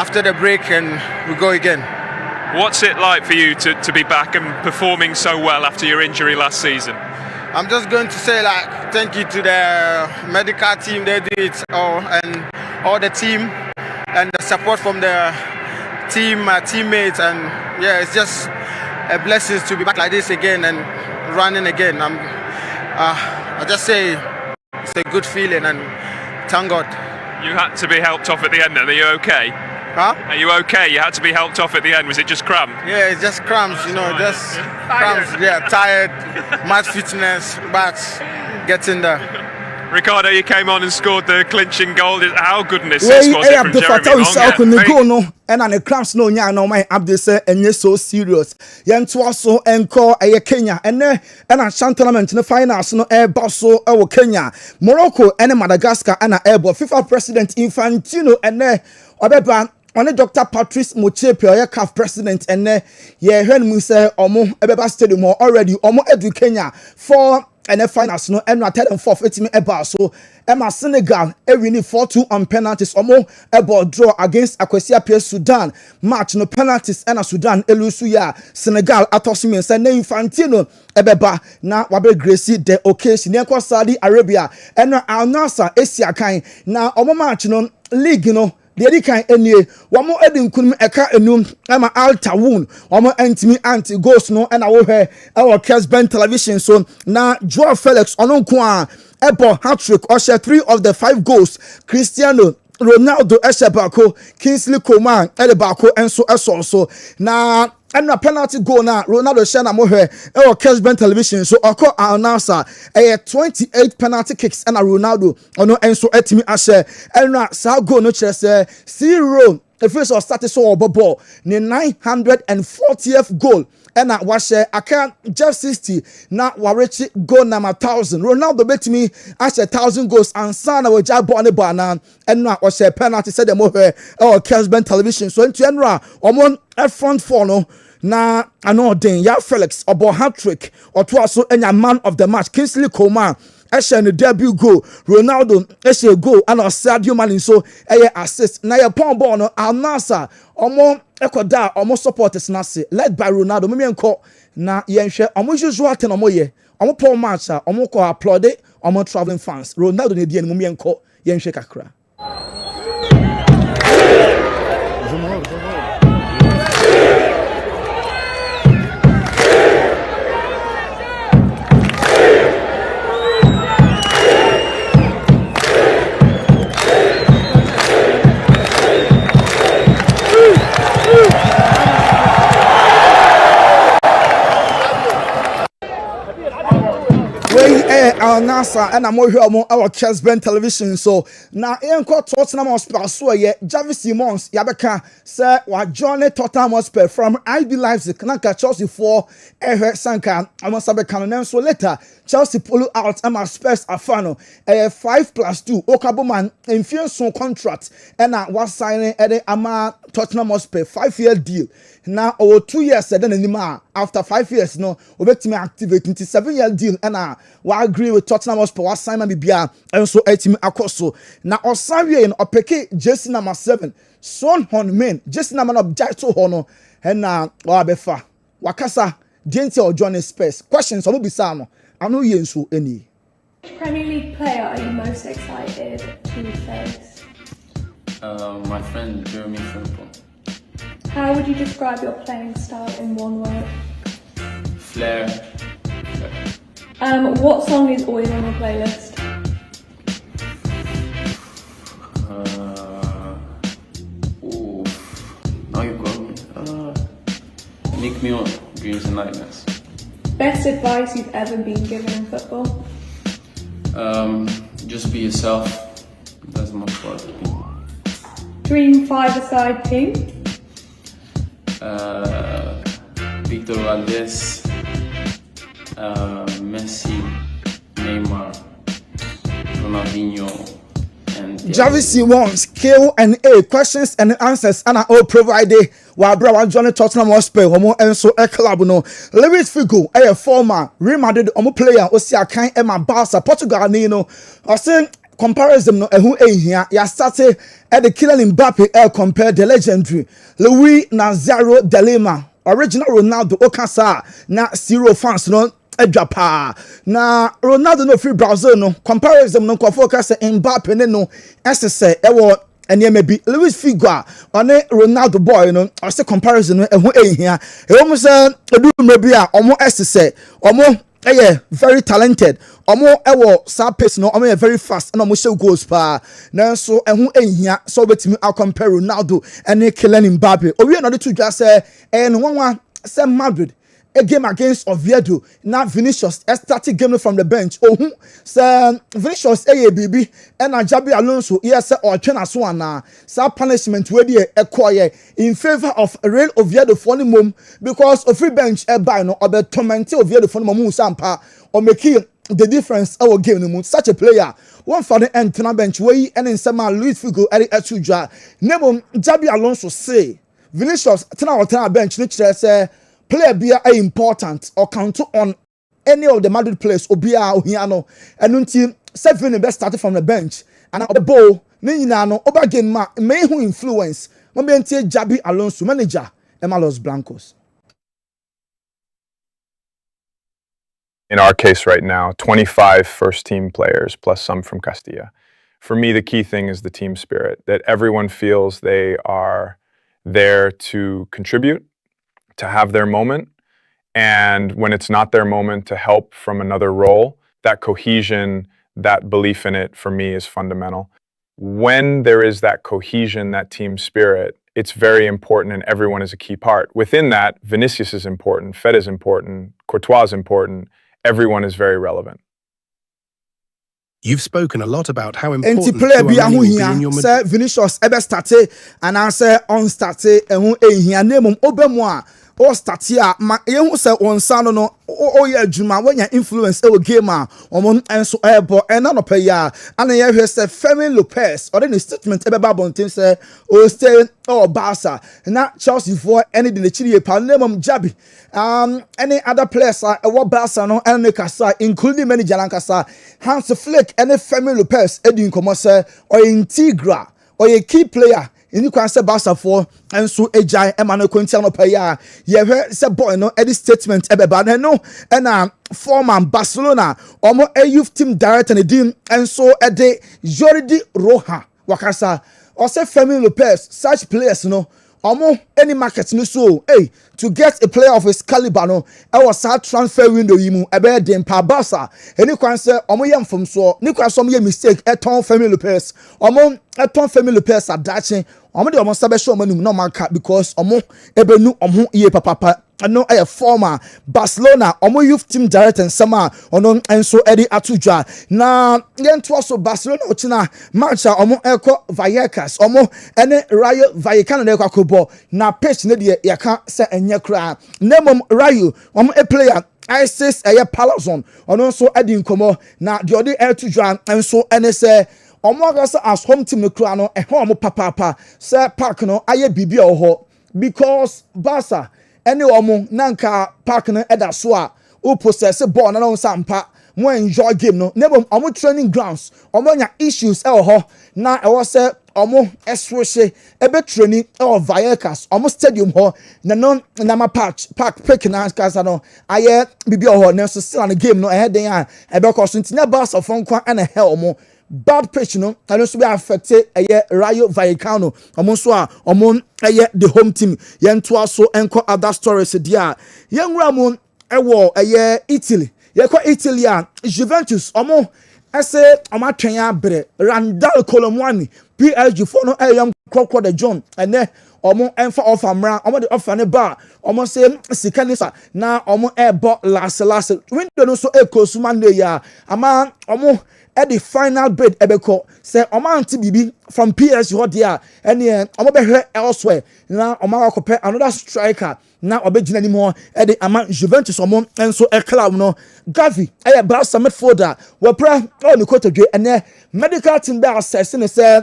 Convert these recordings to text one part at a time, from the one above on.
after the break and we go again. What's it like for you to be back and performing so well after your injury last season? I'm just going to say thank you to the medical team. They did it all, and all the team and the support from the team, my teammates, and yeah, it's just a blessing to be back like this again and running again. I just say it's a good feeling and thank God. You had to be helped off at the end then, are you okay? Huh? Are you okay? You had to be helped off at the end, was it just cramp? Yeah, it's just cramps, just cramps, tired, much fitness, but getting there. Ricardo, you came on and scored the clinching goal. How good an assist was it from Jeremy Long? And the cramps no nya no my Abdul say enye so serious. Yen to so enko Kenya and Ashan tournament in the finals no air basso Kenya. Morocco and Madagascar and airball FIFA president Infantino and Obeba on Dr. Patrice Motsepe CAF president and ye when we say omo Ebeba stadium already omo edu Kenya for and the finals no and rather than fourth etimi eba so Emma Senegal winning 4-2 on penalties omo eba draw against Akwesi PS Sudan match no penalties and Sudan elusu ya Senegal atosimi say na Infantino ebeba na wabe grace the occasion enko Saudi Arabia and Al Nassr Asiakan na omo match no league no the kan enie wamo edin kunum eka enum ama alta wound wamo antimi anti goals no na wo hwe our Kessben television so na Joao Felix ononko a ebo hat-trick or 3 of the 5 goals Cristiano Ronaldo Eshebako Kingsley Coman Edebako enso eso na and a penalty goal now Ronaldo Shana Mohe or Kessben television so Oko Al Nassr 28 penalty kicks and a Ronaldo ono enso etimi ashe and na sa goal no chese 0 the first or started so ball ni 940th goal and I was aka just 60 na warechi goal number 1000 Ronaldo bet me as 1000 goals and sana we jab on the bana and na was penalty said them over or Kessben television so into enra omon front four no na ano den ya Felix obo hat-trick or to also enya man of the match Kingsley Coman Eshe the debut goal Ronaldo Eshe goal and Sadio Mane so assist na ya pon ball no Al Nassr omo ekoda omo supporters na se led by Ronaldo me enko na yenhwe omo usual ten omo ye omo pon match omo ko applaud omo traveling fans Ronaldo ne die me enko yenhwe kakra. Al Nassr and I'm more our Kessben television so now enko Tottenham Hotspur so ye Javi Simons yabeka say wa join Tottenham Hotspur from IB Leipzig na ka Chelsea for sanka amasabe kanon so later Chelsea pull out ama Spurs afano 5+2 Okaboman infianson contract and was signing ama Tottenham Hotspur 5-year deal now over 2 years then anima after 5 years no obetimi activate into 7-year deal and wa agree with Tottenham Hotspur was sign bibia and so etimi akoso na osawie no opeke jersey number 7 Son Heung-min jersey number object to hono and wa befa wakasa Gente or Johnny Spurs questions omo bisa no ano yenso any. Which Premier League player are you most excited to face? My friend Jeremy Frimpong. How would you describe your playing style in one word? Flair. What song is always on your playlist? Now you got me. Make me on Dreams and Nightmares. Best advice you've ever been given in football? Just be yourself. That's my part. Dream 5-a-side team? Victor Valdez, Messi, Neymar, Ronaldinho, and Javi Simons Q&A questions and answers and I all provided while brother Johnny Tottenham Hotspur homo enso club no Luis Figo a former Real Madrid homo player osi akan e ma Barca Portugal ni no o say comparison no ehu ehia ya started at the Kylian Mbappe compare the legendary Louis Nazario de Lima original Ronaldo okasa na zero fans no edwapa na Ronaldo no free Brazil no comparison no ko focus Mbappe ne no SSE ewo ene be Luis Figo on Ronaldo boy no or say comparison no ehu ehia ewo say edu mrebi a omo SSE omo very talented omo ewo sa pace no omo very fast and omo show goals pa na so ehu ehia so betimi a compare Ronaldo and Kylian Mbappe owi no de to just say no one say Madrid a game against Oviedo na Vinicius started game from the bench ohun say Vinicius BB and Jabi Alonso yes or twena so ana sa punishment we dey ekoye in favor of Real Oviedo for the mom because of free bench e buy no obe torment Oviedo for the mom sampa or making the difference our game no such a player one for the end to bench we and in some Luis Figo eri etujwa nemo Jabi Alonso say Vinicius tena bench ni kire say player be important or count on any of the Madrid players obia ohiano enunti 7 best started from the bench and the ball ni nyina no oba game ma may who influence mo be ntie Jabi Alonso manager Los Blancos. In our case right now, 25 first team players plus some from Castilla. For me, the key thing is the team spirit, that everyone feels they are there to contribute, to have their moment, and when it's not their moment, to help from another role. That cohesion, that belief in it, for me, is fundamental. When there is that cohesion, that team spirit, it's very important and everyone is a key part. Within that, Vinicius is important, Fed is important, Courtois is important, everyone is very relevant. You've spoken a lot about how important player be in your say Vinicius ebe start and answer on start ehun ehia name obemu o start here ma ehun say on sano no o ye adwuma when influence e game a omon enso ebo ena no pay ya and ye hwe say Fermin Lopez or the statement ebe ba bontin say o stay or Barca na Chelsea for any the chiri pa name Jabi any other players e wo Barca no and kasa including manager Lankasa Hans Flick and Fermin Lopez edin komo say or integral or a key player in you can say Barca for and so ejai Emmanuel Quintana paya ye heard say boy no any statement ebeba no and former Barcelona omo a youth team director and so a day Jordi Roja wakasa or say Fermin Lopez such players no omo any market no so hey to get a player of his caliber no I was a transfer window yimu ebe dem pa Barca any can say omo yam from so ni kwa some ye mistake e ton Fermin Lopez omo e ton Fermin Lopez adachi omo de omo sabe show manum no mark because omo ebenu omo ye papa no a former Barcelona omo youth team director and sama ono enso edi atujwa na yento so Barcelona ochina match omo eko Vallecas omo ene Rayo Vallecano na ekwakobo na pitch ne de yaka se enye kra nemom Rayo omo a player ISIS eye Palazon ono so edi nkomo na de odi atujwa enso ene se omo gasa as home team no kra no eho omo papa se park no aye bibi oho because Barca any omo nanka park no eda so a o possess ball na no sampa mo enjoy game no nebo omo training grounds omo nya issues e ho na e wo se omo eswoshe ebe training e Vallecas omo stadium ho na no na ma park pick na kasa no aye bibi ho na so still na game no e den a ebe ko so ntinya bus of nkwa na hell omo bad pitch no and also be affected Rayo Vallecano omo so a omo the home team yentoa so enko other stories dia yenwura mo ewo Italy yekwa Italy a Juventus omo ese omo atwen abre Randall Colomwani PSG for no yam crocodile the John and omo enfa offer mra omo the offer ne ba omo say sikanisa na omo ebo last window no so close Monday ya ama omo at the final bid ebeko say omanti bibi from PSG hot there and omo be elsewhere na omo akopɛ another striker na obegina ni mo at the ama Juventus omo enso club no Gavi Barca midfielder we pra on the court and medical team be assessing say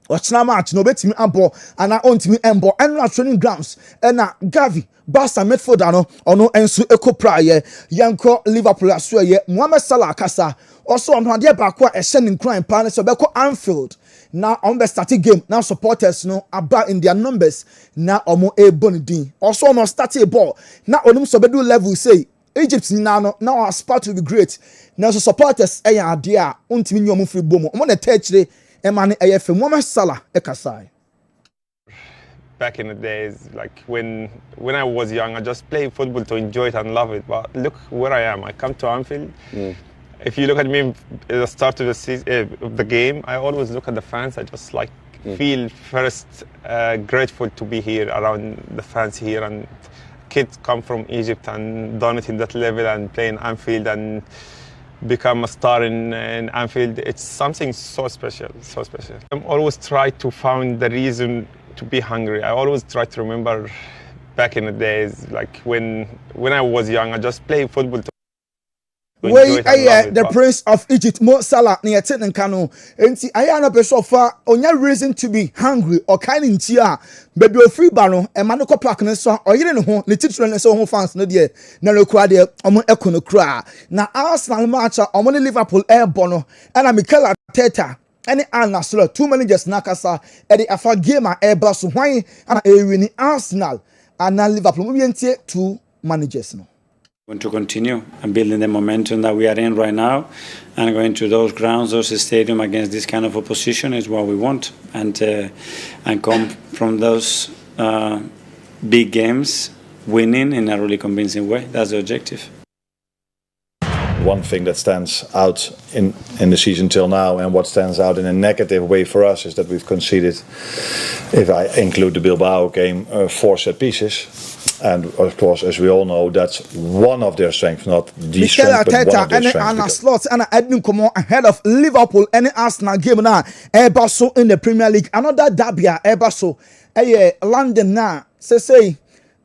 Ochna match no betimi abo ana ontimi embo and training grounds and Gavi Basta midfielder no ono ensu ekopra ye yanko Liverpool aso ye Mohamed Salah kasa also on ade ba ko a sending crime pan so be ko Anfield na on be starting game now supporters no about in their numbers na omo e bonidin also on start a ball na onum so be do level say Egypt now our spot will be great now so supporters e ya ade a ontimi nyomo free bomo omo na techre Emani AFM Mohamed Salah ekasai. Back in the days, like when I was young, I just played football to enjoy it and love it. But look where I am. I come to Anfield. If you look at me at the start of the season, of the game, I always look at the fans. I just like feel first grateful to be here around the fans here, and kids come from Egypt and done it in that level and play in Anfield and become a star in Anfield. It's something so special, so special. I always try to find the reason to be hungry. I always try to remember back in the days, like when I was young, I just played football to Wait, the Prince of Egypt, Mo Salah, near Titan Kano. And see, I am a person far on your reason to be hungry or kind in tia. Baby, a free baron, and Manoko Parkness, or you don't know, the teacher and so fans, no dear, no cry there, Omo Econo cry. Now, Arsenal match, Omo Liverpool air bono, and I'm Mikel Arteta. Any Arsenal, 2 managers Nakasa, and the Afa Gamer air bus, why and a winning Arsenal, and now Liverpool, we 2 managers. No. Want to continue and building the momentum that we are in right now, and going to those grounds, those stadiums against this kind of opposition is what we want, and come from those big games winning in a really convincing way. That's the objective. One thing that stands out in the season till now, and what stands out in a negative way for us, is that we've conceded, if I include the Bilbao game, 4 set pieces. And of course, as we all know, that's one of their strengths, not the strength, but one of their strengths. Slots and Edmund come on ahead of Liverpool and Arsenal game now. Ebaso in the Premier League. Another derby, Ebaso. London now. Say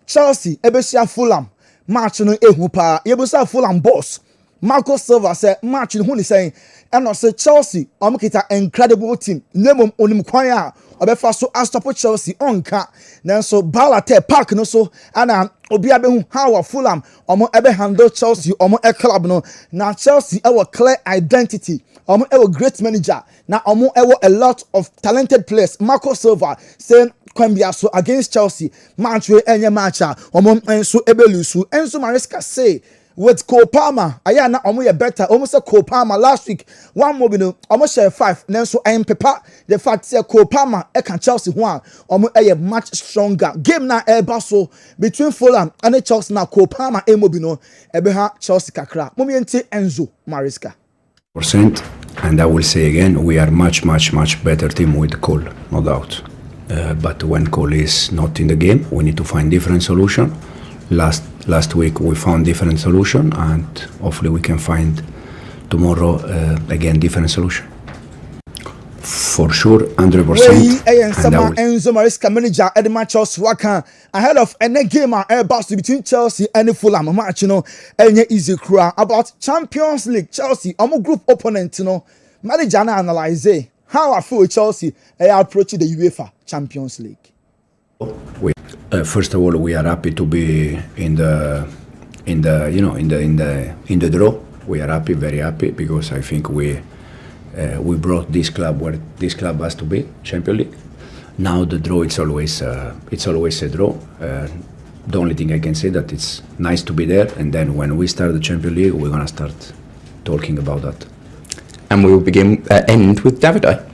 Chelsea, Ebesia Fulham. Match no ehupa. Ebesia Fulham boss. Marco Silva said match in who saying and also Chelsea kita incredible team nemum onim kwan a obefa so astop Chelsea onka nanso Balate Park no so ana obi abehu how Fulham omo ebe handle Chelsea omo club no na Chelsea our clear identity omo our great manager na omo a lot of talented players. Marco Silva saying Kwambia so against Chelsea match we enye match omo enso ebelusu enso Maresca say with Cole Palmer, Ayana omo better. Almost a Cole Palmer last week. One more no, almost share 5. Then so I am pepper. The fact say Cole Palmer, can Chelsea one. Omo a much stronger game na basso between Fulham and Chelsea now. Cole Palmer mobino ebeha Chelsea kakra. Momiente Enzo Maresca. And I will say again, we are much better team with Cole, no doubt. But when Cole is not in the game, we need to find different solution. Last week we found different solution, and hopefully we can find tomorrow again different solution. For sure, 100%. Enzo Maresca manager Edmund Chelsea Waka ahead of any game between Chelsea and Fulham match. Any easy cry about Champions League. Chelsea, group opponent. Manager na analyze how I feel Chelsea approach the UEFA Champions League. First of all, we are happy to be in the draw. We are happy, very happy, because I think we brought this club where this club has to be, Champions League. Now the draw, it's always a draw. The only thing I can say that it's nice to be there, and then when we start the Champions League, we're gonna start talking about that. And we will end with Davide.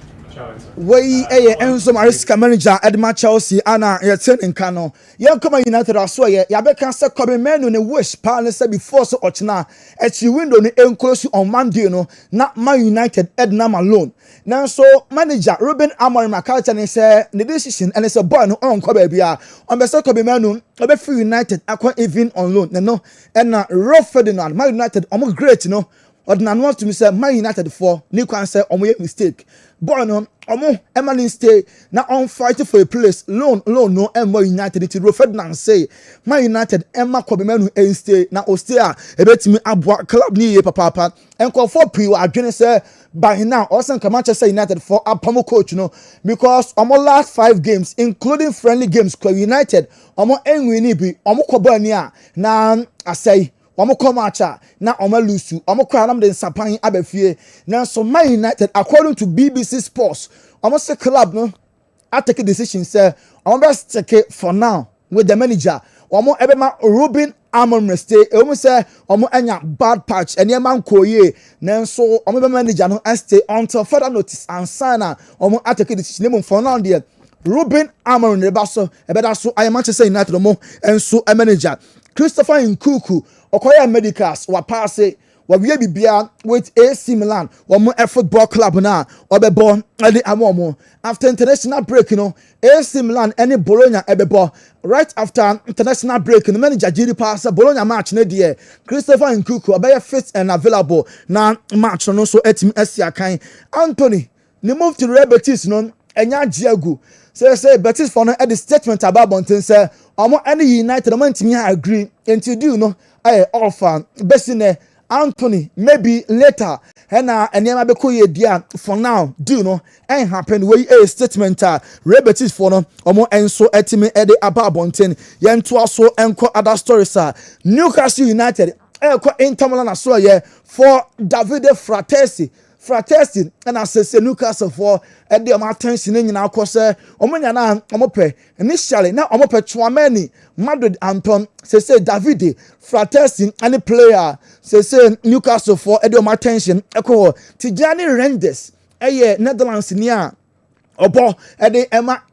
Way Enzo Maresca manager Edmund Chelsea ana yeten nkano Yankoma United aso ye yabeka se Kobe Menu ne wish pa ne se before so ochina echi window ne enclose on Monday no na Man United Edna Malone na so manager Ruben Amorim Akalcha ne se the decision and say boy no on Kobe bia on be se Kobe Menu obe free United akwa even on loan no and na Rough Ferdinand Man United great no Ordinary wants to me say Man United for ni kwan say omo mistake. Boy no omo Emmanuel stay na on fight for a place. Loan no Emma United it Ferdinand say Man United Emma Kobemenu stay na o stay a ebetimi aboa club ni ye papa. Enko for pre adwene say by now also Manchester United for Apamo coach no because omo last 5 games including friendly games United omo enwini bi omo kobo ni a na asay omo komacha na omo lusu omo kwa nam de nsapan abafie na so Man United according to BBC Sports omo say club no I take a decision say omo best take for now with the manager omo ebema Ruben Amorim stay omo say omo anya bad patch ene man koye na so omo be manager no stay until further notice and sign omo I take a decision name for now there Ruben Amorim rebaso ebeda so I Manchester United omo enso manager Christopher Nkuku Okoya Medicals wa pass wa wie bibia with AC Milan a football club na obebo ade amomo after international break AC Milan any Bologna ebebo right after international break manager Giri pass Bologna match na die Christopher Nkuku obey fit and available na match no so etim asia kan Anthony ni move to Real Betis no enya giagu say Betis for no at the statement about Bonten say omo any United omo ntimi agree until do no offer Besine Anthony maybe later na enema be ko ye dia for now do no ain't happen we a statement Real Betis for no omo enso etimi ede ababonten yento aso enko other stories Newcastle United ko Inter Milan aso ye for Davide Fratesi and as Newcastle for at the attention in our course omonyana omope initially now omope Chouameni Madrid Anton say Davide Fratesi any player say Newcastle for at the attention echo Tijani Rendes Netherlands near Obo at the Emma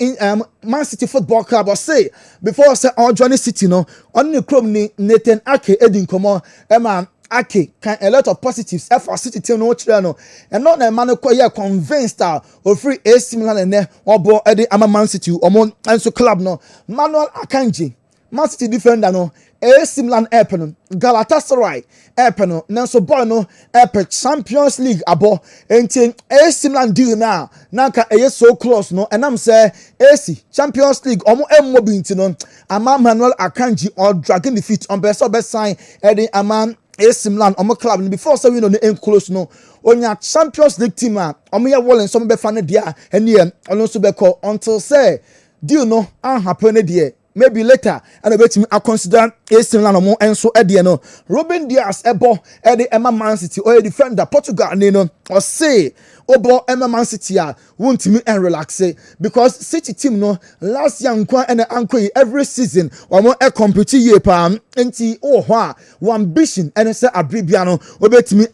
Man City Football Club or say before say all Johnny City no on the club ni Nathan Ake Edin Komo Emma Ake can a lot of positives for City team no channel and not a man who convinced of free AC Milan and there or bo at the Man City or mon and so club no Manuel Akanji Man City defender no AC Milan Epeno Galatasaray Epeno Nanso boy no Epe Champions League abo enti AC Milan deal now nanka so close no and I'm say AC Champions League omo emmo binti no ama Manuel Akanji or dragging the feet on best sign Eddie Aman AC Milan omo club before say we no close no onya Champions League team omo ya wollen some be fan dia ene ono so be call until say deal no happen there maybe later and wait me I consider AC Milan omo enso ede no Ruben Dias ebo ede Emma Man City or defender Portugal ni no or say obo Emma Man City won't me and relax because City team no last year nkwa and anko every season omo compete ye pa enti ho ambition and say abribiano obetimi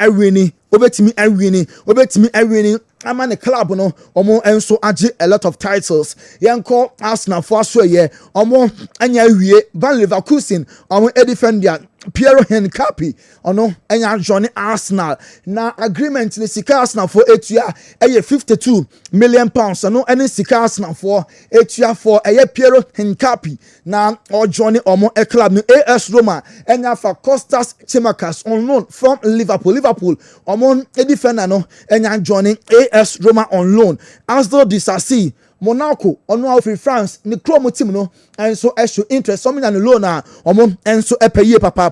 awini I'm the club no omo enso age a lot of titles yanko Arsenal for so ye omo anya wie Van Leverkusen omo defender Piero Hencapi ono anya join Arsenal na agreement ni sika Arsenal for etua 52 million pounds no any sika Arsenal for etua for Piero Hencapi na or join omo a club ni AS Roma anya for Kostas Tsimikas on loan from Liverpool omo defender no anya joining AS Roma on loan Asdo Disasi Monaco ono of France ni Chrome team no and so show interest some na loan omo enso epeye papa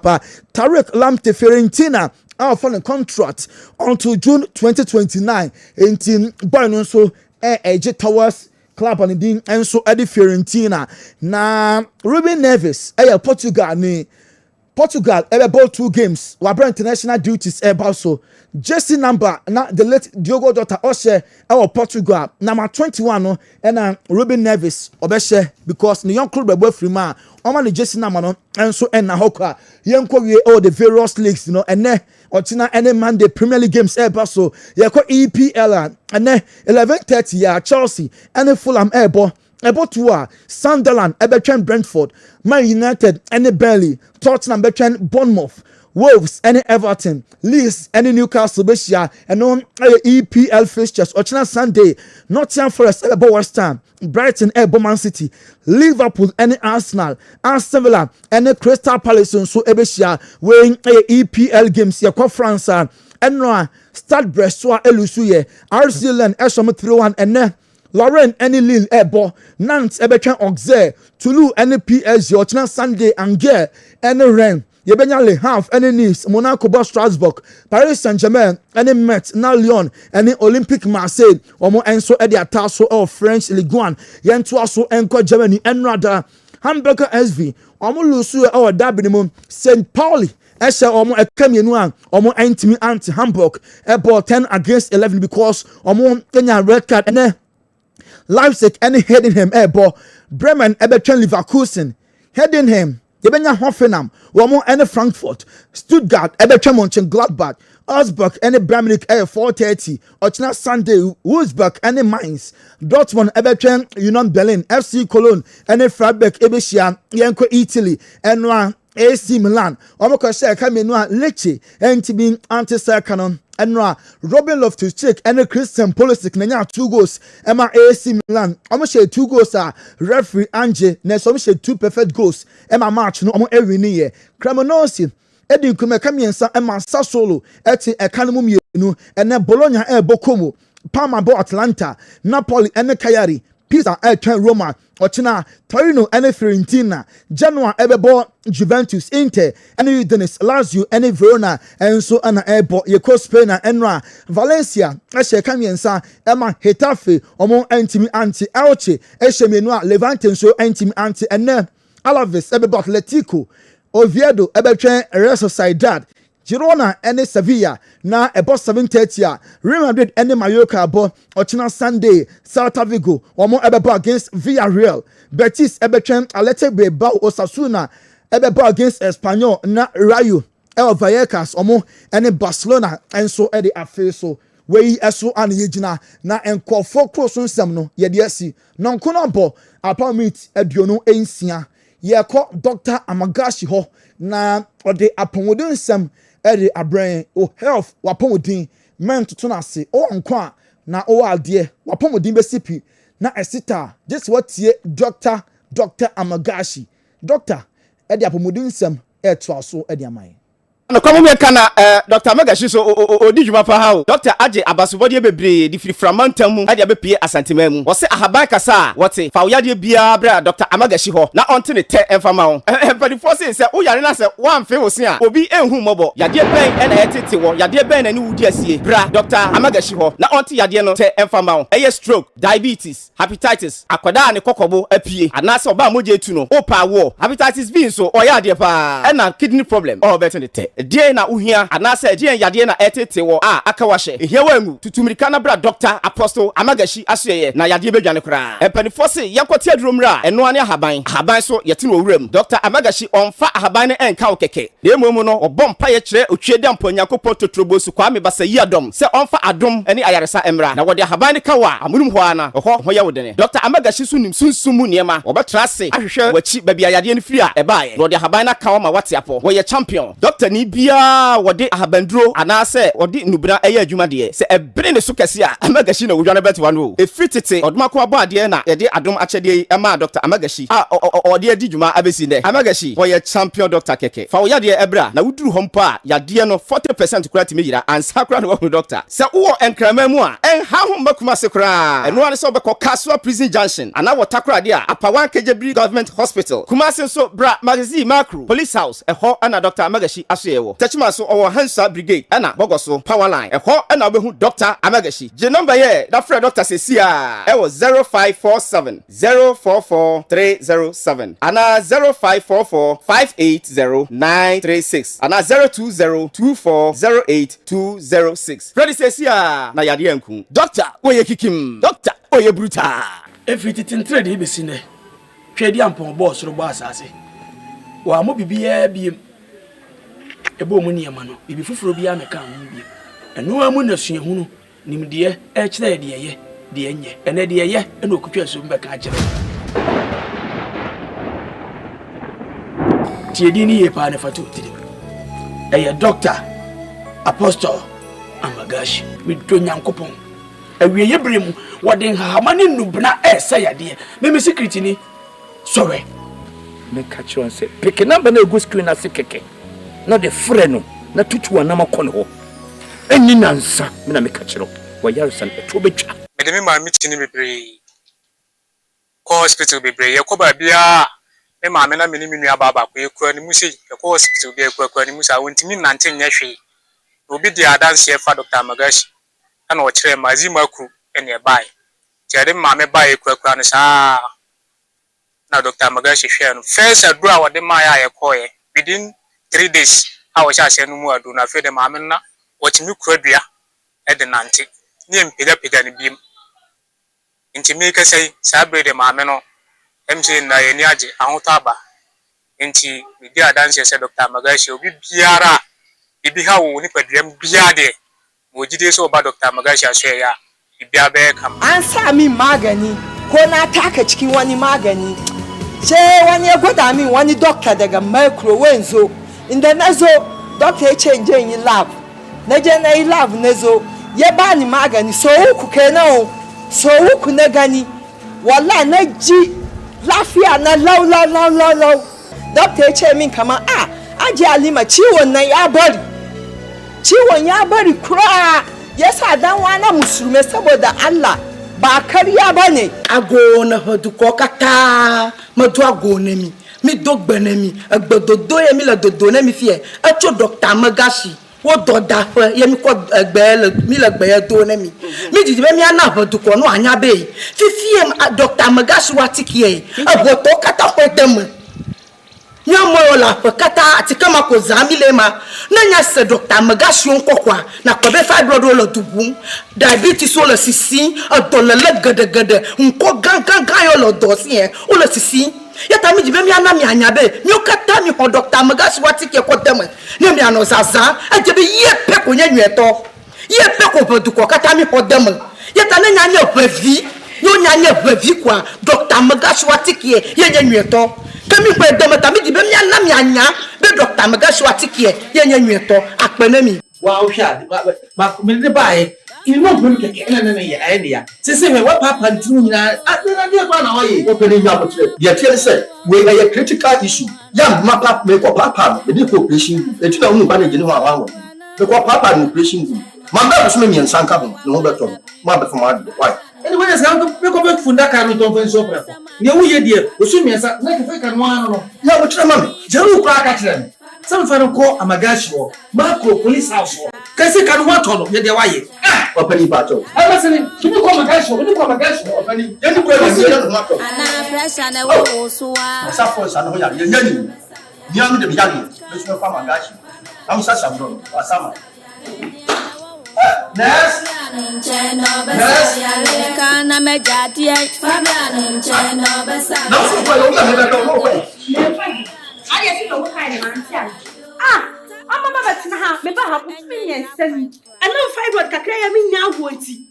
Tarek Lamptey Fiorentina out on a contract until June 2029 18 boy no so J Towers club on the and so at the Fiorentina na Ruben Neves Portugal about 2 games were international duties about so jersey number na the late Diogo Jota Oshe our Portugal number 21 no and Ruben Neves obeshe because the young club be free man on the jersey number no and so and na hoka yenko we all the various leagues and Otina any Monday Premier League games about so EPL and 11:30 Chelsea and Fulham about 2 Sunderland Everton Brentford Man United any Burnley Tottenham between Bournemouth Wolves any Everton Leeds any Newcastle Beshia and on EPL fixtures Ochina Sunday Nottingham Forest about West Ham Brighton Man City Liverpool any Arsenal Aston Villa any Crystal Palace so Beshia weighing EPL games here France ɛno start brestoa elusu ye RCLN esom 3-1 ene Lauren any Lille ebo Nantes ebetwen Auxerre Toulouse any PSG ochina Sunday Angers any Rennes yebenya Le Havre any Nice Monaco bo Strasbourg Paris Saint-Germain any Metz na Lyon any Olympique Marseille omo enso e de ataso of French Ligue 1 yento aso enko Germany enrada Hamburger SV omo lusu e derby ni mo St. Pauli Esha omo ekamienu an omo entimi anti Hamburg ebo 10-11 because omo kenya red card ene Leipzig any heading him ebo Bremen ebetwen Leverkusen heading him yebenya Hoffenheim omo any Frankfurt Stuttgart ebetwen Mönchengladbach Augsburg any Bremen 4:30 ochina Sunday Wolfsburg any Mainz Dortmund ebetwen Union Berlin FC Cologne any Freiburg ebeshia yenko Italy enwa AC Milan omoko share kamenu a Lecce entimi anti canon enra Robin Loftus-Cheek and Christian Pulisic nanya 2 goals ema AC Milan omo share 2 goals referee Ange na so omo share 2 perfect goals ema match no omo ewini ye Cremonese edin kuma kamiensa ema Sassuolo eti ekanemu mienu ene Bologna bokomo Parma bo Atlanta Napoli ene Cagliari Pisa Roma ochina Torino ene Fiorentina Genoa ebebo Juventus Inter ene Udinese Lazio ene Verona enso ana ebo yeko Spain enra Valencia ehye kamiensa ema Getafe omo entimi anti Elche ehye menu a Levante enso entimi anti ene Alaves ebebo Atletico Oviedo ebetwen Real Sociedad Girona ene Sevilla na ebo 7:30 Real Madrid ene Mallorca abo ochina Sunday Celta Vigo omo ebebo against Villarreal Betis ebetwen Athletic Bilbao Osasuna ebebo against Espanyol na Rayo El Vallecas omo ene Barcelona enso ede afeso we eso an yegina na enkofo kroso nsem no ye de asi nonkono bo apamit aduonu ensia ye ko Dr. Amagashi ho na ode apomodin nsem ede abran o health wapomodin men toto na se o nkwa na o ade wapomodin besipi na esita just what ye Dr. Amagashi Dr. ede apomodin nsem eto aso ede amai no kwamo me kana Dr. Amagashi so odi djuma pa ha o Dr. Aje abasobode bebre di friframantam mu ade abepie asantema mu wo se ahaban kasa wote fa uyade bia bra Dr. Amagashi ho na onte ne te emfama ho empadi force se wo yare na se wan fe wo se a obi enhu mobo yade ben e na yetete wo yade ben na ni wudi asie bra Dr. Amagashi ho na onte yade no te emfama ho eye stroke diabetes hepatitis akwada ne kokobo apie anase oba moje etu no opa wo hepatitis B so oyade pa e na kidney problem o better ne te die na uhia anase die yade na etete wo akawahye ehia wangu tutumirika na bra Dr. Apostle Amagashi asuyeye na yade bedwane kora empani se yankoti aduromra eno ane ahaban so yete no owuram Dr. Amagashi onfa ahaban ne enka okeke na emumu no obompa ye kire otwede amponyankopɔ totrobosu kwa me basa yi adom se onfa adom ene ayaresa emra na wode ahaban ne kawa amunum ho ana ho ya wodene Dr. Amagashi sunim sunsumu niema obetrase ahwehwe wachi babi ayade ne firi a ebaye wode ahaban na kawa ma wate apo wo ye champion Dr. ni bia wode ahabandro anase wode nubra eye adwuma de se ebere ne so kese a Amagashi na wodwane betwa no efritete odumako abo ade na yede adom achede ema Dr. Amagashi ode adi dwuma abesi ne Amagashi wo ye champion Dr. keke fa wo yade ebra na wuduru hompa yade no 40% kura timira ansa kura no wo doctor se wo enkrama mu a en ha ho makuma se kura eno ane se obekọ Kasua Prison Junction ana wotakura de a apawan Kejebri Government Hospital Kumasi so bra magazine macro police house eho ana Dr. Amagashi asoyewo Tachima so owo Hansa Brigade ana bogoso power line eho ana obehu Dr. Amagashi je number ye da frɛ Dr. Sesia e was 0547 044 307 ana 0544 580936 ana 020 2408 206 Freddy Sesia na yade anku Dr. Oye kikim Dr. Oye bruta every tintre de besi ne twedi ampon boss ro boss ase wa mo bibia biem ebo mu niema no bibi fufuro bia meka ho biem eno amu na suahunu nimde e kire de ye de enye ene de ye ena okutwa so mbeka kire tiedi ni ye pa ne fatu tidi eye Dr. Apostle Amagashi mi do nyankopon awie ye bremu wode hahamane nubna ese yade me secret ni sorry me catch you and say pick number na go screen as keke no the freno na tutu anama kono ho Eni nansa me na me ka kire wo yaresan eto betwa me de me ma mi tini bebre ko hospital bebre ye ko ba bia me ma me na me ni nua baba ko ekura ni musi ye ko hospital bia ekura ni musa wontimi nante nya hwe obi di adanse fa Dr. Magashi ana o kire mazimaku ene bai tiade ma me bai ekura no sa na Dr. Magashi hwe no first adura wo de ma ya ye ko ye within 3 days a wo sha no mu adu na fe de ma me na wo timi kura dua e de nante ni empega ni biem nti me ka sei sabre de ma me no MC na ye ni age ahoto aba nti me di adanse se Dr. Magashi obi biara bibi ha wo ni padriam bia de mo jide so ba Dr. Magashi ashe ya bibia be kam an sa min magani ko na taka cikin wani magani sai wani ya gwada min wani doctor daga microwave inda nazo doctor ya ce je yi lab na je na yi lab nazo ya bani magani so uku kenan so uku na gani wallahi na ji lafiya na lau doctor ya ce min kaman aji Halima ciwon nan ya bari kura yasa dan wana musulmi saboda Allah ba kariya bane agona hodu ko kata madu agona mi dogbene mi agbododo ye mi la dodo na mi fie acho Dr. Magashi wo doda fa ye mi ko egbe mi la gbe do na mi didi be mi ana hodu ko no anya be fifie Dr. Magashi watikie aboto kata ko dem nyamo la kata atikama ko zamile ma na nya se Dr. Magashi onkokwa na ko be fibroid lo dubu diabetes lo sisi adolele gede nko gangan yo lo dosi o lo sisi yata mi jibe mi ana mi anya be mi okata mi ho Dr. Magashi watike ko dem ne mi ano zaza ajebe ye pe ko nya nweto ye pe ko bodu ko kata mi ho dem yata na nya hwevi yo nya hwevi kwa Dr. Magashi watike ye nya nweto kami pe dem ta mi jibe mi ana mi anya be Dr. Magashi watike ye nya nweto apene mi wa o hwa ba me de bae imo gbemi keke na ye idea sese we wa papa ntinu nyina na de kwa na oye o pele nya botre ye tie se we a critical issue ya mapa me ko papa me di cooperation eti na unu ba na gini ho awa me ko papa no operation ma ba so me nsan ka ho no be to ma be fo ma de why anyway let's go me ko be funda ka no ton fen so prefo ne wo ye die o so mi nsan na ke fe ka no ano no ya botre ma me jeru kwa ka kire some fan ko Amagashi wo macro police house wo kasi kan wa tono ye de wa ye opani ba to I was saying kini ko Amagashi opani ye ni ko ye no ma to ana pressure na wo so wa sa for sa no ya ye nyani ni am de bi ya ni me so fa Amagashi am sa sa bro wa sama Nurse kana mejati Fabian ncheno besa no so ko yo me da no ko I just know what kind of man. I'm a mother to have me back with me and send me. I know fibroid kakaya me now wanty.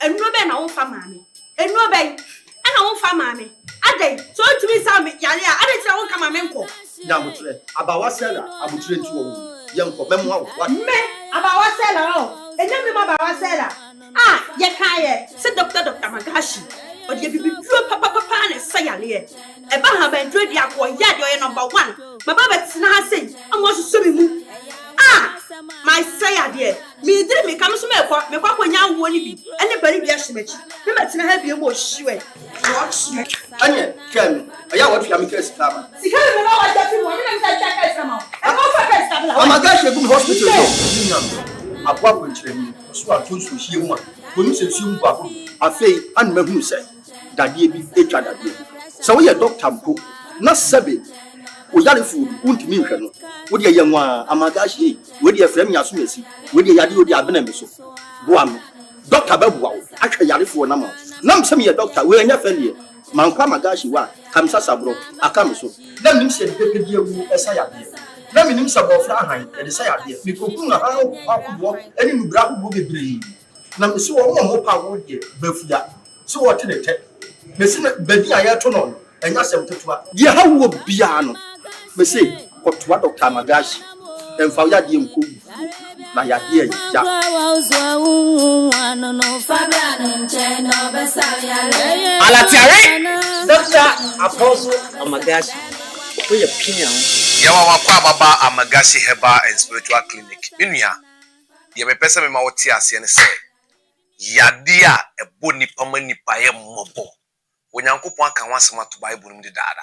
And no ben I won't for mammy. And no ben. And I won't for mammy. I day. So to me, Sammy, I didn't know come a menko. Yamutre, about what seller, I would train to young for memoir. What me about what seller? And then me about what seller. Yakaya, said Dr. Magashi. But you be papa and say a Ebaha ben dread yak or yard your number 1. My baba tina say, I want to swim. My say dear. Me did me come to me for when you won't be anybody be a shimmy. You might have you more sure. Anya, Ken, I want to make a stammer. See, how you know what that woman and I come out. I'm a guy who hospital. A problem training, so I told you she won. When you say you babu, I say, and me who say that ye be each other. So we are doctor cook, not seven. We are food, won't mean her. Would your young one, Amagashi, would your friend Yasumesi, would your yadu the Abenemeso? Guam, Dr. Babu, actually Yarifu Nama. Nam some your doctor, we are not failure. Manka Magashi, what comes Sabro, a camiso. Let me say the paper dear who as I appear. Let me name some of Frahan and the Saya dear, because how walk any bravo will be brave. Now, so more power, dear, Befia. So what in it? Messina Bedia Tonon, and Yasam Tatua. Dear, how would piano? Me say, what Dr. Magashi and Faya Dium Cook. My idea, Alatiare, Dr. Apostle Amagashi. For your opinion, Yawa Baba Amagashi Heba and Spiritual Clinic. Minya. Ye me pese me ma wote ase ne se. Yade a ebo nipa ma nipa ye mmobo. Onyankopon aka wansema to Bible nim de daada.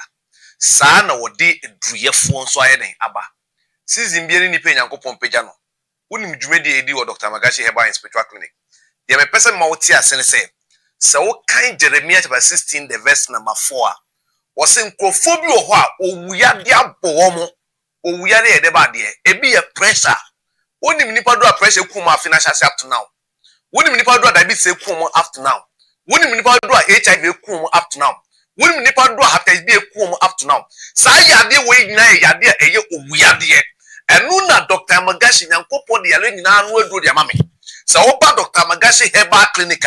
Saa na wode edruyefo nso aye den aba. Season bi ni nipa Nyankopon pagya no. Wonim dwumedi edi wo Dr. Magashi Herbal and Spiritual Clinic. Ye me pese me ma wote ase ne se. Se wo kan Jeremiah chapter 16 the verse number 4. Was nkrofo bi wo ho a owuyade abo mo. Owuyade e de ba de. Ebi ye pressure. Wonim nipa do a pressure kuma financial up to now. Wonim nipa do a diabetes kuma up to now. Wonim nipa do a HIV kuma up to now. Wonim nipa do a hepatitis B kuma up to now. Sa yade we nyina yade eye owuyade. Enu na Dr. Magashi Nyankopon de yale nyina anu aduro de amame. Sa oba Dr. Magashi Herbal Clinic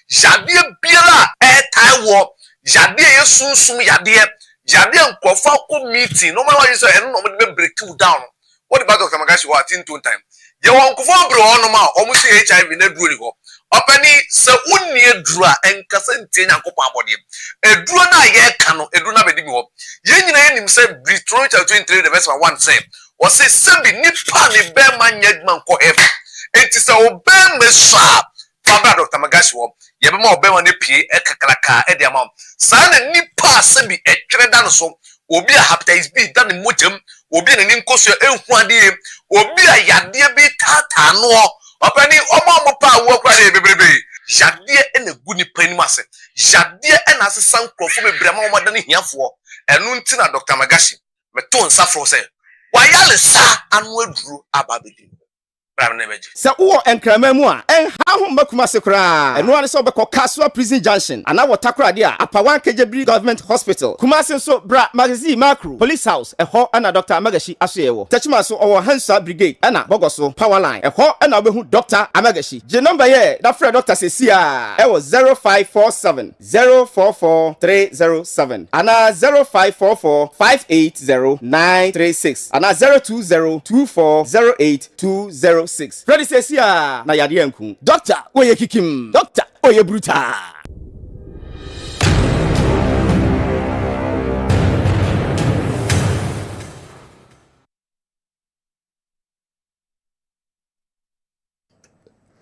yade biara taiwo yade ye sunsum yade nkrofo ko meeting no matter what you say enu no me break you down. What about Dr. Magashi what in 2 time? Ye won kufo bro ono ma omu si HIV na duro ni ho. Opani se unni edura enkasa ntie Nyankopon abode. Eduro na ye ka no eduro na bedi mi ho. Ye nyina ye nim se Deuteronomy 23 the verse 1 say was say sebi nipa ni be man yedman ko heaven. Enti se obe me sha Baba Dr. Magashi wo ye be ma obe ma ne pie kakraka e de ama. Sa na nipa sebi etwere da no so obi a hepatitis B da ne mojem obi na ni nkoso ehu ade obi a yade bi tata no opani omo pa wo kwa de bebrebe yade e na gu ni panim ase yade e na asesan krofo bebre ma omo da ne hiafo enu nti na Dr. Magashi me to nsafro se wa yale sa anu aduru ababedi Sa uwo enkrama mu a enha ho makuma se kra eno ane se obekọ Kaswa Prison Junction ana watakra de a Apawan Kejebri Government Hospital Kumasi so bra magazine macro Police House eho ana Dr. Amagashi asoyewo Techima so owo Hansa Brigade ana Bogoso Power Line eho ana obehu Dr. Amagashi je number ye da frɛ Dr. Sesia e wo 0547 044 307 ana 0544 580936 ana 020 24 08206 Freddy Sesia na yade anku Dr. Oye Kikim Dr. Oye Bruta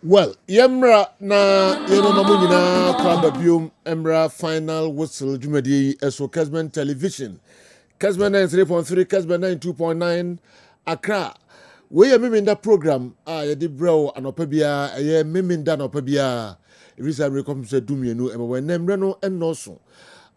Well, Yemra na Yenomamuna Kwababium Emra Final Whistle Jumedi Eso Kessben Television. Kessben 93.3, Kessben 92.9 Accra. We are in that program. Yedi bro anopebia ye miminda anopebia. Risa rekom se dumie no e we nemre no enoso.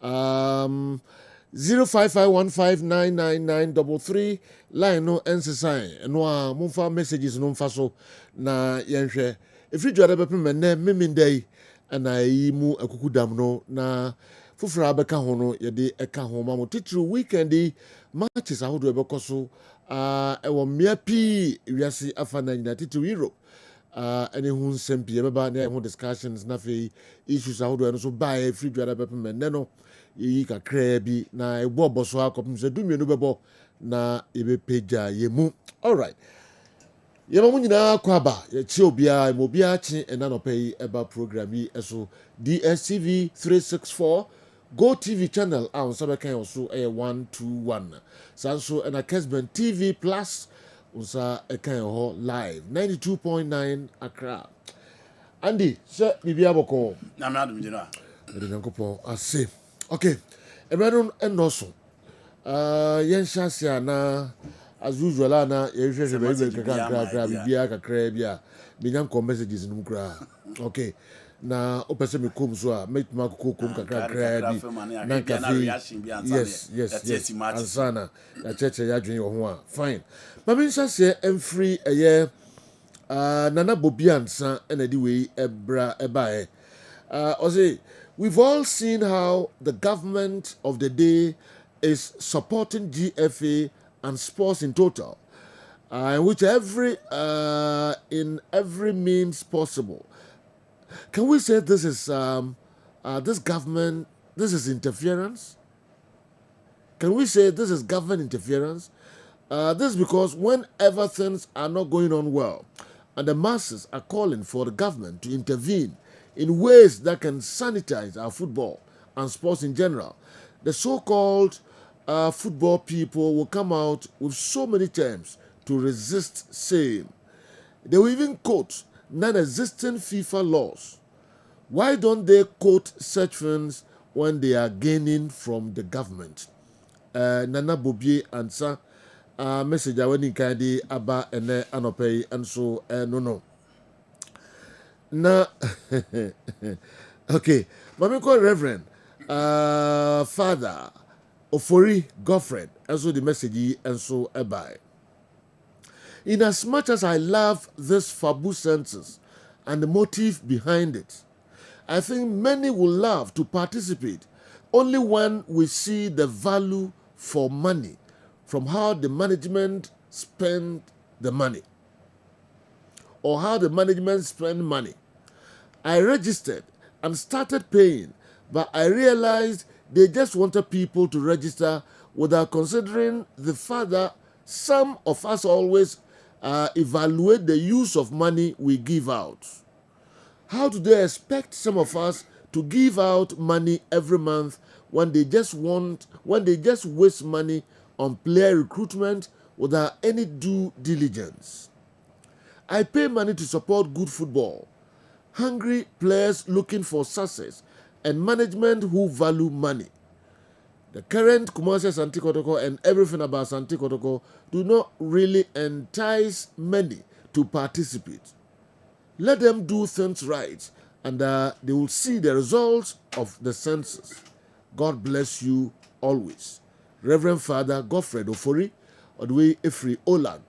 0551599933 line no ensesai no a mumfa messages no mfa so na yenhwe. If you jwada bepe me miminda yi ana yi mu akukudam no na fufura abeka ho no yedi eka ho ma mo titru weekend yi matches ahodo ebekoso ewo miapi wiase afana nyina titru Europe any hun sempi beba na ho discussions na fe issues ahodo eno so ba e free jwada bepe me no yi kakra bi na ebo oboso akopim se dumienu bebo na ebe peja yemu. All right. Yema munyina kwaba ye chi obia mobia chi enanopai eba program yi eso DSTV 364 Go TV channel on Sabakan also a 121 Sanso and a Kessben TV Plus unsa ekan ho live 92.9 Accra. Andy se bibia boko na mradu mjina de nyankopon ase. Okay, ebenon enoso yenhyasia na as usual na yehwehwe be kakra bibia kakra bia menyanko messages num kra. Okay, na opese me kom so a metuma kokom kakra bi na cafe. Yes ansana na cheche ya dwen ho a fine ma me nhyase emfree eye nana bobiansa enadi we ebra ebae ozi we've all seen how the government of the day is supporting GFA and sports in total, in which in every means possible. Can we say this is this government? This is interference. Can we say this is government interference? This is because whenever things are not going on well, and the masses are calling for the government to intervene in ways that can sanitize our football and sports in general, the so-called football people will come out with so many terms to resist same. They will even quote non-existent FIFA laws. Why don't they quote such things when they are gaining from the government? Nana Bobie answer message I went in Kadi Aba and Anopay and so no. Na okay, Mami call Reverend Father Ofori Godfred, and so the message and so bye. In as much as I love this Fabu census and the motive behind it, I think many will love to participate only when we see the value for money from how the management spend the money or how the management spend money. I registered and started paying, but I realized they just wanted people to register without considering the fact that some of us always evaluate the use of money we give out. How do they expect some of us to give out money every month when they just waste money on player recruitment without any due diligence? I pay money to support good football, hungry players looking for success, and management who value money. The current commercial Santi Kotoko and everything about Santi Kotoko do not really entice many to participate. Let them do things right, and they will see the results of the census. God bless you always. Reverend Father Godfred Ofori, Odwe Efri Olag,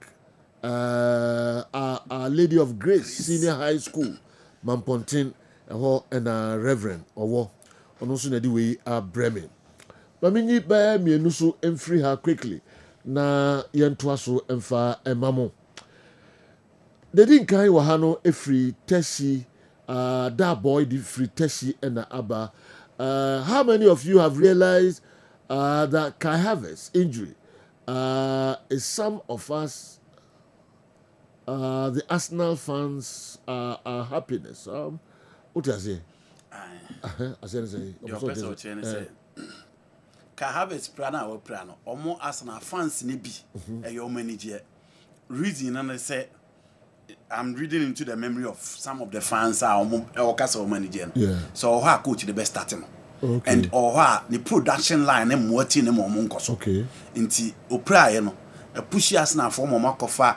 Our Lady of Grace Senior High School, Mampontin, and Reverend Owo, Onosu Nediwe Bremen. Mamini ba mienusu emfiri ha quickly na yentoa so emfa emamo. They didn't carry wahano efri teshi that boy the free teshi and Abba. How many of you have realized that Kai Havertz injury is some of us the Arsenal fans are happiness. What do I say? I say your person say Kai Havertz prana or prano or more Arsenal fans ni bi your manager reason and I say I'm reading into the memory of some of the fans are or manager. Yeah. So how coach the best starting. Okay. And or the production line and more team and more monks. Okay. Inti opera no a pushy Arsenal for more kofa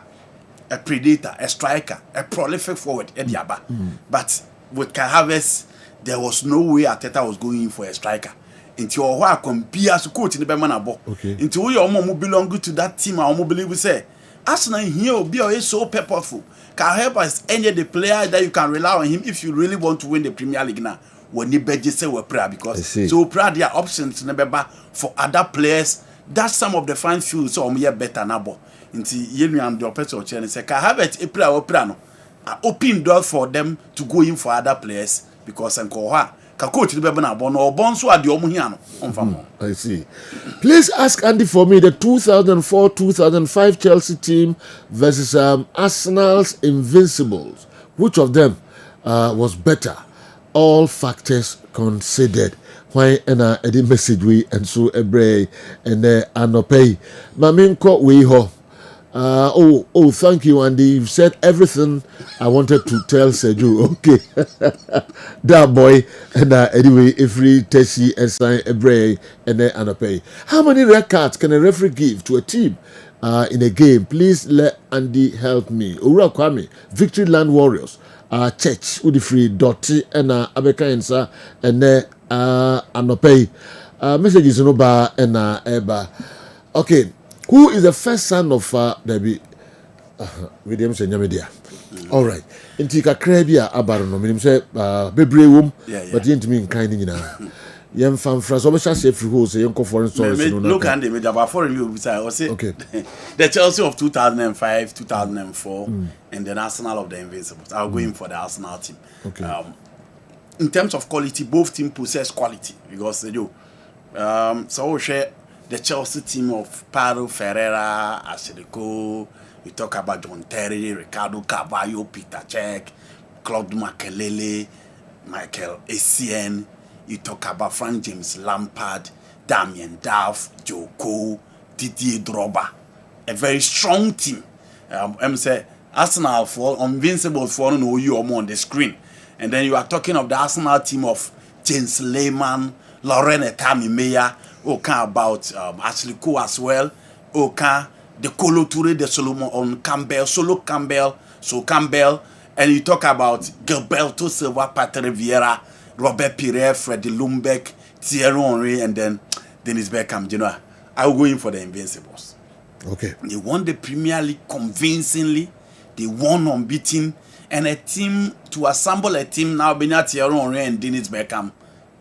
a predator, a striker, a prolific forward, a diaba. But with Kai Havertz, there was no way Arteta was going in for a striker. Into your work compare as coach in the Bemanabo. Okay. Into we almost belong to that team, I almost believe we say. Arsenal here will be so purposeful. Can help us any the player that you can rely on him if you really want to win the Premier League now. When you bet say we're prayer because so prayer there are options for other players that some of the fans feel so better now. Into you and your person and say can have it a player or plano. Open doors for them to go in for other players because coach the or bonso at the I see. Please ask Andy for me the 2004-2005 Chelsea team versus Arsenal's Invincibles. Which of them was better? All factors considered. Why and a message we and so ebre and anopay. Maminko we ho. Thank you, Andy. You've said everything I wanted to tell Seju. Okay. That boy. And anyway, every Teshi and sign a bray and then anapay. How many red cards can a referee give to a team in a game? Please let Andy help me. Ura Kwame, Victory Land Warriors, Church, Udifree, Dotty, and Abeka Ensa, and then anapay. Messages no bar and eba. Okay. Who is the first son of Debbie William Senyamedia? All right. In Tika Krebia Abarono, meaning say Bebre womb, but you mean kind in Yam fan France, almost as if you go say Uncle Foreign Stories. Look at the about foreign you I say okay. The Chelsea of 2005, 2004, and the Arsenal of the Invincibles. I'll go in for the Arsenal team. Okay. In terms of quality, both teams possess quality because they do. So we share the Chelsea team of Paro, Ferreira, Asilico, you talk about John Terry, Ricardo Carvalho, Peter Cech, Claude Makelele, Michael Essien, you talk about Frank James Lampard, Damien Duff, Joe Cole, Didier Drogba. A very strong team. I'm say Arsenal for invincible for no you on the screen. And then you are talking of the Arsenal team of James Lehman, Lauren Etami Meyer, about Ashley Cole as well, the Kolo Toure, the Solomon on Campbell, Campbell, and you talk about Gilberto Silva, Patrick Vieira, Robert Pire, Freddie Lumbeck, Thierry Henry, and then Dennis Beckham. You know, I will go in for the Invincibles. Okay. They won the Premier League convincingly. They won unbeaten. And a team, to assemble a team now, Benin Thierry Henry and Dennis Beckham,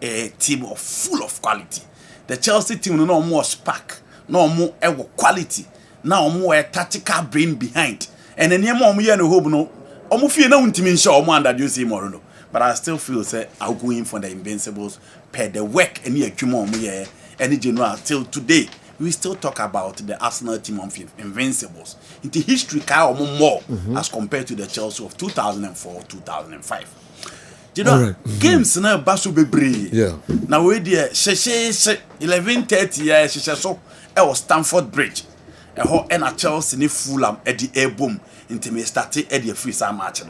a team full of quality. The Chelsea team no more spark, no more quality, now more a tactical brain behind. And then you more no hope no. Feel no intimation that you see more no. But I still feel say I'll go in for the Invincibles per the work and the any general till today. We still talk about the Arsenal team of Invincibles. Into history, more as compared to the Chelsea of 2004-2005. You know, games now basu bebre. Yeah. Now we there 11:30 years so it was Stamford Bridge. And Chelsea ni Fulham at the air boom into me started at the free match.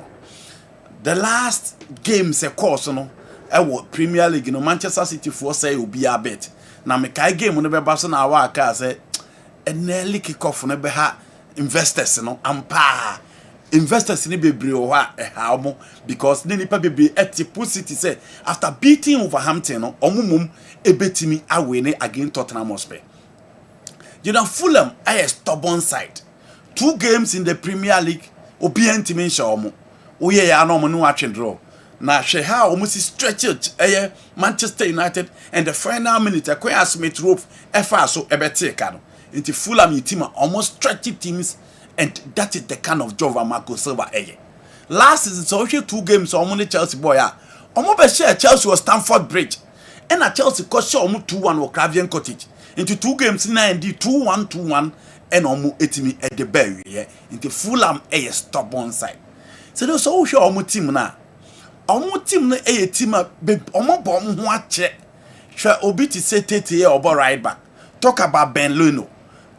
The last game se course no Premier League Manchester City for say will be a bet. Na me kai game no be baso na wa ka say early kick off no be ha investors no ampa investors ni bebre o ha mo because the nipa bebre etipo City say after beating Wolverhampton no omumum ebetimi away against Tottenham Hotspur. You know Fulham a stubborn side. 2 games in the Premier League obi antimi sha omo oye ya no mo no atwe draw. Na sheha almost stretched Manchester United and the final minute Queen Smith Rope FA so ebeteka no into Fulham team almost stretched teams and that is the kind of job Marco Silva last season so 2 games almost Chelsea boy almost be share Chelsea was Stamford Bridge and a Chelsea cost show 2-1 or Craven Cottage into 2 games 2-1 and almost etimi at the berry into Fulham a stubborn side so those so show almost team now. Omo team no team omo bom ho ache hwe obi ti say tete obo right back talk about Ben Leno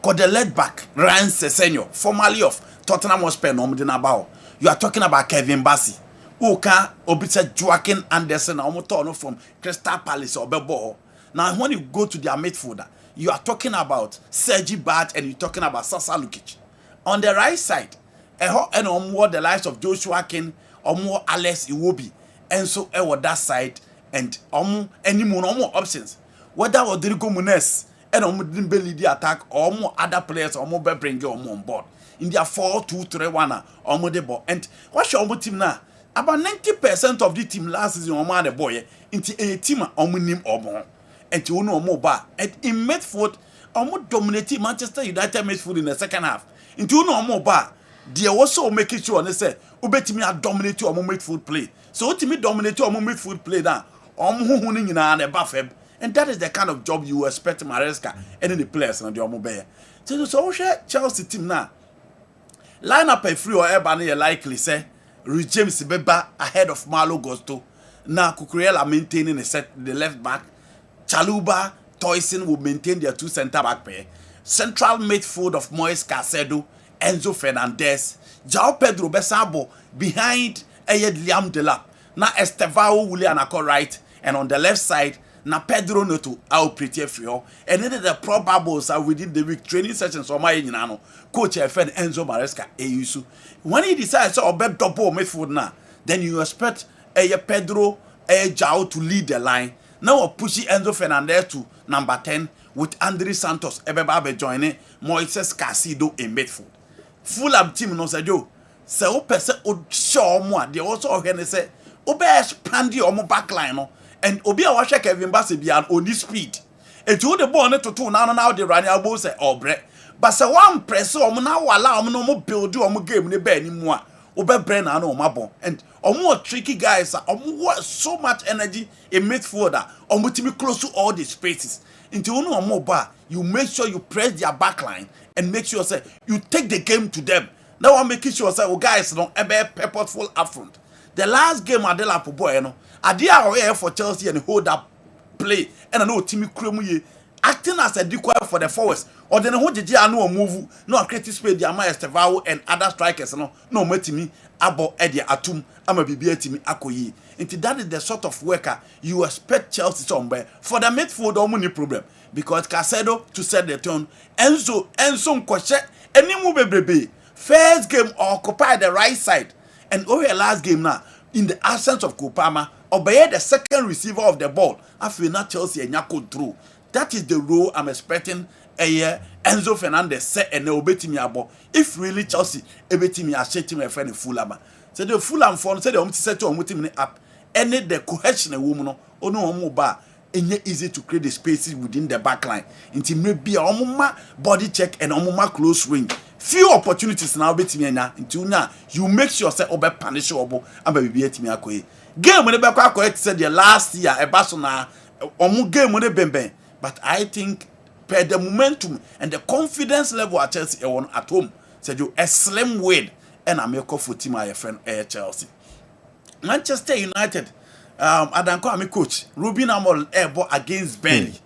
called the left back Ryan Sessegnon formerly of Tottenham Hotspur no mde na ba you are talking about Kevin Bassey oka obi say Joaquin Anderson omo turn from Crystal Palace obebo now when you go to their midfielder you are talking about Sergi Bart and you talking about Sasa Lukic on the right side and omo the likes of Joshua King more Alex Iwobi and so that side and any more options whether Rodrigo Muniz and didn't lead the attack or more other players or more bring you on board in their 4-2-3-1 or more the ball and what's your team now about 90% of the team last season on the boy into a team name or more and you know more bar and in midfield almost dominating Manchester United midfield in the second half into you know more bar they also make it sure they say ubetimi a dominate your midfield play so ultimately dominate your midfield play now who na the buffet and that is the kind of job you expect Maresca and the players and the omo so Chelsea team now line up a free or ebany likely say Rhys James Beba ahead of Malo Gusto now Cucurella maintaining the left back Chaluba Toyson will maintain their 2 center back pair central midfield of Moise Caicedo Enzo Fernandez, João Pedro Besabo behind Liam Delap. Now Estevao Willian right, and on the left side, now Pedro Neto out pretty frio. And then the probables are within the week training sessions for my coach FN Enzo Maresca Eyusu. When he decides to bet double midfield now, then you expect Pedro João to lead the line. Now pushing Enzo Fernandez to number 10 with Andre Santos Ebebabe joining Moises Caicedo in midfield. Fulham team no say yo say o pese o show mo they also organize say o be expand your back line no and obi a wa hwe Kevin Bassey bia on this speed e tu the ball no to now the run abo say obre but say one press o mo na wala o mo no build o mo game ne ba ni mu a o be bre na o mabon and o mo tricky guys o mo so much energy in midfielder o mo timi close to all the spaces until no more bar you make sure you press their back line and make sure say you take the game to them. Now I'm making sure say oh guys no ebe purposeful upfront. The last game Adela boy no Adia for Chelsea and hold up play and I know Timmy Kremu ye acting as a decoy for the forwards or the whole GG no move no creative space the Ama Estevao and other strikers no metimi abo Eddie Atum ama bibia timi akoyi. Into that is the sort of worker you expect Chelsea somewhere for the midfield only problem because Casedo to set the tone Enzo Nkoshe any move bebrebe first game occupy the right side and over last game now in the absence of Kopama obey the second receiver of the ball after not Chelsea and Yako through. That is the role I'm expecting Enzo Fernandez set and obetimi abo if really Chelsea ebetimi ashetim a friend Fulham. So the Fulham phone said the set to omutimi up any the cohesion a woman ono omo ba enye easy to create the spaces within the back line. Until maybe omuma body check and omuma close range. Few opportunities now betimi na until now you make sure say obe punish obo amba bibi etimi akoye. Game when the back said the last year a Barcelona omu game when bemben. But I think per the momentum and the confidence level at Chelsea at home said you a slim win and I make for team my friend Chelsea. Manchester United adanko ami coach Ruben Amorim ebo against Burnley.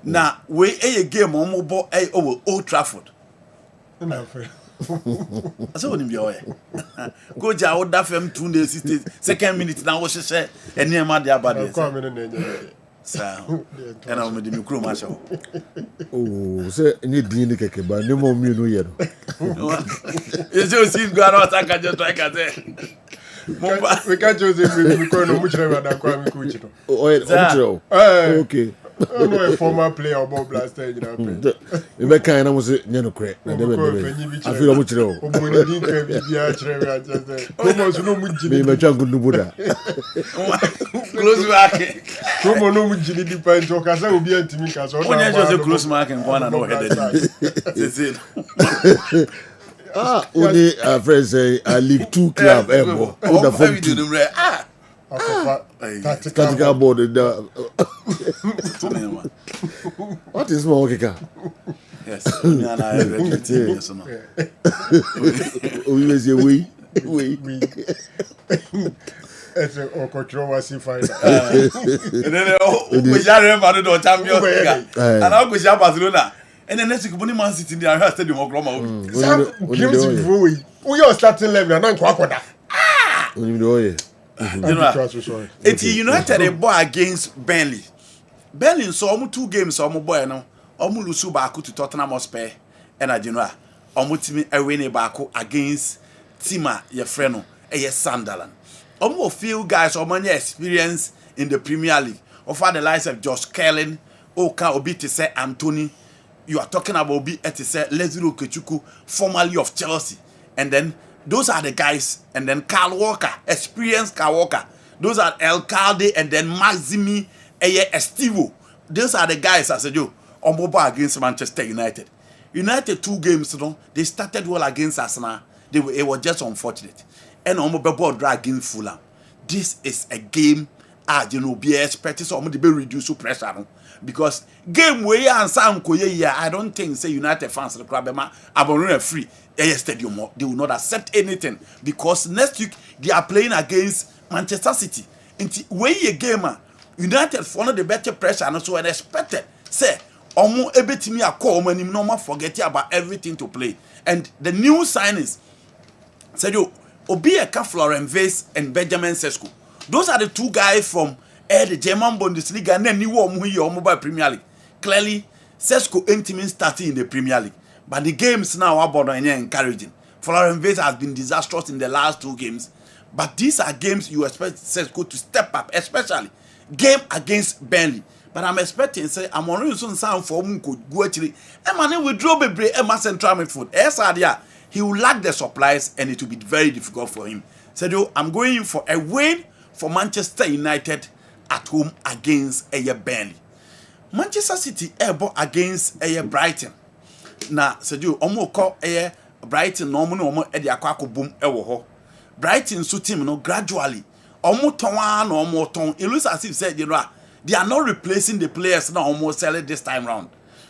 Now we a game omo over Old Trafford. So when you coach I would have him 2 days second minute now what she say and near my dear body. So and I'm with the micro marshal. Oh, say any dini keke ba no more me no yet. You just see go out attack just like I say. We can't just say we call no much rather than call me coach. Oh, okay. I'm a former player of Bob last time. You make kind of say no correct. I feel much low. Almost no much. Me me changu nubuda. Close marking. Como no much depends on casa will be a team casa. Only just a close marking one and no headed. Only friends say a League 2 club ever. Tactical board. What is more okay? Yes. We say we. It's a controversy fight. And then we shall remember the champions and I'll go to Barcelona. And then next week, Man City in the stadium of Roma. We are starting level and I'm quack. It's United a boy against Burnley. Burnley so almost 2 games almost boy now. Almost lose back to Tottenham Hotspur and I know almost team a winning back against Tima your friend Sunderland. Almost few guys almost experience in the Premier League. Offer the likes of Josh Kelly, Oka Obi to say Anthony. You are talking about Obi to say Leslie Kechuku, formerly of Chelsea, and then. Those are the guys, and then Carl Walker, experienced Carl Walker. Those are El Calde, and then Maximi Estivo. Those are the guys, I said, on mobile against Manchester United. United 2 games, you know, they started well against Arsenal. It was just unfortunate. And on mobile drag against Fulham. This is a game, be expected so to be reduced pressure. Because game where I don't think say United fans the club are free. Stadium they will not accept anything because next week they are playing against Manchester City. When you game United follow the better pressure and so expected say omo ebetimi akọ omo anim no ma forget about everything to play. And the new signings said Obi Florent Vase and Benjamin Sesko. Those are the 2 guys from the German Bundesliga and then new mobile Premier League. Clearly Sesko ain't even starting in the Premier League. But the games now are about encouraging. Florent Vase has been disastrous in the last 2 games. But these are games you expect Sesko to step up, especially game against Burnley. But I'm expecting say I'm on reason sound for Munko go actually. Emmanuel withdraw Bebre Emma central midfield. He will lack the supplies and it will be very difficult for him. So I'm going for a win for Manchester United at home against Burnley. Manchester City against Brighton. Na Sergio omo call Brighton no mo e de akwa boom wo ho. Brighton so team no gradually omo ton na omo ton. It looks as if said they are not replacing the players now almost sell it this time round.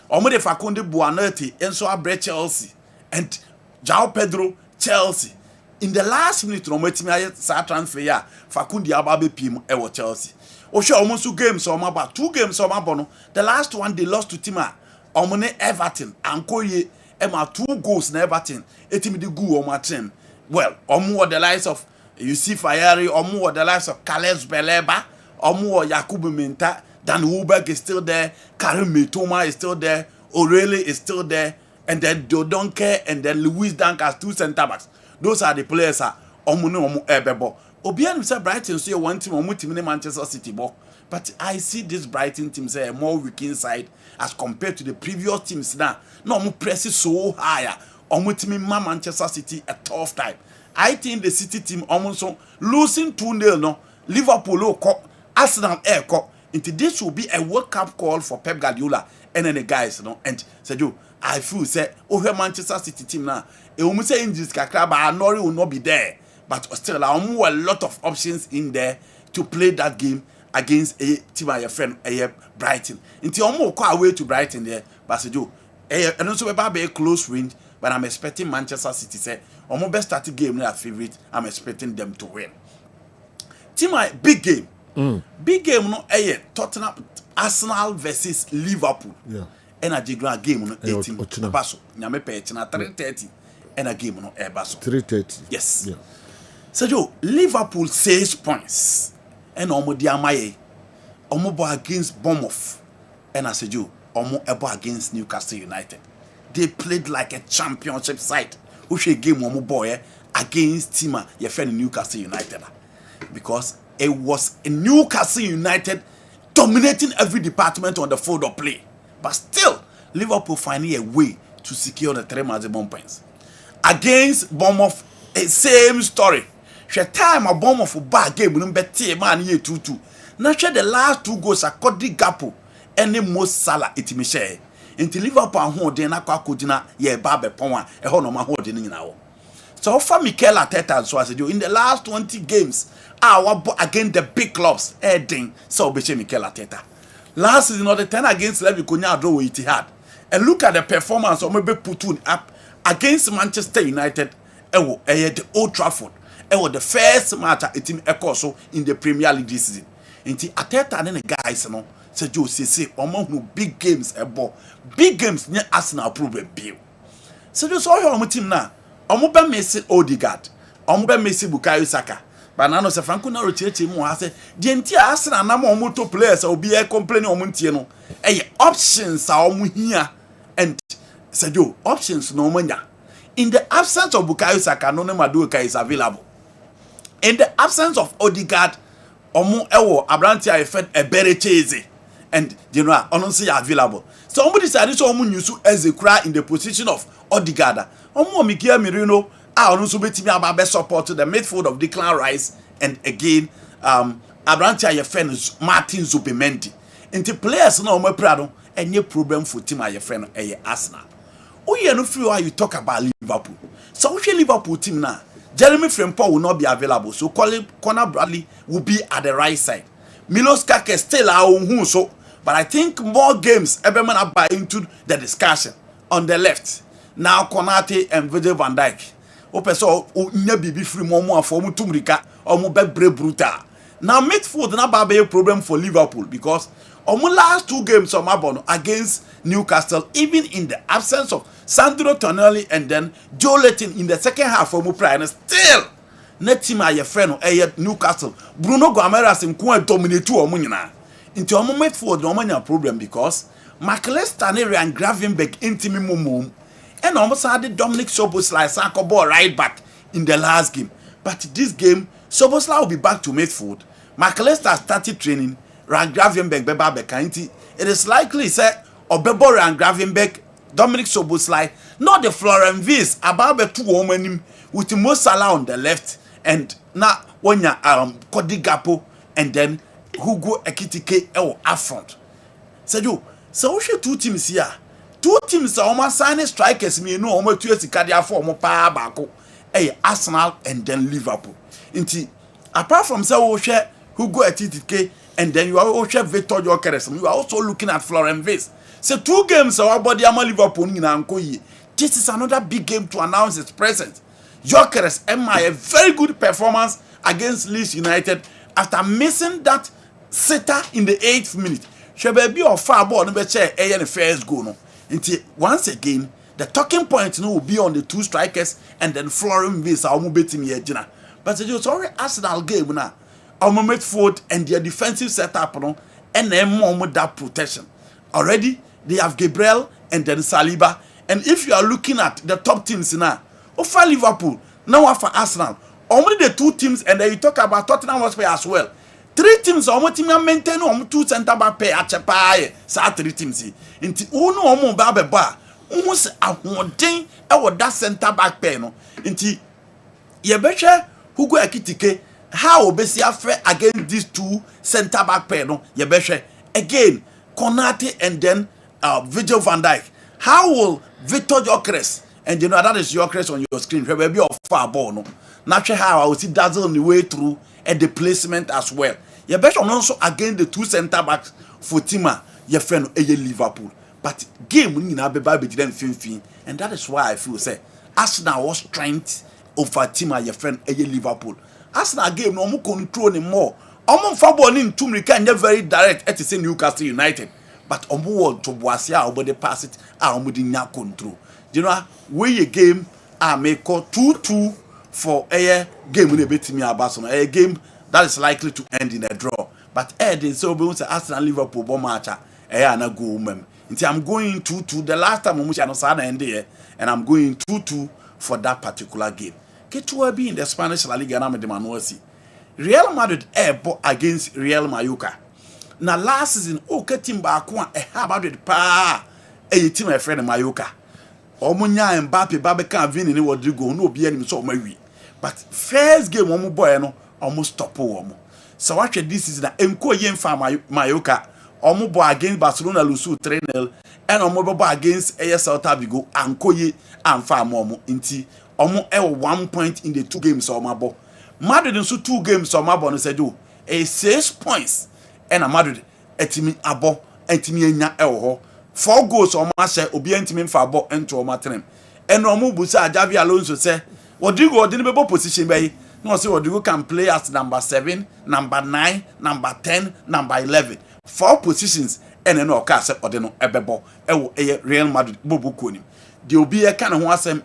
Omo de Fakunde Buonanotte enso abre Chelsea and João Pedro Chelsea. In the last minute no matimi aye sa transfer ya Fakunde ababe pim e wo Chelsea. sure almost 2 games or about 2 games or bono. The last one they lost to Tima. Omone Everton. Ankoye Emma 2 goals in Everton. Etimi the goo on my team. Well, omu the likes of Yusuf Ayari, omu the likes of Kales Beleba, omu Yakubu Minta, Dan Huberg is still there, Karim Mitoma is still there, O'Reilly is still there, and then Dodonke and then Louis Dunk as 2 centre backs. Those are the players omu no omu ebebo. Obian say Brighton say one team omu team in Manchester City ball. But I see this Brighton team say a more weak inside as compared to the previous teams now. No omu press so higher. Omu team in Manchester City a tough time. I think the City team almost losing 2-0 no. Liverpool Arsenal into this will be a World Cup call for Pep Guardiola and then the guys, you know. And Sergio, I feel say over Manchester City team now. It will say injuries kakra, but Nori will not be there. But still, I a lot of options in there to play that game against a team of your friend Brighton. Until I'm more away to Brighton there, but Sergio, and also about a close range. But I'm expecting Manchester City say on my best starting game their favorite. I'm expecting them to win. Team big game. Big game no Tottenham Arsenal versus Liverpool. Yeah. And a grand game no 18 baso. Nyame pe na 3:30 and a game no baso. 3:30. Yes. Yeah. So Liverpool 6 points. And omo di amaye. Omo bo against Bournemouth. And I said you omo ebo against Newcastle United. They played like a championship side. Who should game one boy against Tima, your friend Newcastle United. Because it was a Newcastle United dominating every department on the field of play. But still, Liverpool finding a way to secure the 3 maximum points. Against Bournemouth, same story. She time a Bournemouth back game number 10 man here 2-2. Now she the last 2 goals are Cody Gakpo and the most Salah itimishe. Into Liverpool ho den akwa kodina ye ba be pon a e ho no ma ho den nyina wo. So for Mikel Arteta so as you in the last 20 games against the big clubs heading so be Mikel Arteta. Last season the 10 against Liverpool konya draw with Etihad. And look at the performance of maybe put up against Manchester United the Old Trafford. It was the first match a team so in the Premier League this season. Into Arteta and the guys no say Joe say omo big games big games near Arsenal problem bill. So just all your team now. Omo be Messi Odegaard. Omo be Messi Bukayo Saka. But now no say Franco na rotate mu ha say the entire Arsenal na omo to players obi e complain omo ntie no. Options are omo here and say Joe options no manya. In the absence of Bukayo Saka no Maduka is available. In the absence of Odegaard omo ewo Abrantia effect a better chase. And you know, honestly available. So somebody decided to use as a cry in the position of Odegaard. Mikel Merino also betting about best support to the midfield of Declan Rice and again Abrantia your friend Martin Zubimendi. Into players no more prado and no problem for team your friend Arsenal. Oh yeah, no free how you talk about Liverpool. So which Liverpool team now? Jeremy Frimpong will not be available. So Conor Bradley will be at the right side. Milos Kake still our so. But I think more games everyone are buy into the discussion on the left. Now Konate and Virgil van Dijk. Ope so nya bibi free more for mu tumrika or mu be brutal. Now midfield na be a problem for Liverpool because last 2 games on Mabono against Newcastle, even in the absence of Sandro Tonali and then Joe Letting in the second half for Muprine, still net team a your friend Newcastle. Bruno Guimaraes in Kuan dominate 2 omunyina. Into a moment for the Romania problem because McAllister and Gravenberg intimi mumum and almost had the Dominic Szoboszlai Saka ball right back in the last game. But this game, Szoboszlai will be back to midfield. McAllister started training. Ran Gravenberg beba bekanti. It is likely say Obebo and Gravenberg, Dominic Szoboszlai, not the Florent Vis about the 2 women with Mo Salah on the left and now when you Cody Gakpo and then Hugo Ekitike up front. So we should 2 teams here. 2 teams are almost signing strikers. Me no almost 2 years cardia for more power bako. Arsenal and then Liverpool. Apart from so share Hugo Ekitike and then you are also Victor Gyökeres. You are also looking at Florent Vis. So 2 games are about the Liverpool in Ankoyi. This is another big game to announce its presence. Gyökeres a very good performance against Leeds United after missing that sitter in the 8th minute. Shall be or far ball number chair the first goal no. Until once again the talking point no will be on the 2 strikers and then Florin Visa or Mubetim Yejina. But it was already Arsenal game now. Our midfield and their defensive setup no and then more that protection. Already they have Gabriel and then Saliba. And if you are looking at the top teams now, for Liverpool, now for Arsenal, only the 2 teams, and then you talk about Tottenham Hotspur as well. 3 teams, almost team maintain 2 centre back pair at Chapai, sa 3 teams. Into uno omo babe bar, almost a one thing, that centre back pair no. Into Yebesha, who go akitike, how Obesia fair against these 2 centre back pair no, Yebesha. Again, Konate and then Virgil van Dijk. How will Victor Gyökeres, and you know that is Gyökeres on your screen, maybe of far ball no. Naturally, how I will see Dazzle on the way through and the placement as well. You better also against the 2 centre backs for Tima, your friend Liverpool. But game we na be them fin, and that is why I feel say Arsenal was strength over Tima, your friend Liverpool. Arsenal game no more control anymore. Omo fa ball in 2 minutes and very direct at the same Newcastle United. But omo want to boasia over the pass it omo di nya control. You know we a game make 2-2 for a game when they beat me about a game that is likely to end in a draw. But they so be say Arsenal Liverpool bomb match na go mem. Until I'm going 2-2 the last time I no end there and I'm going 2-2 for that particular game. Get to be in the Spanish La Liga na me de see. Real Madrid against Real Mallorca. Now last season team back one Madrid pa team my friend Mallorca. Omunya Mbappe Babeka Vini ni Rodrigo no be any so mawi. But first game omo boy no almost stop omo. So watch this is na enko yemfa Mallorca omo boy against Barcelona lusu 3-0 and omo boy against Celta Vigo ankoye amfa omo nti omo 1 point in the 2 games omo bo. Madrid nso 2 games omo bo no say do 6 points and Madrid etimi abo etimi enya ho 4 goals on my share, obedient me for about into my team. And no move Javi Alonso say, what do you go in position by? No, say what you can play as number 7, number 9, number 10, number 11. 4 positions and no cast or the no ebebo. Real Madrid Bobo Kuni. There will be a kind of one same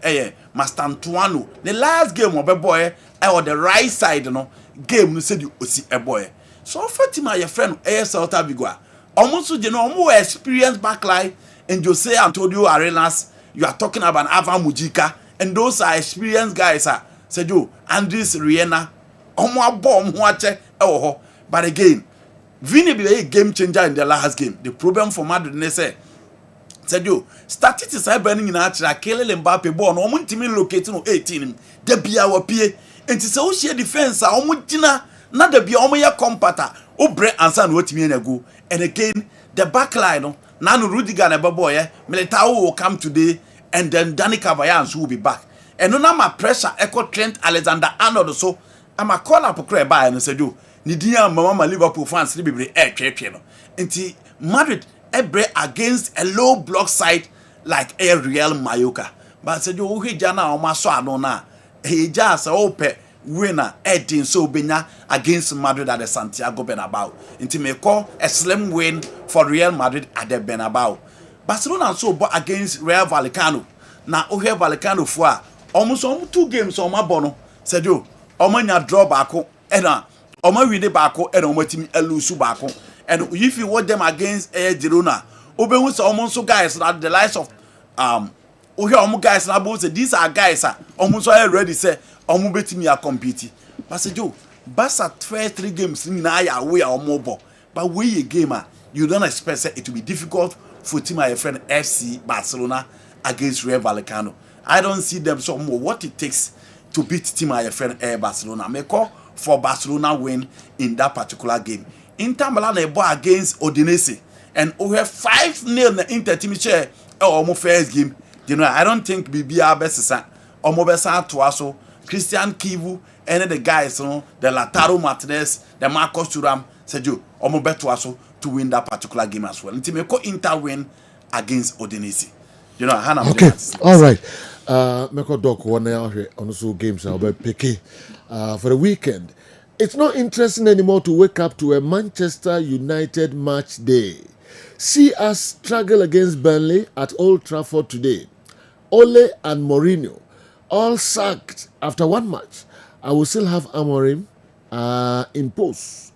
Master Antoine. The last game of a boy or the right side no game no said you see a boy. So Fatima your friend Celta Vigo. Almost you know more experienced backline and Jose Antonio Arenas. You are talking about Avan Mujika, and those are experienced guys. Said you Andres Riena, Omo bomb watcher. Oh, but again, Vini be a game changer in the last game. The problem for Madrid they say. Said you statistics are burning in Archer, Kylian Mbappe born. Omo team locating on 18. The be our PA and to so share defense. Omo Tina not the be Omo ya compata. Obre ansan what me go. And again, the back line, no, Nanu Rudiger and Baboy, Militao will come today, and then Danny Cavallans will be back. And no my pressure, Echo Trent Alexander-Arnold, so I'm a call up a cry by and say, do Nidia Mama Liverpool fans, Libby, Until Madrid, against a low block side like a Real Mallorca. But said, you, he jana or Maswa, no, na, he just open. Winner Edin Sobenya against Madrid at the Santiago Bernabeu. Into me call a slim win for Real Madrid at the Bernabeu. Barcelona so against Real Vallecano. Now Real Vallecano for almost 2 games on my bono. Said you, Omanya draw bako and Oma win bako and Omotim elusu bako. And if you watch them against Girona, Oben was almost guys that the likes of guys now say these are guys almost already say omo betimi a compete. But say Joe, Barca first 3 games na ya we are mobile. But we a gamer, you don't expect it to be difficult for team my friend FC Barcelona against Real Vallecano. I don't see them so more what it takes to beat team my friend Barcelona. May call for Barcelona win in that particular game. Inter Milan against Udinese and we have 5-0 na Inter team share almost first game. You know, I don't think BBR best is Omobesa Tuaso, Christian Kivu, and the guys, the Lautaro Martinez, the Marcos Thuram, said you, Omobe Tuaso to win that particular game as well. Until Meko Inter win against Udinese. You know, Hannah. Okay, all right. Meko Doc one on also games now, but Piqué for the weekend. It's not interesting anymore to wake up to a Manchester United match day. See us struggle against Burnley at Old Trafford today. Ole and Mourinho all sacked after one match. I will still have Amorim in post.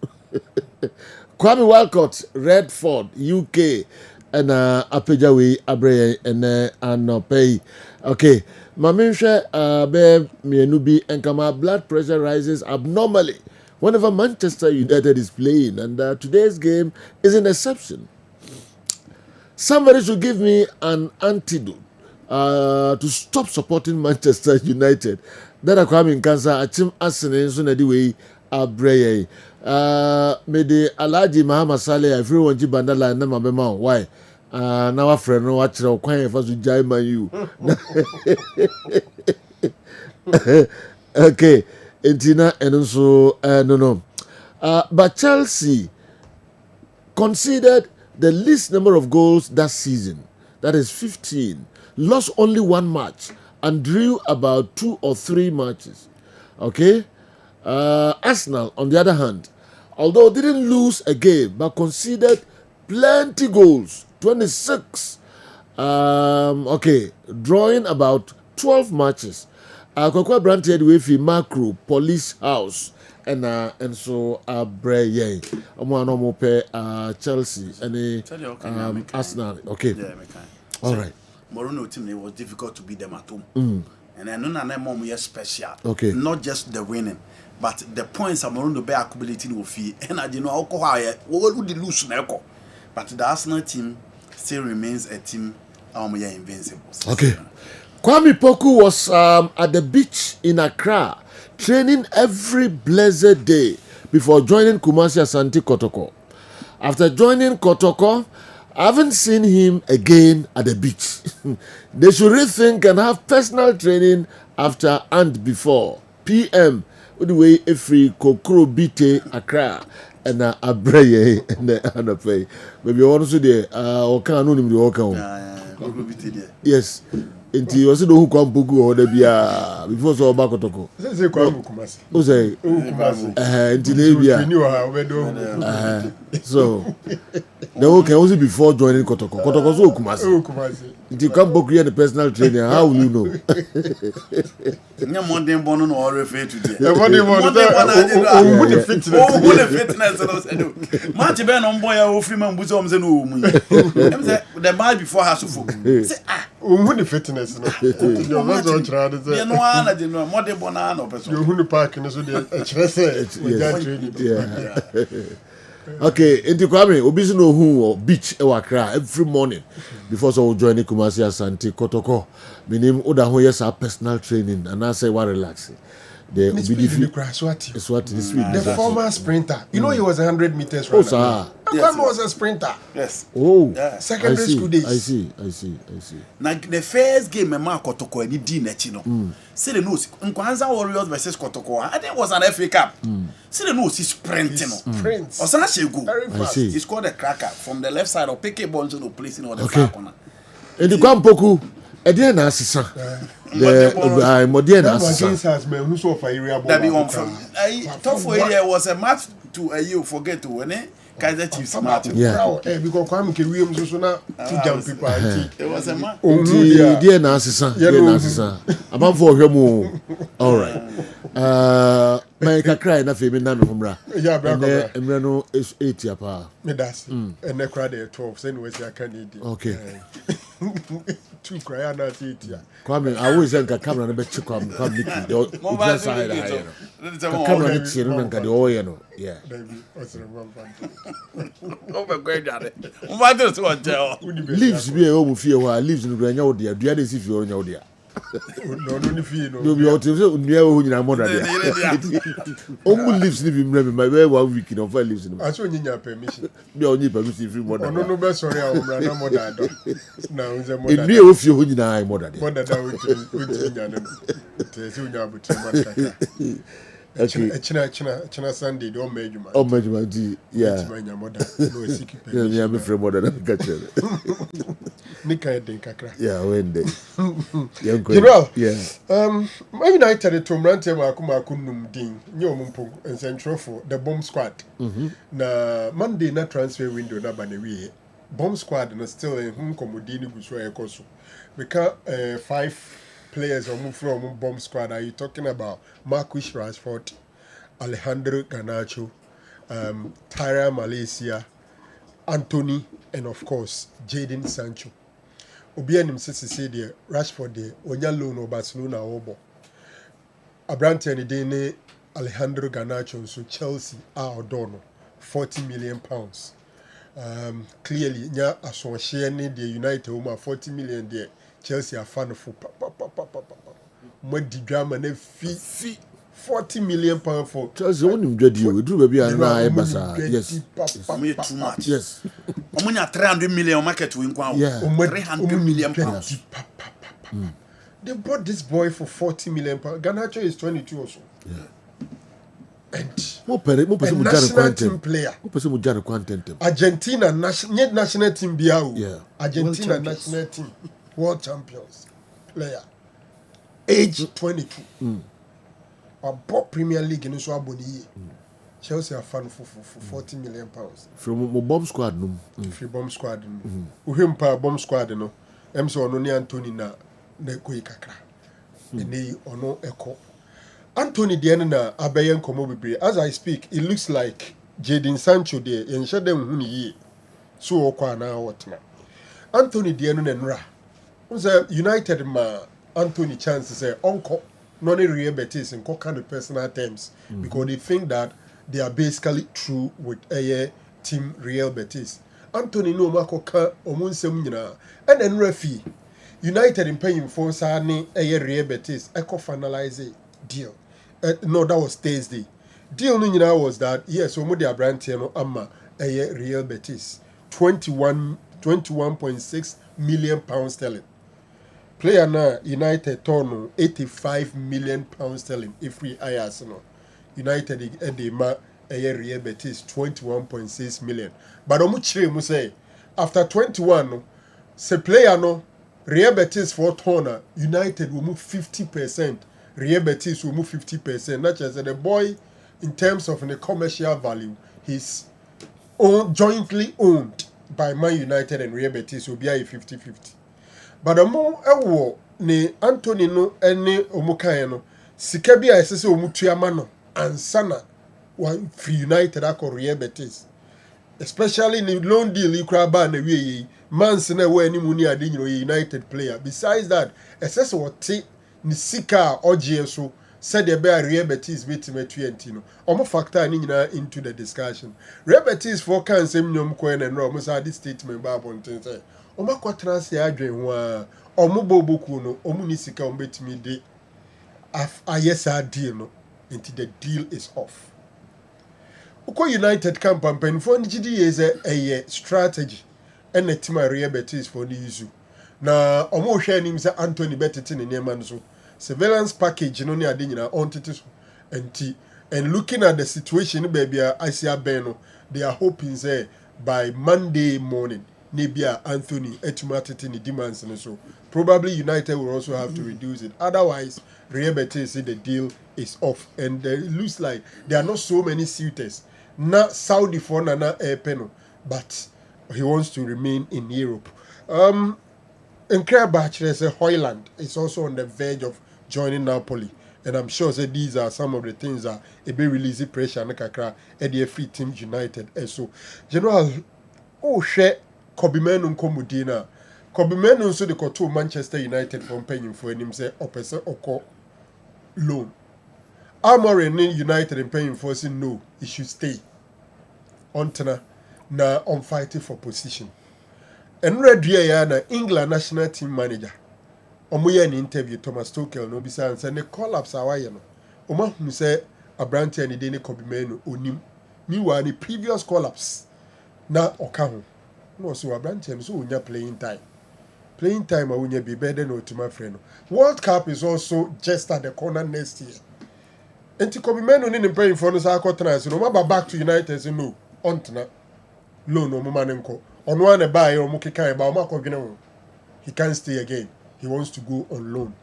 Kwame Walcott, Redford, UK, and Apejawe, Abre, and Anopei. Okay, Maminsha, Be, Mienubi, and Kama, blood pressure rises abnormally whenever Manchester United is playing, and today's game is an exception. Somebody should give me an antidote to stop supporting Manchester United. That I come in cancer, I chim asene so na di way abreye. Me de Alhaji Muhammad Saleh everyone ji bandala na mabema why? Na wa friend no wa kire kwan e fa so jai man you. Okay, entina enso no. But Chelsea conceded the least number of goals that season. That is 15. Lost only one match and drew about 2 or 3 matches. Okay? Arsenal, on the other hand, although didn't lose a game, but conceded plenty goals, 26. Okay, drawing about 12 matches. Kwakwa Branted with Macro, Police House, and so Breye. Chelsea and Arsenal. Okay. All right. Mourinho team, it was difficult to beat them at home. And I know that mom is special. Okay. Not just the winning, but the points Mourinho be accumulating with fee. And I didn't know how would lose now. But the Arsenal team still remains a team invincible. Okay. Kwame Poku was at the beach in Accra, training every blessed day before joining Kumasi Asante Kotoko. After joining Kotoko, I haven't seen him again at the beach. They should rethink and have personal training after and before. PM, with the way every Kokoro Bite Accra and Abreye and Anapay. Maybe you want to see the Okano Nim the Okano. Yes. Inti you also know who come Poku or the Bia before so back Kotoko. Say Kumasi. Who say? Inti Nebia. So the whole can also before joining Kotoko. Kotoko so Kumasi. If you come book here the personal trainer, how will you know? Monday morning or refer to the fitness. Match Ben on boy or Freeman Buzom Zenu. The match before has to say, the fitness. No one I didn't know more than banana. You park in Okay, into Kwame, Obisu no who beach Accra every morning before so joining Kumasi Asante Kotoko. Meaning Oda ho yes personal training and I say what relaxing. The former sprinter. You know he was 100 meters runner. Oh, Kwame was a sprinter. Yes. Oh, secondary school days. I see. Now the first game Mama Kotoko any dinner see the news Nkwanza Warriors versus Kotoko. I think it was an FA Cup. See the news he's sprinting. Sprints. Osana Shegu. Very fast. He scored a cracker from the left side or pick a ball to the placing on the far corner. And the Kwampoku Edian assistant. The modern assistant. That be one from tough area was a match to a you forget to win it. Kaiser Chiefs match. Yeah. Because Kwame Williams also now to jump people. It was a match. Dear assistant. About for him. All right. My cry na fe me na me homra. Yeah, bra. Emre is 8 ya pa. Me das. And the crowd 12 say no say Canadian. Okay. Two cry na 8 ya. Kwame, I always say camera na be check am Niki. The side here. The camera na check na nka the oil no. Yeah. Over great at it. What does what tell? Leaves be o mu fie wa leaves no nya odia. Dua dey si fie o nya odia. No fee no. You be out say nua o nyina mo da dia. Omu leaves ni bi mra me my 1 week no for leaves no. Aso nyinya permission. Be only permission free more da. No be sorry a omra na mo da do. Na unze mo da. Enu e o fie ho nyina mo da dia. Mo da da we nya no. Te se unya buti mo kaka. Okay. China Sunday, don't make you. Oh, my God. Yeah. Yeah, I'm afraid more than I'm catching. Nika Kakra. Yeah, when they. General. Yeah. My United to Mrante Makuma Kunum Ding, Yomumpo, and Central for the bomb squad. Na Monday na transfer window na banewe. Bomb squad na still in home Komodini Buswa Ekoso. Because 5 players are moved from bomb squad. Are you talking about Marcus Rashford, Alejandro Garnacho, Tyra Malaysia, Anthony, and of course Jadon Sancho. Obianim say there Rashford there onya loan or Barcelona obo. Abrante and Dene Alejandro Garnacho so Chelsea are dono £40 million. Clearly nya asonhye ne the United home 40 million there. Chelsea are fan for what the drama ne fee £40 million for Chelsea won't get you. We do baby and yes. Too much. Yes. Only 300 million market win. Yeah. 300 million pounds. They bought this boy for £40 million. Garnacho is 22 also. Yeah. And a national team player. Content. Argentina national team biao. Yeah. Argentina national team world champions player. Age 22. About Premier League in Swaboni. Chelsea are fan for £40 million. From bomb squad no. From bomb squad no. Uhim pa bomb squad no. Emso ono ni Anthony na ko ikakra. Ene ono eko. Anthony Diana na abayen komo bebre. As I speak, it looks like Jadon Sancho there. Yenhye dem hu ni yi. So okwa na wotna. Anthony Diana na nra. Unse United ma Anthony chance say uncle not a Real Betis in kind of personal terms because they think that they are basically true with a team Real Betis. Anthony no makoka omunsem nyina and then refi United in paying for sani a Real Betis eco finalize deal. No, that was Thursday. Deal no nyina was that yes, omo dia brand no ama a Real Betis 21.6 million pounds sterling. Player na United tono £85 million sterling if we Arsenal. United edema Real Betis 21.6 million. But omuchire mu say after 21 no se player no Real Betis for toner United will move 50%. Real Betis will move 50%. Not just the boy in terms of the commercial value, he's jointly owned by Man United and Real Betis will be a 50-50. But amo ewo ne Anthony no ene omukan no sika bi a esese omutua no ansana one free United akọ Real Betis, especially in the loan deal ikra ba na wie mans na we ani mu ni ade nyiro United player. Besides that esese wote ni sika oje so said the bear Real Betis meeting no omo factor ni nyina into the discussion. Real Betis for kan sem nyom ko na no omo sa this statement ba bonten say omo kwatra se adwen ho a omo boboku no omo ni sika omo betimi de ayesa deal no until the deal is off. Uko United campaign for NGD is a strategy and a team Real Betis for the issue. Na omo hwe nim se Anthony Betete ne nema no so surveillance package no ne ade nyina on tete so and looking at the situation baby Asia Beno, they are hoping say by Monday morning Nebia Anthony etumatete ni demands and so probably United will also have to reduce it. Otherwise, Real Betis say the deal is off, and it looks like there are not so many suitors. Na Saudi for Nana Airpeno, but he wants to remain in Europe. And Krabach, there's a Hoyland is also on the verge of joining Napoli, and I'm sure that these are some of the things that a bit releasing pressure na kakra at the free team United. And so, General, share. Kobimenu Komudina. Kobimenu so the to Manchester United from paying for him say opese oko loan. Amorim United in paying for saying no, he should stay. Ontena na on fighting for position. And red year na England national team manager. Omoye an interview Thomas Tuchel no bisa and say the collapse awaye no. Oma hu say Abrante and the Kobimenu onim. Meanwhile the previous collapse na okaho. No, so Abrante so unya playing time. Playing time I unya be better no to my friend. World Cup is also just at the corner next year. Enti Kobe Menu ni paying for no sa akotena no ma back to United say no ontena loan no mo manenko ono an buy o mo kekan ba o ma kodwene ho he can't stay again he wants to go on loan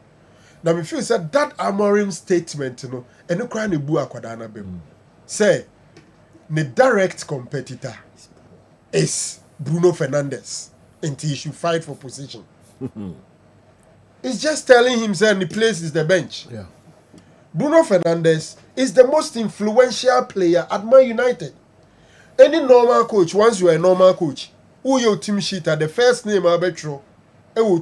now me feel said that Amorim statement no eno kra na bu akwada na bem say the direct competitor is Bruno Fernandes until he should fight for position. It's just telling himself the place is the bench. Yeah. Bruno Fernandes is the most influential player at Man United. Any normal coach, once you are a normal coach, who your team sheet at the first name arbitro,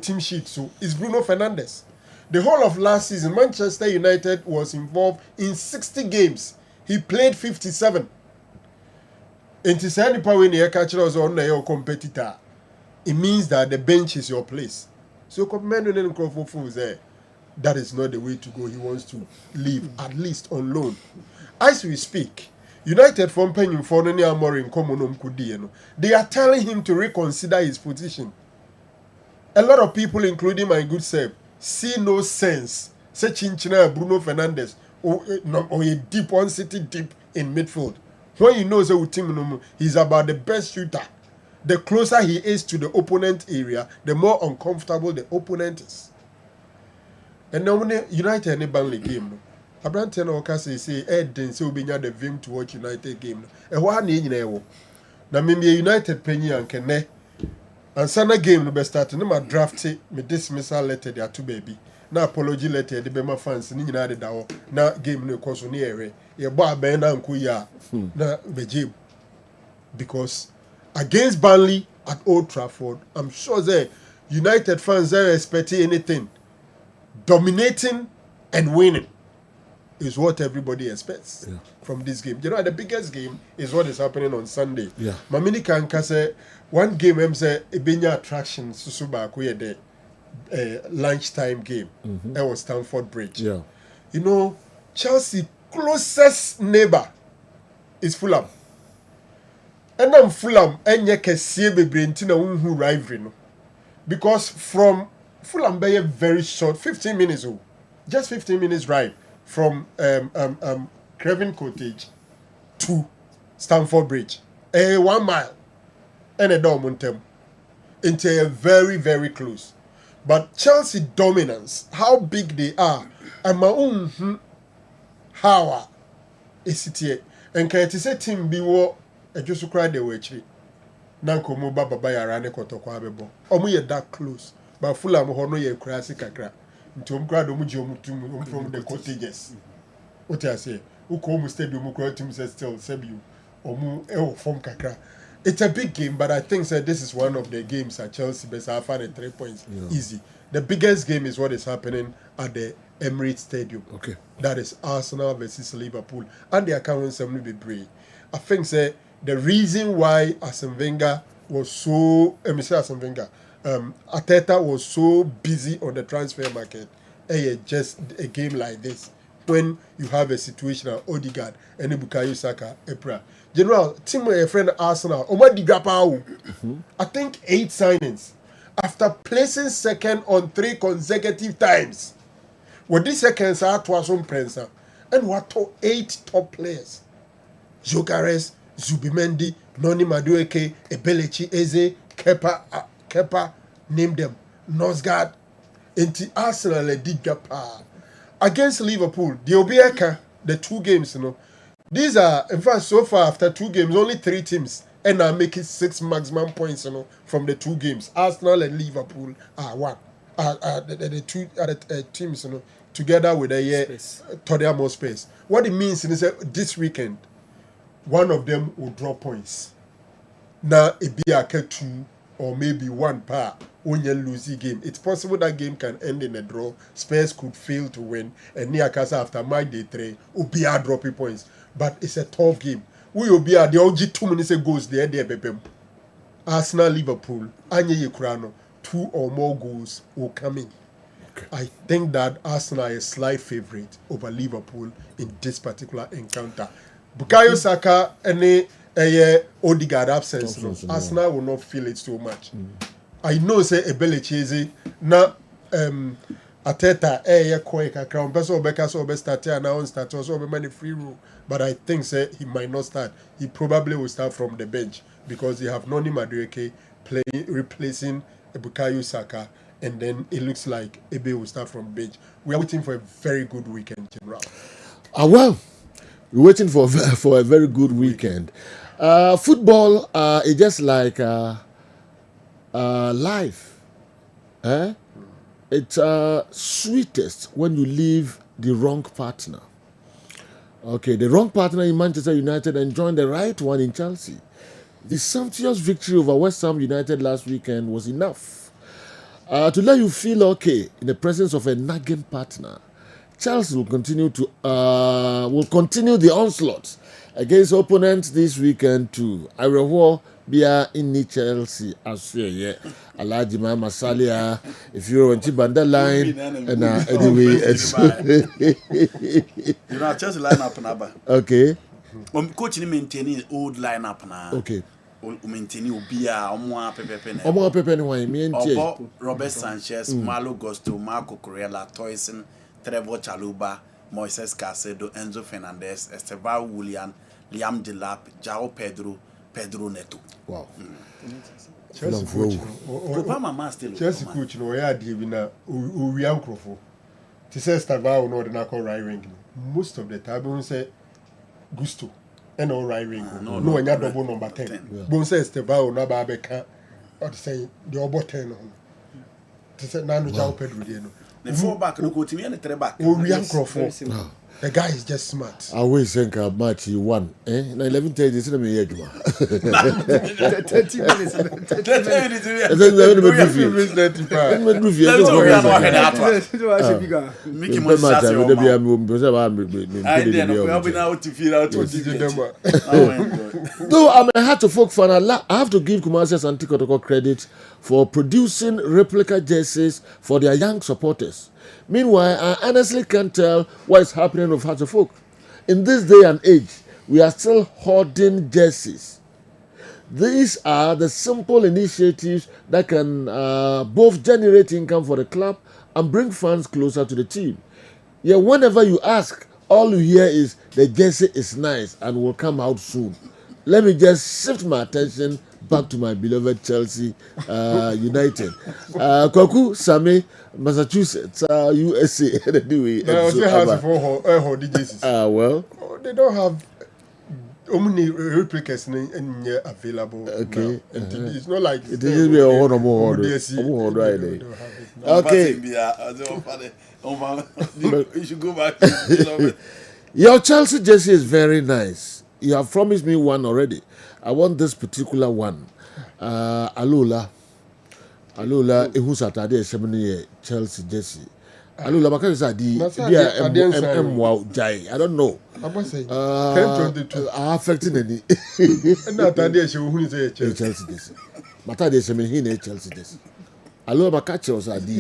team sheet so is Bruno Fernandes. The whole of last season, Manchester United was involved in 60 games. He played 57. And to say any power in the catcher was on your competitor, it means that the bench is your place. So that is not the way to go. He wants to leave, at least on loan. As we speak, United from paying for any Amorim Komonom Kudieno, they are telling him to reconsider his position. A lot of people, including my good self, see no sense. Say Chinchina Bruno Fernandes or a deep one city deep in midfield. When he knows he's about the best shooter. The closer he is to the opponent area, the more uncomfortable the opponent is. And now when United in a Burnley game, Abrante na oka say Ed den say obinya the vim to watch United game. E ho na nyina ewo. Na me United penyi ankene. Ansana game no be start na ma draft me dismissal letter dey to baby. Na apology letter dey be ma fans ni nyina dey dawo. Na game no koso na ewe. Ye bo aben na nko ya na beje. Because against Burnley at Old Trafford, I'm sure that United fans are expecting anything. Dominating and winning is what everybody expects from this game. You know, the biggest game is what is happening on Sunday. Yeah. Mamini Kanka say one game say Ibinya attraction Susuba the lunchtime game. It was Stamford Bridge. Yeah. You know, Chelsea closest neighbor is Fulham. And I'm Fulham and Kessben bebre ntina unhu rivalry no. Because from Fulham be very short, 15 minutes old. Just 15 minutes ride from Craven Cottage to Stamford Bridge. 1 mile. And a Dortmund. Into a very, very close. But Chelsea dominance, how big they are, and my own how is it here? And can it say team be what I just cried the way Nanko mo baba ya rane kotoko abebo. Omu ye that close. But Fulham hono ye krasi kakra. Nti omu krado mu je omu from the cottages. What I say? Uko omu stadium mu krado team says still sebi omu form kakra. It's a big game, but I think that this is one of the games at Chelsea best have had 3 points easy. The biggest game is what is happening at the Emirates Stadium. Okay. That is Arsenal versus Liverpool. And the account will be brave. I think that the reason why Arsene Wenger was so Arteta was so busy on the transfer market, just a game like this, when you have a situation of Odegaard and Bukayo Saka, Epra. General, team a friend Arsenal, I think 8 signings after placing second on 3 consecutive times. What these seconds are to some prensa and what 8 top players. Jokeres, Zubimendi, Noni Madueke, Ebelechi Eze, Kepa, name them. Nosgard, into Arsenal did Gapa. Against Liverpool, the Obieka, the 2 games, you know. These are, in fact, so far after 2 games, only 3 teams and are making 6 maximum points, you know, from the 2 games. Arsenal and Liverpool are one. The 2 teams, you know, together with Tottenham Space. What it means is that this weekend, one of them will draw points. Now it be a 2 or maybe 1 par when you lose the game. It's possible that game can end in a draw. Spurs could fail to win, and near Casa after my day 3 will be a dropping points. But it's a tough game. We will be at the OG 2 minutes goals there, Bebem. Arsenal, Liverpool, Anye Yekurano, 2 or more goals will come in. Okay. I think that Arsenal is slight favourite over Liverpool in this particular encounter. Bukayo Saka and Odegaard absence, Arsenal will not feel it so much. I know say Ebelechi na Ateta ye koi kakra umpeso obeka so obe start and now start so obe many free rule. But I think say he might not start. He probably will start from the bench because they have Noni Madueke playing replacing Bukayo Saka, and then it looks like Ebe will start from bench. We are waiting for a very good weekend, General. Well, we're waiting for a very good weekend. Football is just like life. It's sweetest when you leave the wrong partner. Okay, the wrong partner in Manchester United and join the right one in Chelsea. The sumptuous victory over West Ham United last weekend was enough to let you feel okay in the presence of a nagging partner. Chelsea will continue the onslaught against opponents this weekend too. I will be in Chelsea as yeah. Alajima Masalia, if you're on Chibanda line, and anyway, you know Chelsea lineup now. Okay. Coach ni maintaining old lineup now. Okay. Maintaining Obia, Omo Pepe. Omo Pepe ni why me Robert Sanchez, Malo Gusto, Marco Corella, Toyson, Trevor Chaluba, Moises Casedo, Enzo Fernandez, Esteban William, Liam Delap, Jao Pedro Neto. Wow. Chelsea coach, Chelsea coach, no, yeah, Divina, Urian Crofo. To say Stavao, no, the Nako right ring. Most of the time, we say Gusto, and all right ring. No, and double number 10. Bon says Stavao, no, Babeka, or to say the over 10. To say Nano Jao Pedro. The 4 back, no go to me and the 3 back. Urian Crofo. The guy is just smart. I always think a match he won. Now 11:30 is not me 30 minutes. 30 Though I'm a Hearts-of-Oak fan, I have to give Kumasi Asante Kotoko credit for producing replica jerseys for their young supporters. Meanwhile, I honestly can't tell what is happening with Hearts-of-Oak. In this day and age, we are still hoarding jerseys. These are the simple initiatives that can both generate income for the club and bring fans closer to the team. Yeah, whenever you ask, all you hear is the jersey is nice and will come out soon. Let me just shift my attention back to my beloved Chelsea United. Kwaku Sami, Massachusetts, USA. Anyway, well, they don't have many replicas available. Okay, it's not like it is be a one or more. Okay, you should go back. Your Chelsea jersey is very nice. You have promised me one already. I want this particular one. Alula, who's at the Chelsea jersey. Alula, I don't know. Affecting any. Not that who is a Chelsea jersey. Matade Chelsea jersey. Alula Macachos are the.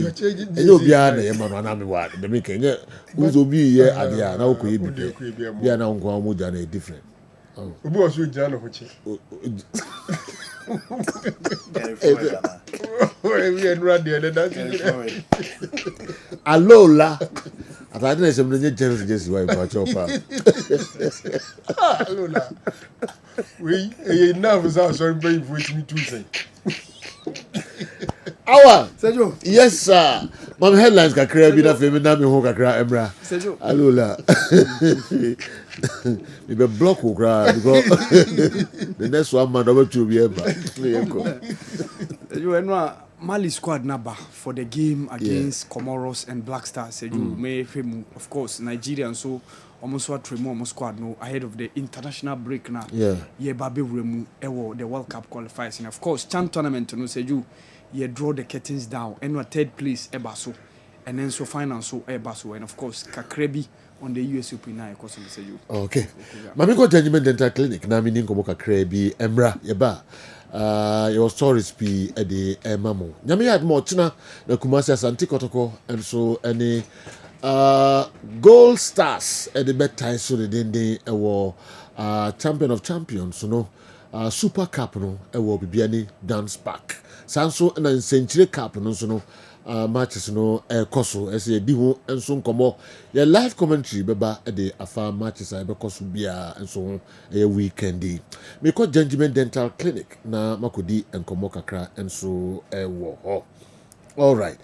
You'll be an Emanami word. The making it. Who's will be here at the now could be. We are now going different. Who was with John of which? Alola. I thought there's some Chelsea jersey. Why Alola. We enough is our sorry brave with me to say. Our yes, sir. My headlines can create enough for me now. Me who can create Emra. Alola. We be block who cry because the next one man over to be Emra. You know Mali squad number for the game against Comoros and Black Stars. You may of course Nigerian so almost what Tremo squad no ahead of the international break now. Yeah, Baby Remu the World Cup qualifiers and of course Chan tournament no say you draw the curtains down and no third place Ebaso and then so final so Ebaso and of course Kakrebi on the US Open now because of say you. Okay. Mami go Judgment Dental Clinic na mi ninko Kakrebi Emra yeba. Your stories be at the Mamo. Nyami had more china na Kumasi Asante Kotoko and so any gold stars at the bedtime so the day champion of champions so no super cup no will be any dance back sanso and century cup no so no matches no koso ese di ho enso nkomo ye live commentary beba de afa matches a be koso bia enso weekend di me ko Gentleman Dental Clinic na makodi nkomo kakra enso wo ho. All right.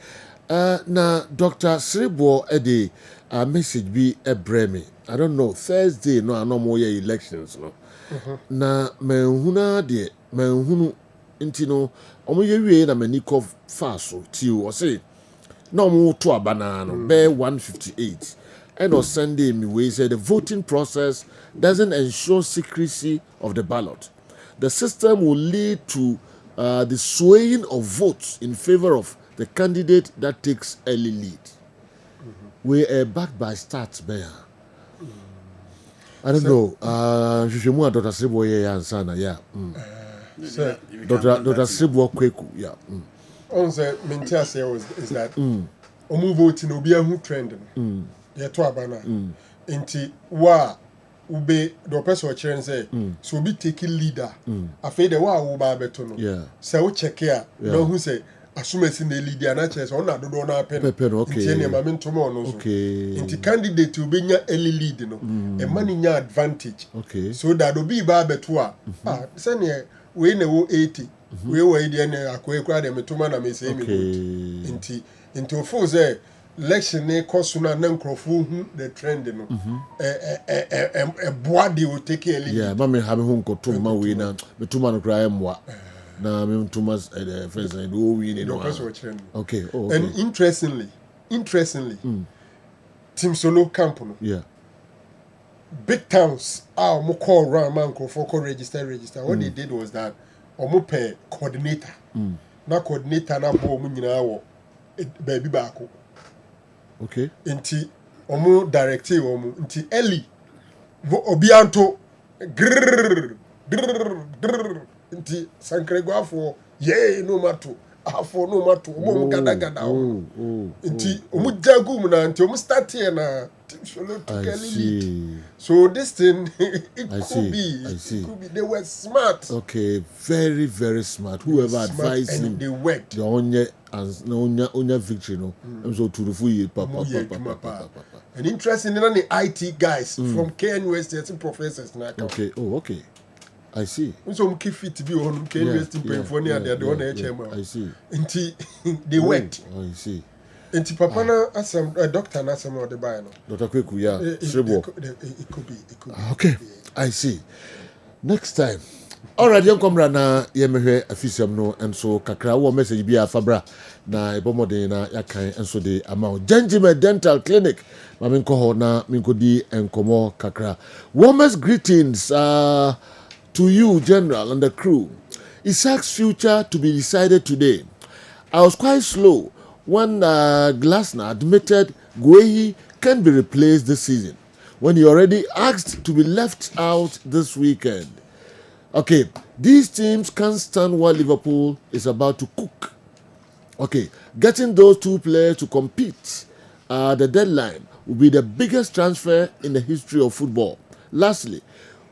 Na Dr. Sribo ede a message bi ebreme. I don't know, Thursday no anomo ye elections no. Na menhuna de menhunu nti no omo ye wie na maniko faso ti o say na omo to abana no be 158 and on Sunday me we said the voting process doesn't ensure secrecy of the ballot. The system will lead to the swaying of votes in favor of the candidate that takes early lead. We are backed by stats there. I don't know. Shushimu Dr. Sribo ye ansana yeah. Dr. Sribo kweku yeah. On the mentia say is that omu voting obi ahu trend no. Ye to abana. Nti wa ube the person chere say so be taking leader. Afei de wa wo ba beto no. Yeah. Say wo check here no who say asumesi na leader na chere say ona dodo na pen. Okay. Nti ne ma mentomo ono so. Okay. Nti candidate obenya early lead no. E man nya advantage. Okay. So that obi ba beto a say ne we na wo 80. We were there na akwekwa de metoma na me say me good. Nti ofo say election ne koso na nkrofo hu the trend no boa de o take early. Yeah, mama ha me hu nkoto ma we na metoma no kra emwa na me metoma friends and o we ni no. Okay. Oh, okay. And interestingly team solo camp no. Yeah. Big towns mo call around man nkrofo call register. What they did was that omo pay coordinator. Na coordinator na bo mu nyina wo baby baako. Okay. Nti omo directive omo nti early obianto nti sankregwafo ye no mato afo no mato omo gada nti omo jagum na nti omo start here na solo to lead. So this thing it could be they were smart. Okay, very very smart. Whoever advised him they worked. The onya victory no. So to the full papa. And interesting the IT guys from KNUST professors na. Okay. Oh, okay. I see. So keep fit to be on KNUST Penfonia they are on HM. I see. Until they worked. I see. Enti papa na asem doctor na asem o de buy no. Dr. Kweku yeah. Sribo. It could be. Okay. I see. Next time. Already on camera na ye mehwe afisiam no enso kakra wo message bi afabra na ebomode na yakan enso de amount Gentleman Dental Clinic ma min ko ho na min ko di enkomo kakra. Warmest greetings to you General and the crew. Isaac's future to be decided today. I was quite slow when Glasner admitted Guehi can be replaced this season, when he already asked to be left out this weekend. Okay, these teams can't stand what Liverpool is about to cook. Okay, getting those two players to compete the deadline will be the biggest transfer in the history of football. Lastly,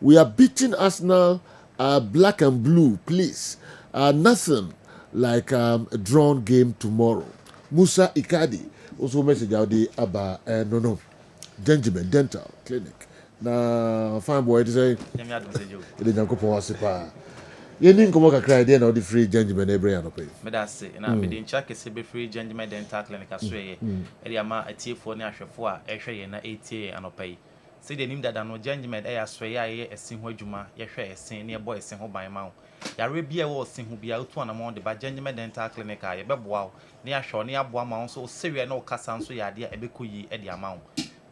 we are beating Arsenal black and blue, please. Nothing like a drawn game tomorrow. Musa Ikadi also message out the aba no Gentleman Dental Clinic. Na fine boy to say the Jankopo wasipa. You didn't come work a cry there now the free Gentleman every ano pay. Me that's it. Na me din check se be free Gentleman Dental Clinic aswe. E ama atiefo ne ahwefo a ehwe ye na 80 ano pay. Se de nim dada no Gentleman e aswe ye esin ho adwuma ye hwe esin ne boy esin ho ban ma. Yare bia wo sin ho bia utu anamon de ba Gentleman Dental Clinic a ye beboa ne ahwe ne aboa ma so sewe na okasa nso ya de ebekoyi e de ama.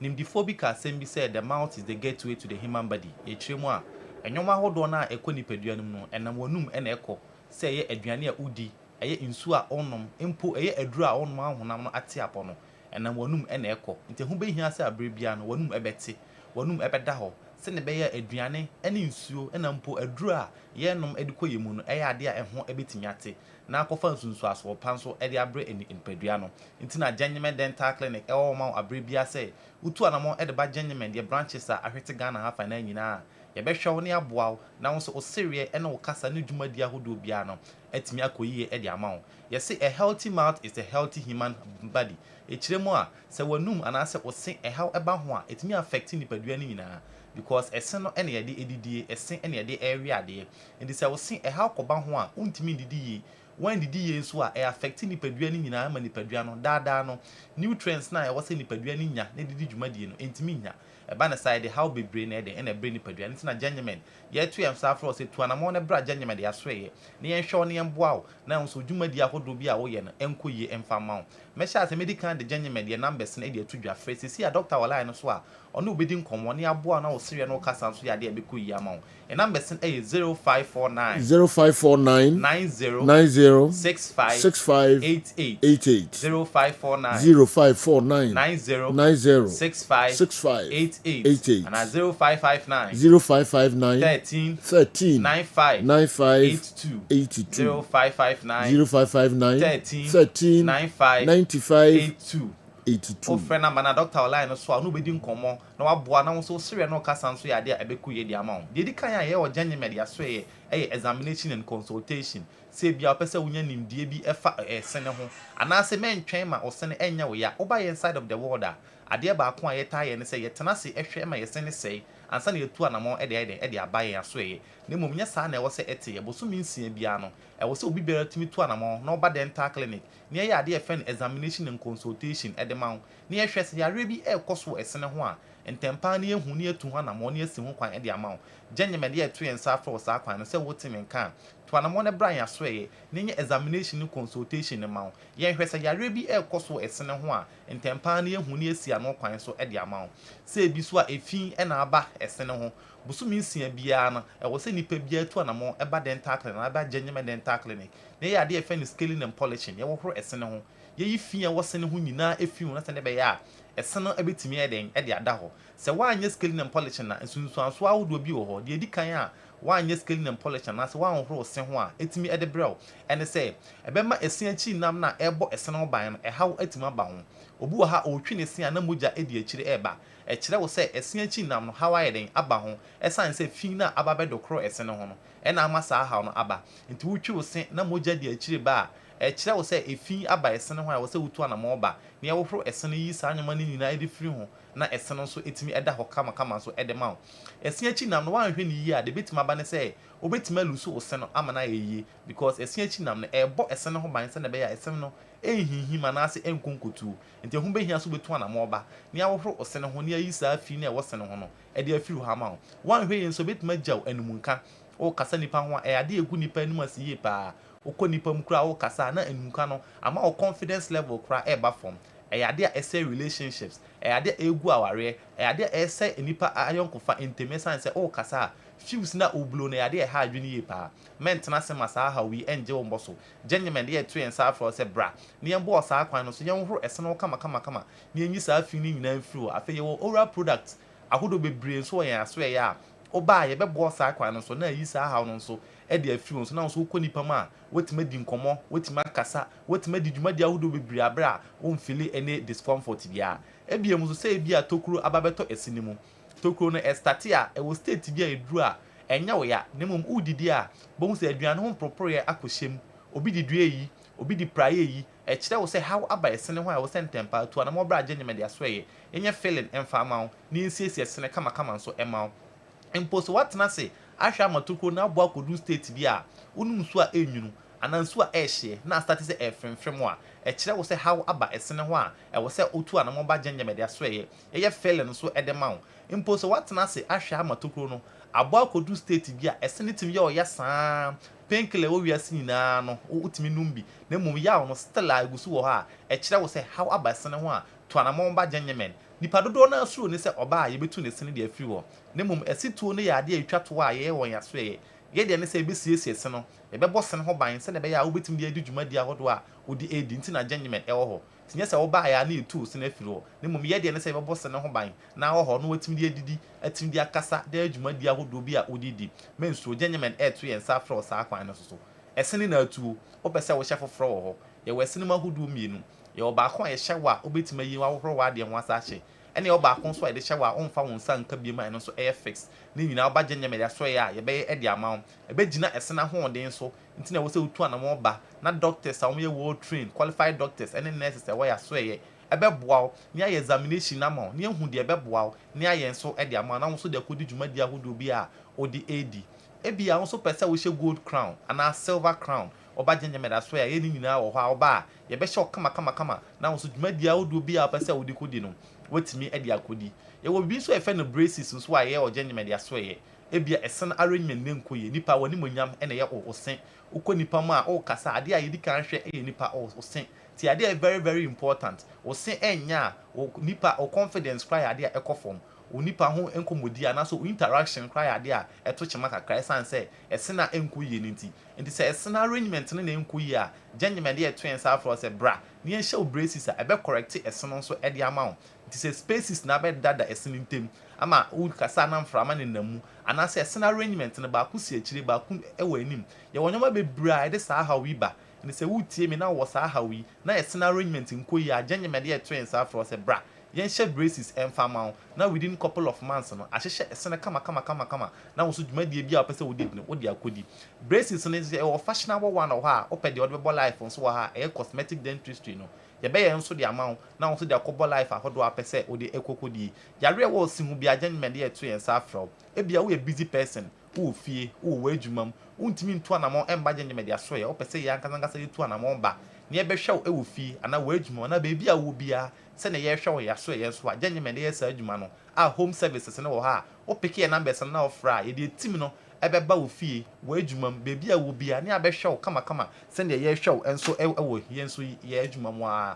Nimdiphobic assembly said the mouth is the gateway to the human body. A tremor, and no matter what na equinipeduanum, and namonum and echo, say a Adriania Udi, a insua onum, impo a dra on man atiapono, and namonum and echo, into whom be here say a brebian, one ebeti, one ebedaho, send a bayer Adriane, and insu, and ampo a dra, yenum educoimun, a dear and home ebitimiate. Na kofa nsunsu aso panso e de abre in Pedriano intina Gentleman Dental Clinic e o ma abre bia say utu anamo e de ba Gentleman de branches a ahwete Ghana ha fa na nyina yɛbɛhwɛ wo ne aboa wo na wo nso wo sereɛ ɛne wo kasa ne dwumadi ahodoɔ biara no atumi akɔyie ɛde ama wo yɛse a healthy mouth is a healthy human body ɛkyerɛ mu a sɛ wanum anaasɛ wo se ɛhaw ɛba ho a ɛtumi affect nipadua no nyinaa because ɛse no ɛne yɛde ɛdidie ɛse ɛne yɛde ɛwe adeɛ nti sɛ wo se ɛhaw kɔba ho a wontumi ndidi yie when didi yie nso a ɛ affect nipadua no nyinaa ma nipadua no daadaa no nutrients na ɛwɔ sɛ nipadua no nya na didi dwumadie no ntumi nya ɛba na side how bebree na ɛde ɛna ɛbrɛ nipadua no ntina gentlemen yɛto yɛn nsa afro sɛ tuanamɔ no bra gentlemen de asoɛyɛ na yɛnhwɛ wo ne yɛmboa wo na nso dwumadie ahodoɔ bi a woyɛ no ɛnkɔ yie ɛmfa ma wo mɛhyɛ asɛ medical de gentlemen deɛ numbers no ɛde ato dwa frɛ sisi a doctor wɔ line no so a ɔno obedi nkɔmmɔ ne aboa na wo sereɛ no kasa nso yɛ adeɛ ɛbɛkɔ yie ama wo numbers no ɛyɛ 0549 90 65 88 0549 90 65 88 and 0559 13 95 82 0559 13 95 82 o friend number na doctor online so a no bedi nkomo na waboa na so sere no kasa nso ya de abeku ye di ama wo de di kan ya ye o janye media so ye examination and consultation se bia opese wonya nimdie bi efa sene ho ana se mentwen ma o sene enya wo ya oba ye inside of the world ade ba ko a ye ta ye ne se ye tena se ehwe ma ye sene sei ansa na yetu anamo ede abaye aso ye na mom nya sa na e wo se ete ye boso minsia bia no e wo se obi bera timi tu anamo na oba dental clinic na ye ade efen examination and consultation ede ma na ye hwe se yare bi e koso esene ho a ntempa na ye hu na etu anamo na esi ho kwan ede ama gyenyeme de etu ye nsa afro sa kwan no se wotimi nka to anamo na bran ya so ye na ye examination and consultation ne ma ye hwe se yare bi e koso esene ho a ntempa na ye hu na esi ano kwan so ede ama se bi so a efin e na aba esene ho busumi nsia bia na e wo se nipa bia tu anamo eba dental clinic na aba gyenyeme dental clinic na ye ade efen scaling and polishing ye wo horo esene ho ye yifia wo sene ho nyina efi na se ne be ya esene ebetimi eden e de ada ho se wanye scaling and polishing na nsunsuanso awodo bi wo ho de edi kan a wanye scaling and polishing na se wan horo se ho a etimi ede brew ene se ebema esia chi nam na ebo esene ho ban no e haw etimi aba ho obu wa ha otwi ne sia na moja edi akire eba e kire wo se esia chi nam no hawa eden aba ho esan se fin na aba be dokro esene ho no e na amasa ha no aba nti wutwi wo se na moja di akire ba e kire wo se efin aba esene ho a wo se wutu anamo ba na ye wo horo esene yi sa anyama ni nyina edi firi ho na esene nso etimi eda ho kama nso ede ma esia chi nam no wan hwe ni yi a de betima aba ne se obetima lusu wo se no ama na ye because esia chi nam no e bo esene ho ban se na be ya esene no enhihi manase enkonkotu nti hu behia so betu anamo ba ne awohoro osene ho ne ayi saa fi ne wo sene ho no e de afiru ha ma wan hwe yen so betima jaw anumunka o kasa nipa ho e ade egu nipa anum asiye pa okọ nipa mkura o kasa na anumunka no ama o confidence level kra e ba form e ade a ese relationships e ade egu aware e ade ese nipa ayonkofa intimacy say o kasa fuse na oblo na ade ha adwene ye pa mentena se masa ha wi enje wo mboso gentlemen de to ensa afro se bra ne yembo osa akwan no so yenhoro eseno kama ne enyi sa afi ni nyina mfiri afa ye wo oral product ahodo bebre so yen aso ye a oba ye bebo osa akwan no so na yi sa ha no so e de afi so na so konipa ma wetima di nkomo wetima kasa wetima di dwumadi ahodo bebre abra wo mfili ene discomfort bia ebiem so se bia tokuro ababeto esinimu tokuro no estatia e wo state bia eduru a enya wo ya nemum udidi a bohu se aduane ho propre akɔhyem obi di due yi obi di praye yi e kire wo se how aba esene ho a wo sentempa to anamo bra gyenyeme de asoye enye feeling emfa ma wo ni nsiesie esene kama nso ema wo imposo watna se ahwa matokuro na abo akodu state bia unum so a enyunu ananso a ehye na start se efremfrem a e kire wo se how aba esene ho a e wo se otu anamo ba gyenyeme de asoye eye feeling so edema wo imposo watna se ahwa matokuro no abo akodu state bia esene tim ye oya saa penkele wo wiase nyina no utimi numbi na mum ya no still agusu wo ha e kire wo se how aba esene ho a to anamo ba gyenyemen nipa dodo na asuro ne se oba ye betu ne sene de afiri wo na mum esituo ne ya de atwa to a ye won ya so ye de ne se ebesiesie se no e bebo sene ho ban se ne be ya wo betim de adi dwumadi ahodo a odi edi nti na gyenyemen e wo ho tinye se oba ya na etu se na afiri wo na mum ye de ne se bebo sene ho ban na wo ho no watim de adidi atim de akasa de adwumadi ahodo bi a odidi menso gyenyemen e to ye nsa afro sa akwan no so esene na atu opese wo hyefo wo ho ye wesene mahudu mienu ye oba ko ye hyewa obetima yi wa wo horo wa de ho asa hye ɛne ɔba akon so a yɛde hyɛ wa ɔmfa wɔn nsa nka bi ma ɛno so ɛyɛ fix ne nyinaa ɔba gye nyɛmɛ de aso yɛ a yɛbɛyɛ ɛde ama wɔn ɛbɛgyina ɛsena hoɔden so nti na ɛwɔ sɛ wotu anam ɔba na doctors a wɔyɛ world trained qualified doctors ɛne nurses a wɔyɛ aso yɛ ɛbɛboa wo ne ayɛ examination na ma wo ne ehu deɛ ɛbɛboa wo ne ayɛ nso ɛde ama na wo nso de akɔdi dwumadi ahodoɔ bi a ɔde edi ebi a wo nso pɛ sɛ wohyɛ gold crown anaa silver crown ɔba gye nyɛmɛ de aso yɛ yɛ ne nyinaa wɔ hɔ a ɔba a yɛbɛhyɛ wo kama na wo nso dwumadi ahodoɔ bi a pɛ sɛ wode kɔdi no wotumi ɛde akɔdi yɛwɔ bibi nso ɛfɛ no braces nso a yɛ ɔgye nyɛmɛ de aso yɛ ebi a ɛsɛn arrangement ne nkɔ yɛ nipa wɔ ne monyam ɛna yɛ ɔsen wokɔ nipa mu a ɔkasa adeɛ a yɛdi kan hwɛ ɛyɛ nipa ɔsen ti adeɛ very very important ɔsen ɛnya nipa confidence cry adeɛ a ɛkɔ fam onipa ho nkɔmɔdi anaso interaction cry adeɛ a ɛto kyema kakra ɛsan sɛ ɛsɛn a ɛnkɔ yɛ ne nti sɛ ɛsɛn arrangement ne nkɔ yɛ a gyenyɛmɛ de ɛto yɛn sa afro sɛ bra ne yɛn hyɛ o braces a ɛbɛ correct ɛsɛn nso ɛde ama wo nti sɛ spaces na bɛ dada ɛsɛn ntɛm ama wo kasa na mframa ne namu anase ɛsɛn arrangement ne baako si akyire baako ɛwɔ anim yɛwɔ nyɔma bebree a ɛde saa ha wi ba ne sɛ wotie me na wɔ saa ha wi na ɛsɛn arrangement nkɔ yi a gyenyɛmɛ de ɛto yɛn sa afro sɛ bra yɛn hyɛ braces ɛmfa ma wo na within couple of months no ahyehyɛ ɛsɛn kama na wo so dwumadie bi a pɛ sɛ wode akɔdi braces no ɛwɔ fashionable one wɔ ha ɔpɛ deɛ ɔde bɛbɔ life nso wɔ ha ɛyɛ cosmetic dentistry no yɛbɛyɛ nso de ama wo na wo so de akɔbɔ life ahodoɔ apɛ sɛ wode ɛkɔkɔdi yare wɔ si ho bi agyenyɛmɛ de ɛto yɛn sa afro ebia wo yɛ busy person wo fie wo adwuma mu wontumi ntu anamɔ ɛmba gyenyɛmɛ de aso yɛ ɔpɛ sɛ yɛ ankasa yɛtu anamɔ ba ne yɛbɛhwɛ wo ɛwɔ fie ana wo adwuma na baabi a wo bia sɛ ne yɛhwɛ wo yɛaso yɛ so a gyenyɛmɛ de yɛ saa adwuma no a home services ne wɔ ha wo pick your numbers na ofra yɛde team no ɛbɛba wo fie wo adwuma mu baabi a wo bia ne abɛhwɛ wo kama sɛ ne yɛhwɛ wo enso ɛwɔ yɛn so yɛ adwuma mu a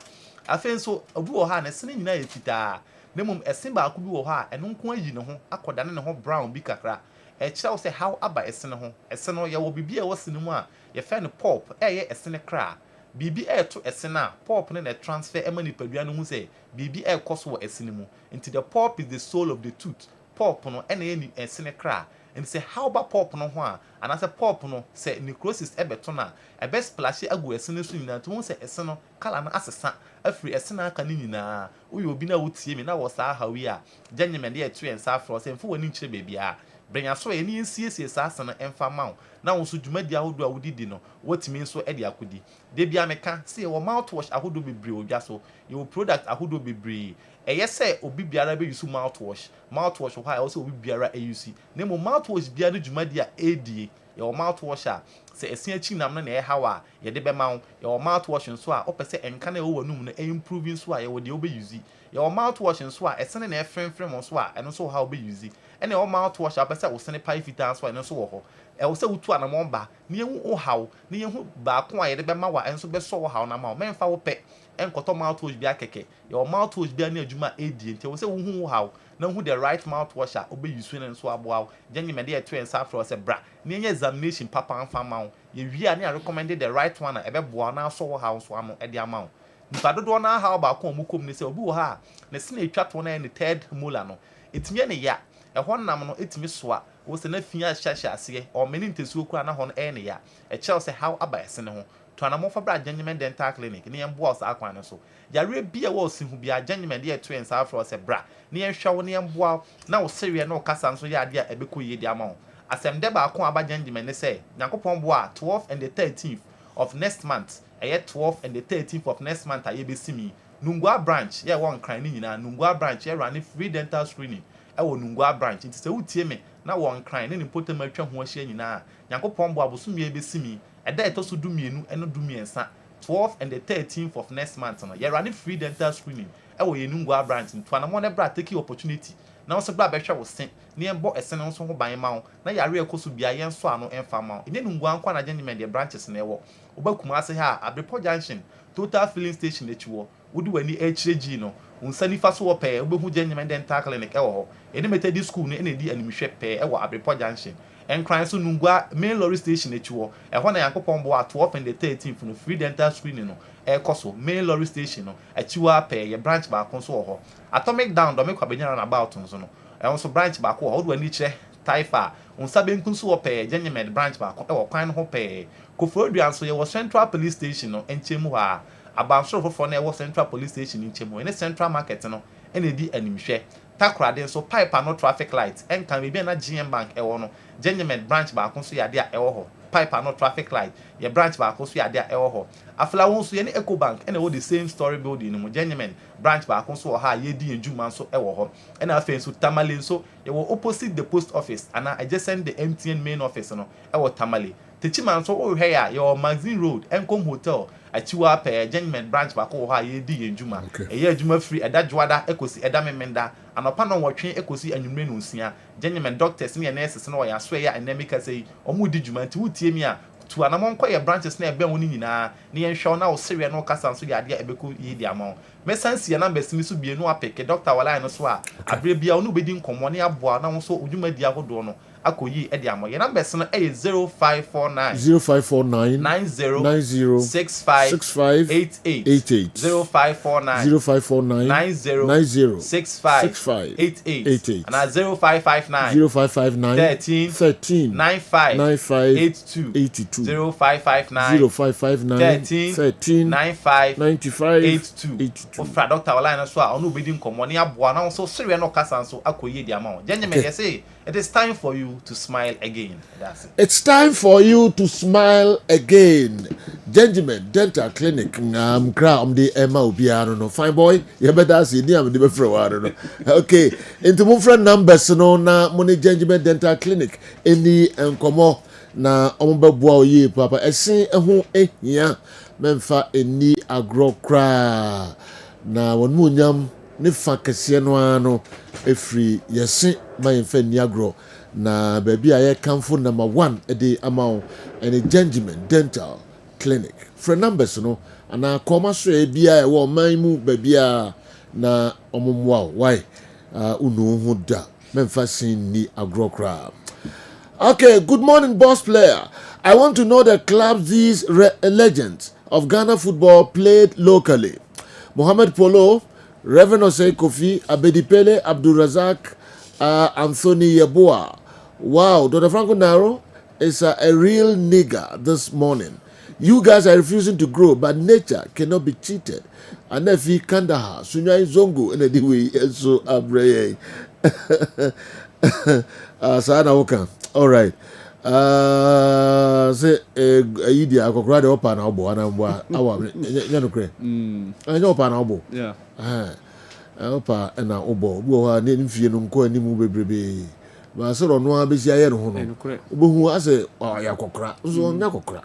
afei nso obi wɔ ha na sene nyinaa yɛ fitaa na mmom ɛsen baako bi wɔ hɔ a ɛno nko ayi ne ho akɔdane ne ho brown bi kakra ɛkyerɛ wo sɛ how aba ɛsen ho ɛsen no yɛwɔ biribi a ɛwɔ sene mu a yɛfɛ no pulp ɛyɛ ɛsen kra biribi ɛɛto ɛsen a pulp ne na transfer ɛma nipadua no ho sɛ biribi ɛɛkɔ so wɔ ɛsen mu nti the pulp is the soul of the tooth pulp no ɛna yɛ ɛsen kra nti sɛ how ba pulp no ho a anaasɛ pulp no sɛ necrosis ɛbɛto no a ɛbɛ splash agu ɛsen so nyinaa nti wɔn sɛ ɛsen no kala no asesa afiri ɛsen aka ne nyinaa woyɛ obi na wotie me na wɔ saa hawi a gyenyɛmɛ de ɛto yɛn sa afro sɛ mfo wɔ ne nkyerɛ baabi a brenya so yɛ ne yɛnsiesie saa asɛn ɛmfa ma wo na wo nso dwumadi ahodoɔ a wodidi no wɔtumi nso de akɔdi de bia meka sɛ yɛwɔ mouthwash ahodoɔ bebree odwa so yɛwɔ product ahodoɔ bebree ɛyɛ sɛ obi biara bɛ use mouthwash wɔ hɔ a ɛwɔ sɛ obi biara use na mmom mouthwash biara no dwumadi a ɛdie yɛwɔ mouthwash a sɛ ɛsi akyi nam no na ɛhaw a yɛde bɛma wo yɛwɔ mouthwash nso a ɔpɛ sɛ nka na ɛwɔ w'anum no improve nso a yɛwɔ deɛ wobɛ use yɛwɔ mouthwash nso a ɛsene na ɛfrɛmfrɛm nso a ɛno nso wɔ ha wobɛ use ɛna ɛwɔ mouthwash a wopɛ sɛ wosene pae fitaa nso a ɛno nso wɔ hɔ ɛwɔ sɛ wotu anamɔ ba ne yɛhu wo haw ne yɛhu baako a yɛde bɛma wa ɛnso bɛsɔ wo haw na ma wo mɛmfa wo pɛ ɛnkɔtɔ mouthwash bi akɛkɛ yɛwɔ mouthwash bi ne adwuma ɛdie nti ɛwɔ sɛ wohu wo haw na hu the right mouthwash a wobɛ use no nso aboa wo gyenyɛmɛ de ɛto yɛn sa afrɛ sɛ bra ne yɛnyɛ examination papa mfa ma wo yɛwie a ne recommended the right one a ɛbɛboa na asɔ wo haw nso ano ɛde ama wo nipa dodoɔ na haw baako a ɔmo kɔm ne sɛ obi wɔ ha a ne sene etwa to na yɛ ne third molar no etimi ne ya ɛhɔ nam no etimi soa wo sɛ na fia hyehyɛ aseɛ ɔmɛne ntesuo kura na hɔ no ɛyɛ ne ya ɛkyerɛw sɛ how aba ɛsene ho to anamɔfa bra gyenyɛmɛ dental clinic ne yɛn boa saa kwan no so yare bi a wɔ si hu bi a gyenyɛmɛ de ɛto yɛn saa afrɛ sɛ bra ne yɛn hwɛ wo ne yɛn boa na wo sereɛ na wo kasa nso yɛ adeɛ a ɛbɛkɔ yie de ama wo asɛm de baako aba gyenyɛmɛ ne sɛ nyankopɔn boa 12 and the 13th of next month ɛyɛ 12 and the 13th of next month a yɛbɛsi mi Nungua branch yɛ wɔ nkran ne nyinaa Nungua branch yɛ run free dental screening ɛwɔ Nungua branch nti sɛ wotie me na wɔ nkran ne nipotam atwa ho ahyia nyinaa nyankopɔn boa bosomie bɛsi mi ɛda ɛtɔ so dumienu ɛno dumiɛnsa 12 and the 13th of next month no yɛ run free dental screening ɛwɔ yɛ Nungua branch nti anamɔ ne bra take opportunity na wɔn bra bɛhwɛ wo se ne yɛn bɔ ɛsɛn nso ho ban ma wo na yare ɛkɔ so bia yɛn so ano ɛmfa ma wo ɛnyɛ Nungua nkwa na gyenyɛmɛ deɛ branches na ɛwɔ wobɛkum ase ha Abrepɔ junction total filling station akyi wɔ wodi wani ɛkyerɛ gyi no unsa nifa so wɔ pɛɛ wobɛhu gyenyɛmɛ dental clinic ɛwɔ hɔ ɛne Methodist school no ɛna di animhwɛ pɛɛ ɛwɔ Abrepɔ junction ɛnkran so Nungua main lorry station akyi wɔ ɛhɔ na yankopɔn boa 12 and the 13th no free dental screening no ɛkɔ so main lorry station no akyi wɔ pɛɛ yɛ branch baako nso wɔ hɔ atomic down dɔme kwabɛnyana na about nso no ɛwɔ so branch baako wɔ hɔ wodi wani kyerɛ taifa unsa benku nso wɔ pɛɛ gyenyɛmɛ branch baako ɛwɔ kwan no ho pɛɛ Koforidua nso yɛwɔ central police station no nkyɛn mu hɔ a abansoro foforɔ na ɛwɔ central police station nkyɛn mu ɛne central market no ene di animhwe takrade so pipe no traffic light enka me bi na GM bank ewo no Genuine branch ba ko so yade a ewo ho pipe no traffic light ye branch ba ko so yade a ewo ho afla won so ye ne Eco Bank ene wo the same story building no Genuine branch ba ko so ha ye di enjuma so ewo ho ene afen so Tamale so ye wo opposite the post office and I just send the MTN main office no ewo Tamale Techiman so o hwe ya your Magazine Road Enkom Hotel achiwa pe Genuine branch ba ko ha ye di enjuma ye enjuma free eda dwada ekosi eda memenda anopa no wotwe ekosi anwumre no nsia Genuine doctors ne nurses no ya so ya anemika sei omu di dwuma nti wutie mi a tu anamon kwa ye branches na ebe woni nyina ne ye hwe na o sewe no kasa so ya de ebeko yi di amon mesansi ya numbers mi so bienu apeke doctor wala no so a abre bia onu bedi nkomo ne aboa na wo so odwuma di agodo no akoyi e di amon ye numbers no e 0549 90 6588 0549 90 6588 and 0559 13 95 82 0559 13 95 82 Ofra doctor wala na so a onu bedi nkomo ne aboa na so sere no kasa so akoyi di amon Genuine ye say it is time for you to smile again. That's it. It's time for you to smile again. Genuine Dental Clinic. Crown the Emma Obiano. No fine boy. You better see the never no. Okay. Into my friend numbers no na money Genuine Dental Clinic. Any enkomo na omba ye papa. Esin ehu ehia memfa eni agro kra na wonu nyam ne fa kese no ano efri yesi mayemfa ni agro na baby aye kamfo number 1 ede amount and Genuine Dental Clinic for numbers no ana koma so e bia e wo man mu baby a na omomwa why unu hu da memfa sin ni agro kra. Okay, good morning boss player. I want to know the clubs these legends of Ghana football played locally. Mohamed Polo, Reverend Osei Kofi, Abedipele, Abdul Razak, Anthony Yeboah. Wow, Dr. Franco Naro is a real nigger this morning. You guys are refusing to grow, but nature cannot be cheated. Anefi Kandahar, Sunyai Zongo, and the way so abreye. Sana Oka. All right. Say Idi akokra de opa na obo ana mbo awa nyano kre anya opa na obo yeah opa na obo bo ha ne mfie no nko ani mu bebrebe ba se ro no abesi aye no ho no obo hu ase ya kokra so nya kokra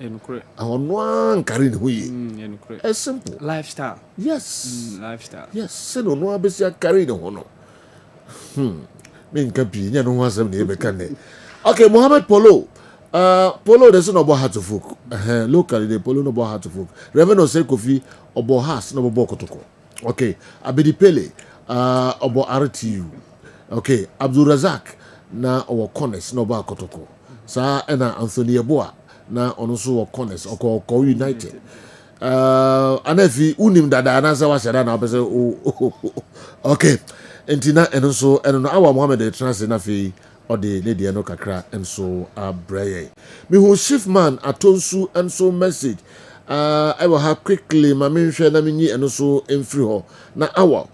ahono ankare ne hoyi a simple lifestyle yes lifestyle yes se no abesi akare ne ho no me nka bi nya no ho asem ne be kan ne. Okay, Mohamed Polo. Polo there's no hard to folk. Locally the Polo no hard to folk. Reverend Osei Kofi obo has no bo kotoko. Okay, Abedi Pele obo RTU. Okay, Abdul Razak na owo corners no bo kotoko. Sa na Anthony Yeboah na ono so wo corners oko United. Anafi unim dada na sa wa shada na pese okay. Entina eno so eno awa Mohamed Trans na fi ode ne de no kakra enso abraye me who shift man atonsu enso message I will have quickly ma me hwe na me nyi eno so emfiri ho na awa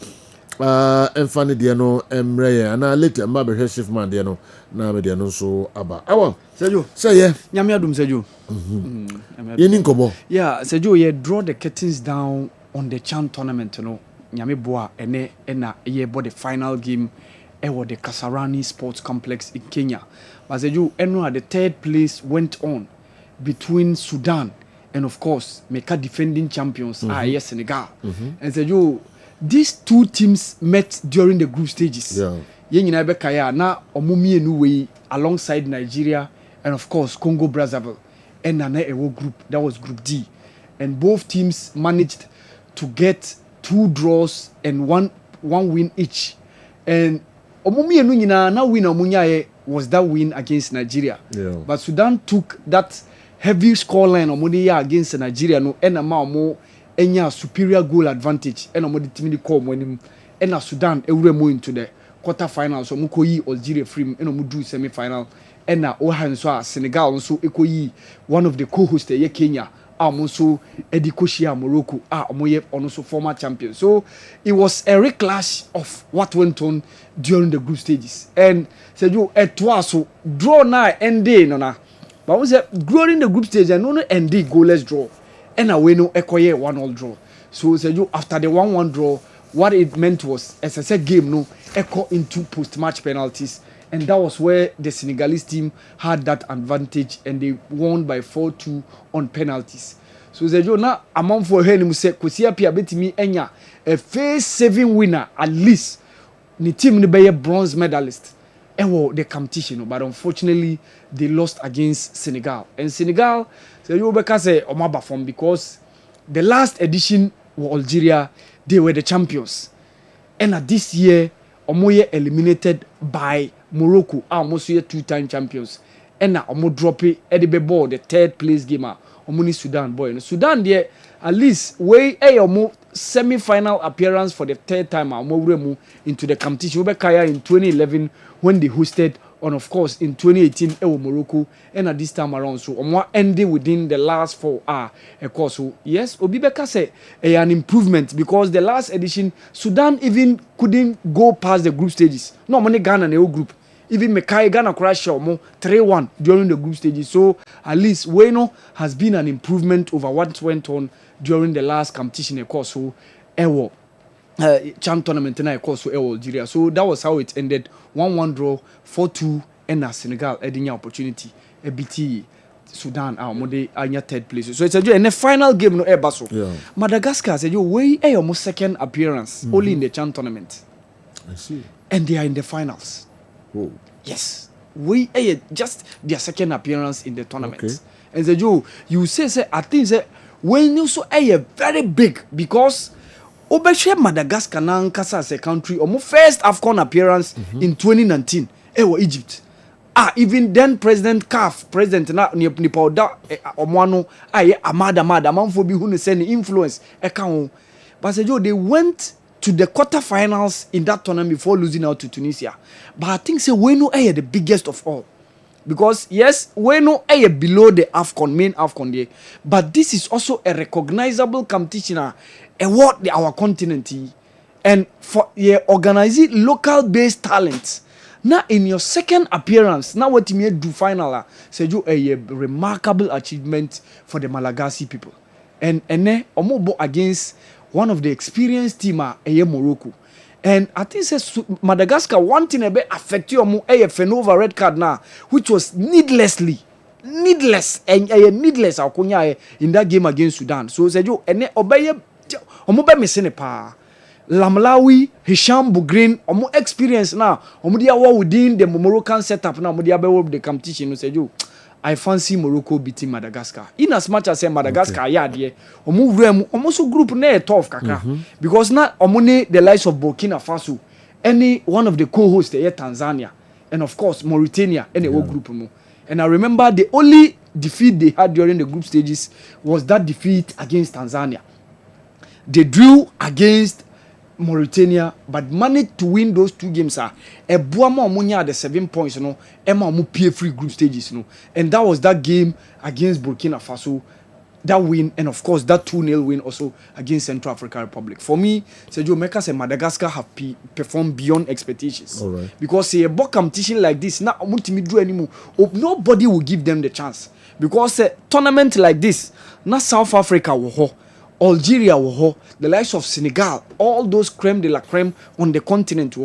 emfa ne de no emraye ana later ma be hwe shift man de no na me de no so aba awa Sejo say yeah nyame adum Sejo ye ni nkobo yeah Sejo ye draw the curtains down on the CHAN tournament no nyame boa ene na ye bo the final game the Kasarani Sports Complex in Kenya. But the third place went on between Sudan and of course Mecca defending champions yes Senegal. And these two teams met during the group stages. Yeah. Na omumi enu alongside Nigeria and of course Congo Brazzaville and a group that was Group D. And both teams managed to get 2 draws and one win each. And Omumi enu nyina na win omunyaye was that win against Nigeria. Yeah. But Sudan took that heavy scoreline omudi against Nigeria no ena ma omo enya superior goal advantage ena omudi timidi call mo enim ena Sudan ewure mo into the quarter final so mo koyi Algeria free ena mo do semi final ena o han so Senegal so ekoyi one of the co-hosts ye Kenya also Edikoshia Morocco also former champion. So it was a reclash of what went on during the group stages. And said you so draw now ending no na. But we said during the group stage and no end goalless draw. And away no ekoye 1-1 draw. So said you after the 1-1 draw, what it meant was as I said game no echo into post-match penalties. And that was where the Senegalese team had that advantage and they won by 4-2 on penalties. So Zejo na among for him say Kosia Pia betimi enya a face-saving winner at least. Ni team ni be bronze medalist. The competition, but unfortunately they lost against Senegal. And Senegal Zejo beka say omaba form because the last edition was Algeria, they were the champions. And this year Omoye eliminated by Morocco, almost 2-time champions. And now Omo drop it at the ball, the third place game. Omoni Sudan boy. Sudan there at least way Omo semi-final appearance for the third time. Omo into the competition. Obekaya in 2011 when they hosted, and of course in 2018 Morocco. And at this time around, so Omo ended within the last 4 hours. Of course, so yes, Obibeka say an improvement because the last edition Sudan even couldn't go past the group stages. No money Ghana in the whole group. Even Mekai Ghana crash 3-1 during the group stages. So at least Weno has been an improvement over what went on during the last competition. Of course, so Champ tournament and of course so Algeria. So that was how it ended. 1-1 draw, 4-2, and Senegal had the opportunity. A BT Sudan mode anya third place. So it's a in the final game no Ebaso. Madagascar said you way almost second appearance only in the Champ tournament. I see. And they are in the finals. Oh. Yes. We just their second appearance in the tournament. Okay. And said you say I think say when you so very big because Obeshe Madagascar na nkasa as a country omo first AFCON appearance in 2019 Egypt. Even then President na nipa da omwano amada manfo bi hu ne say influence eka but say they went to the quarterfinals in that tournament before losing out to Tunisia. But I think say Weno the biggest of all. Because yes, Weno below the AFCON, main AFCON there. But this is also a recognizable competition award our continent. And for organizing local based talents. Now in your second appearance, now what you do final say you a remarkable achievement for the Malagasy people. And then omobo against one of the experienced team Morocco. And I think says Madagascar one thing affect you Fenova red card now, which was needless and needless in that game against Sudan. So said you and obey omobe missing pa Lamlawi, Hisham Bugrin, omo experience now. Omo dia within the Moroccan setup now. Omo dia be the competition. Said you, I fancy Morocco beating Madagascar. In as much as Madagascar, omo so group ne tough kakra because now omo ne the likes of Burkina Faso, any one of the co-hosts here Tanzania, and of course Mauritania, any group mo. And I remember the only defeat they had during the group stages was that defeat against Tanzania. They drew against Mauritania, but managed to win those 2 games. Buama Omunya the 7 points, Emma Omu free group stages, and that was that game against Burkina Faso, that win, and of course that 2-0 win also against Central African Republic. For me, Sergio Mekas and Madagascar have performed beyond expectations. All right. Because a ball competition like this, now anymore, nobody will give them the chance. Because a tournament like this, not South Africa will Algeria the likes of Senegal, all those creme de la creme on the continent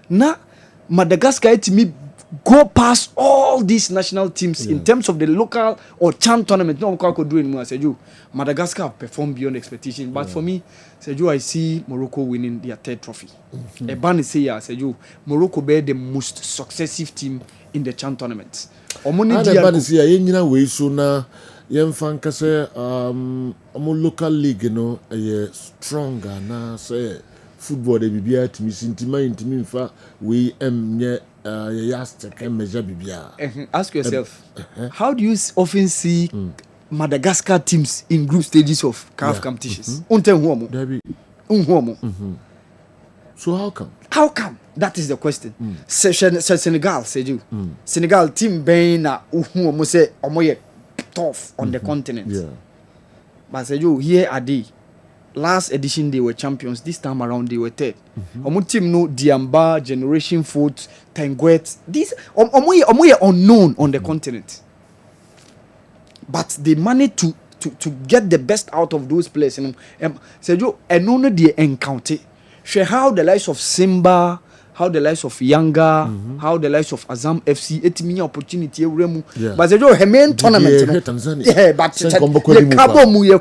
now Madagascar to me go past all these national teams in terms of the local or Chan tournament. No one could do it more. Said you Madagascar have performed beyond expectation. But for me, said you I see Morocco winning their 3rd trophy. Ebani say said you Morocco be the most successive team in the Chan tournament. Ebani say yenyina we so na yemfa nkase local league no stronger na say football de bibia timi sintima intimi mfa we nye measure bibia. Ask yourself, how do you often see Madagascar teams in group stages of CAF competitions? So how come? How come? That is the question. Senegal said you. Senegal team being say tough on the continent. But say yo, here are they. Last edition they were champions. This time around they were third. Team no Diamba, Generation Foot, Tenguet. These omo unknown on the continent. But they managed to get the best out of those players. Say yo, and only they encounter. Share how the likes of Simba, how the likes of Yanga, how the likes of Azam FC, it mean opportunity remu. But say yo, main tournament. Yeah, but the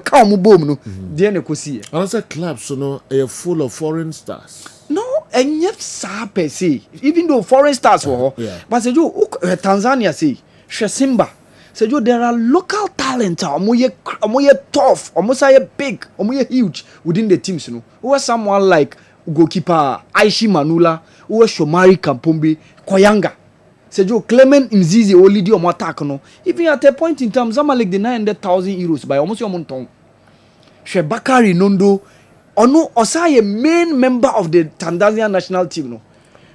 cabo boom no. There ne kosi. Another clubs, you know, are full of foreign stars. No, and yet per se. Even though foreign stars were, but say yo, Tanzania say, Simba. Say yo, there are local talent. Omoye tough, omoye big, omoye huge within the teams. You know, who are someone like goalkeeper Aishi Manula, who is Shomari Kampombe, Koyanga. Say yo, Clement Mzizi only do attack no. Even at a point in time, Zamalek the 900,000 euros by almost your monton. She Bakari Nondo, ono osaye main member of the Tanzania national team no.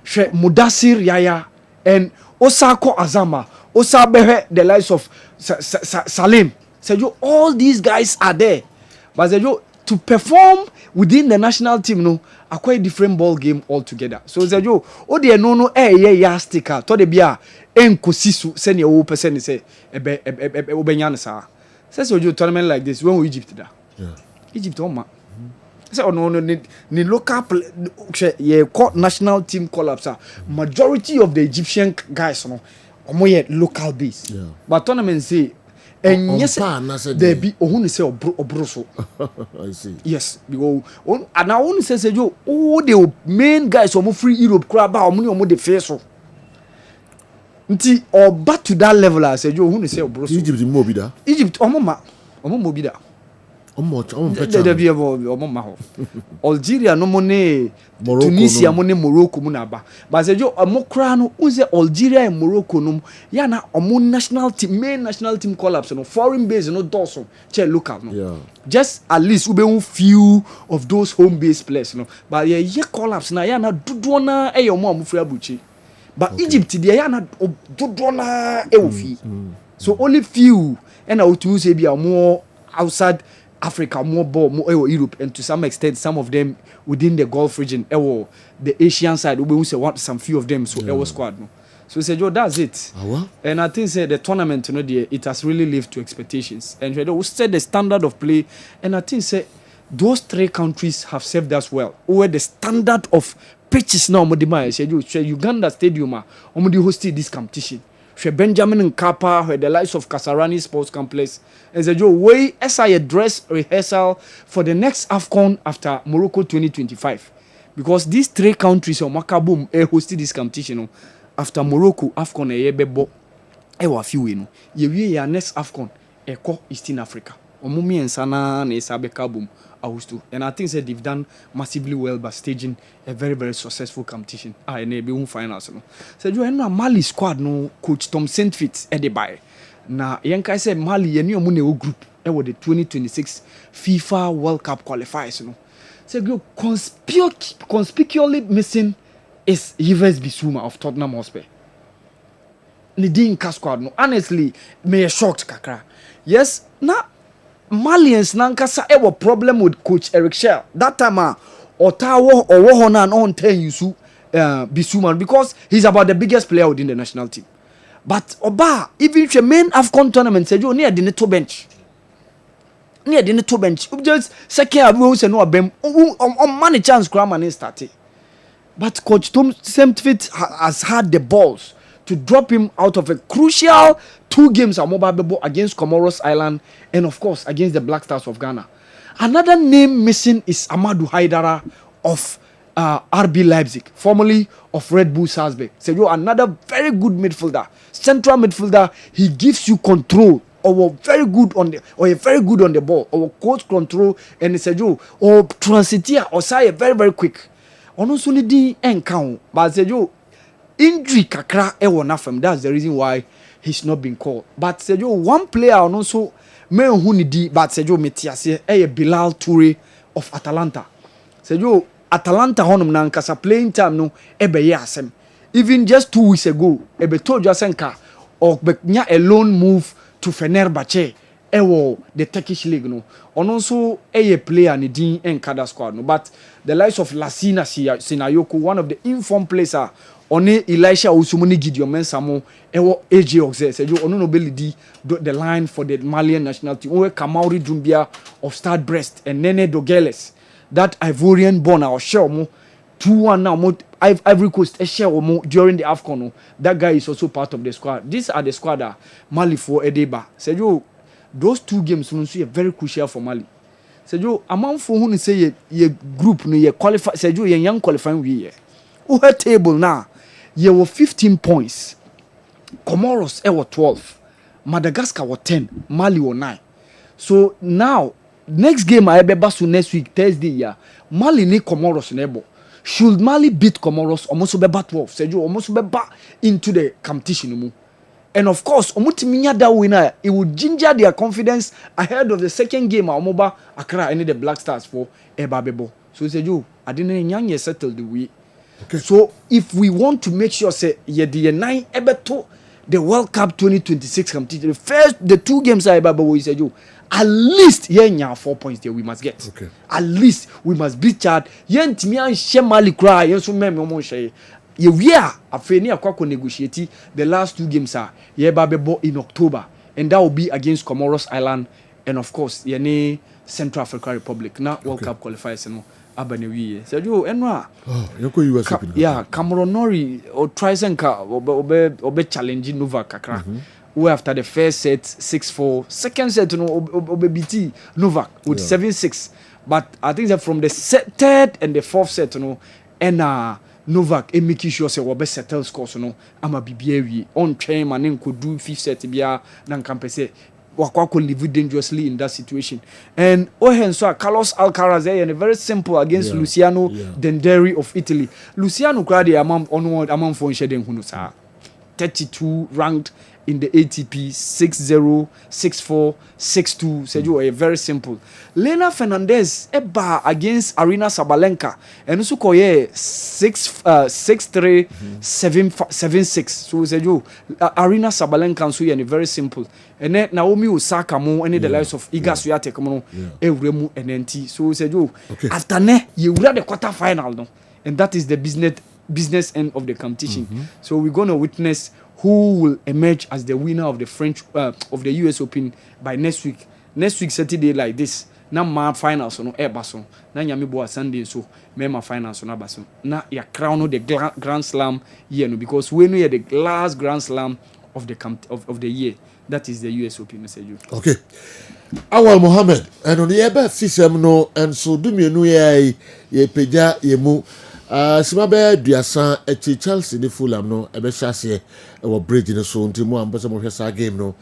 She Mudasir Yaya and Osako Azama. Osabehe, the likes of Salim. Say you, all these guys are there. But say you, to perform within the national team, no, a quite different ball game altogether. So say you, oh dear no ya sticker. To the bia enkosisu send your person say obenyan sa. Says you tournament like this when we Egypt da. Yeah. Egypt oma. Say oh no ni local national team collapse. Majority of the Egyptian guys no. Omoye local base. Yeah. But tournament say and yes there be ohun say obroso. I see. Yes, because and I want say yo all the main guys omo free Europe crab omo ni omo the face so. Nti or back to that level I say yo ohun say obroso. Egypt mo bi da. Egypt omo mo bi da. Algeria no money, Tunisia money, Morocco munaba. But say yo amokrano unze Algeria and Morocco no ya na omo national team main national team collapse no foreign base no doso che local no. Yeah. Just at least ube few of those home based players no. But ye collapse na ya na dodo na e yo mo amufra buchi. But okay. Egypt dia ya na dodo na e ofi. So only few and I would say be more outside Africa, more ball, more Europe, and to some extent, some of them within the Gulf region, the Asian side, we say want some few of them, so squad. No? So say, Joe, that's it. And I think say the tournament, it has really lived to expectations, and we set the standard of play. And I think say those three countries have served us well. Where the standard of pitches now, Uganda Stadium, hosted this competition. Benjamin Nkapa, where the likes of Kasarani Sports Complex, and the Joe way SI dress rehearsal for the next AFCON after Morocco 2025. Because these three countries on Makaboom hosted this competition after Morocco AFCON bebo wa few no. Ye next AFCON Eastern Africa. Omumi and Sana ne sabe Kaboom. And I think that they've done massively well by staging a very, very successful competition. And they be finals. So you know Mali squad no coach Tom Saintfit at the buy. Na yanka say Mali ye new money group with the 2026 FIFA World Cup qualifiers. So you conspicuously missing is Yves Bissouma of Tottenham Hotspur. Ni din squad no. Honestly, me shocked kakra. Yes, na Malians nankasa ever problem with coach Eric Shell. That time Otawa or Wohona on 10 Yusu Bissouma because he's about the biggest player within the national team. But Oba, even if your main AFCON tournament said you near the netto bench. Near the netto bench. Just second we say no abem on money chance Kraman started. But coach Tom Saintfit has had the balls to drop him out of a crucial 2 games at Mobile against Comoros Island and of course against the Black Stars of Ghana. Another name missing is Amadou Haidara of RB Leipzig, formerly of Red Bull Salzburg. So you another very good midfielder, central midfielder. He gives you control or very good on the ball or coach control and Sergio or transitia or say very very quick. Ono so di encounter but Sergio injury kakra na fam. That's the reason why he's not been called. But Sergio, one player also me who need but Sergio Metiase Bilal Toure of Atalanta. Sergio Atalanta honum na nkasa playing time no asem. Even just 2 weeks ago, told Jasenka or nya a loan move to Fenerbahce the Turkish league no ono nso player ne din enkada squad no but the likes of Lasina Sinayoko one of the informed players one Elisha Osumuni Gideon Mensamo AJ Oxe Sejo ono no belidi the line for the Malian national team we Kamauri Dumbia of Stade Brest and Nene Dogeles that Ivorian born our share mo 2-1 now Ivory Coast share during the AFCON no. That guy is also part of the squad. These are the squad that Mali for Edeba Sejo those 2 games are very crucial for Mali. Sejo among for who say ye group no ye qualify Sejo ye young qualifying we ye. Who her table now? Ye were 15 points. Comoros were 12. Madagascar were 10. Mali were 9. So now next game I be basu next week Thursday ya. Mali ni Comoros nebo. Should Mali beat Comoros almost be 12. Sejo almost be into the competition. And of course, omutiminya that winner, it would ginger their confidence ahead of the second game. Omoba Accra and the Black Stars for Ebabebo. So say you, I didn't young settle the way. Okay. So if we want to make sure say the 9 ebeto the World Cup 2026 competition, the 2 games I Ebabebo say you at least 4 points there we must get. Okay. At least we must beat Chad. Timian Shemali cry. Yensu meme omo shey. We are afeni akwa negotiate the last 2 games are Yebabebo in October and that will be against Comoros Island and of course yene Central African Republic na World Cup qualifiers no abanewi so you enwa Cameroon Nori or Trizenka obe challenge Novak kakra who after the first set 6-4 second set no obe BT Novak with 7-6 but I think that from the third and the fourth set no and Novak making sure say we be settle scores no ama bibia wi on train man nko do 5th set bia na nkampe say wakwa ko live dangerously in that situation and so Carlos Alcaraz a very simple against Luciano Denderi of Italy. Luciano crowd among for shedden hunu sa 32 ranked in the ATP 6-0, 6-4, 6-2. Sergio, very simple. Lena Fernandez eba against Arina Sabalenka and also koye 6-3, 7-6. So Sergio, Arina Sabalenka so very simple. And then Naomi Osaka mo any the likes of Iga Swiatek mo Euremu NNT. So Sergio, after ne you were the quarter final no, and that is the business end of the competition. So we're gonna witness who will emerge as the winner of the French of the US Open by next week. Next week Saturday like this. Na ma finals no baso. Na nyame bo Sunday so me ma finals no baso. Na ya crown the Grand Slam year no because we know the last Grand Slam of the year. That is the US Open message. Okay. Awal Mohammed and on the eba fisem no and so do me no ye peja ye mu simabe duasa echi Chelsea ni Fulham no ebe hyase e bridge no so ntimu ambasa mo hwesa game no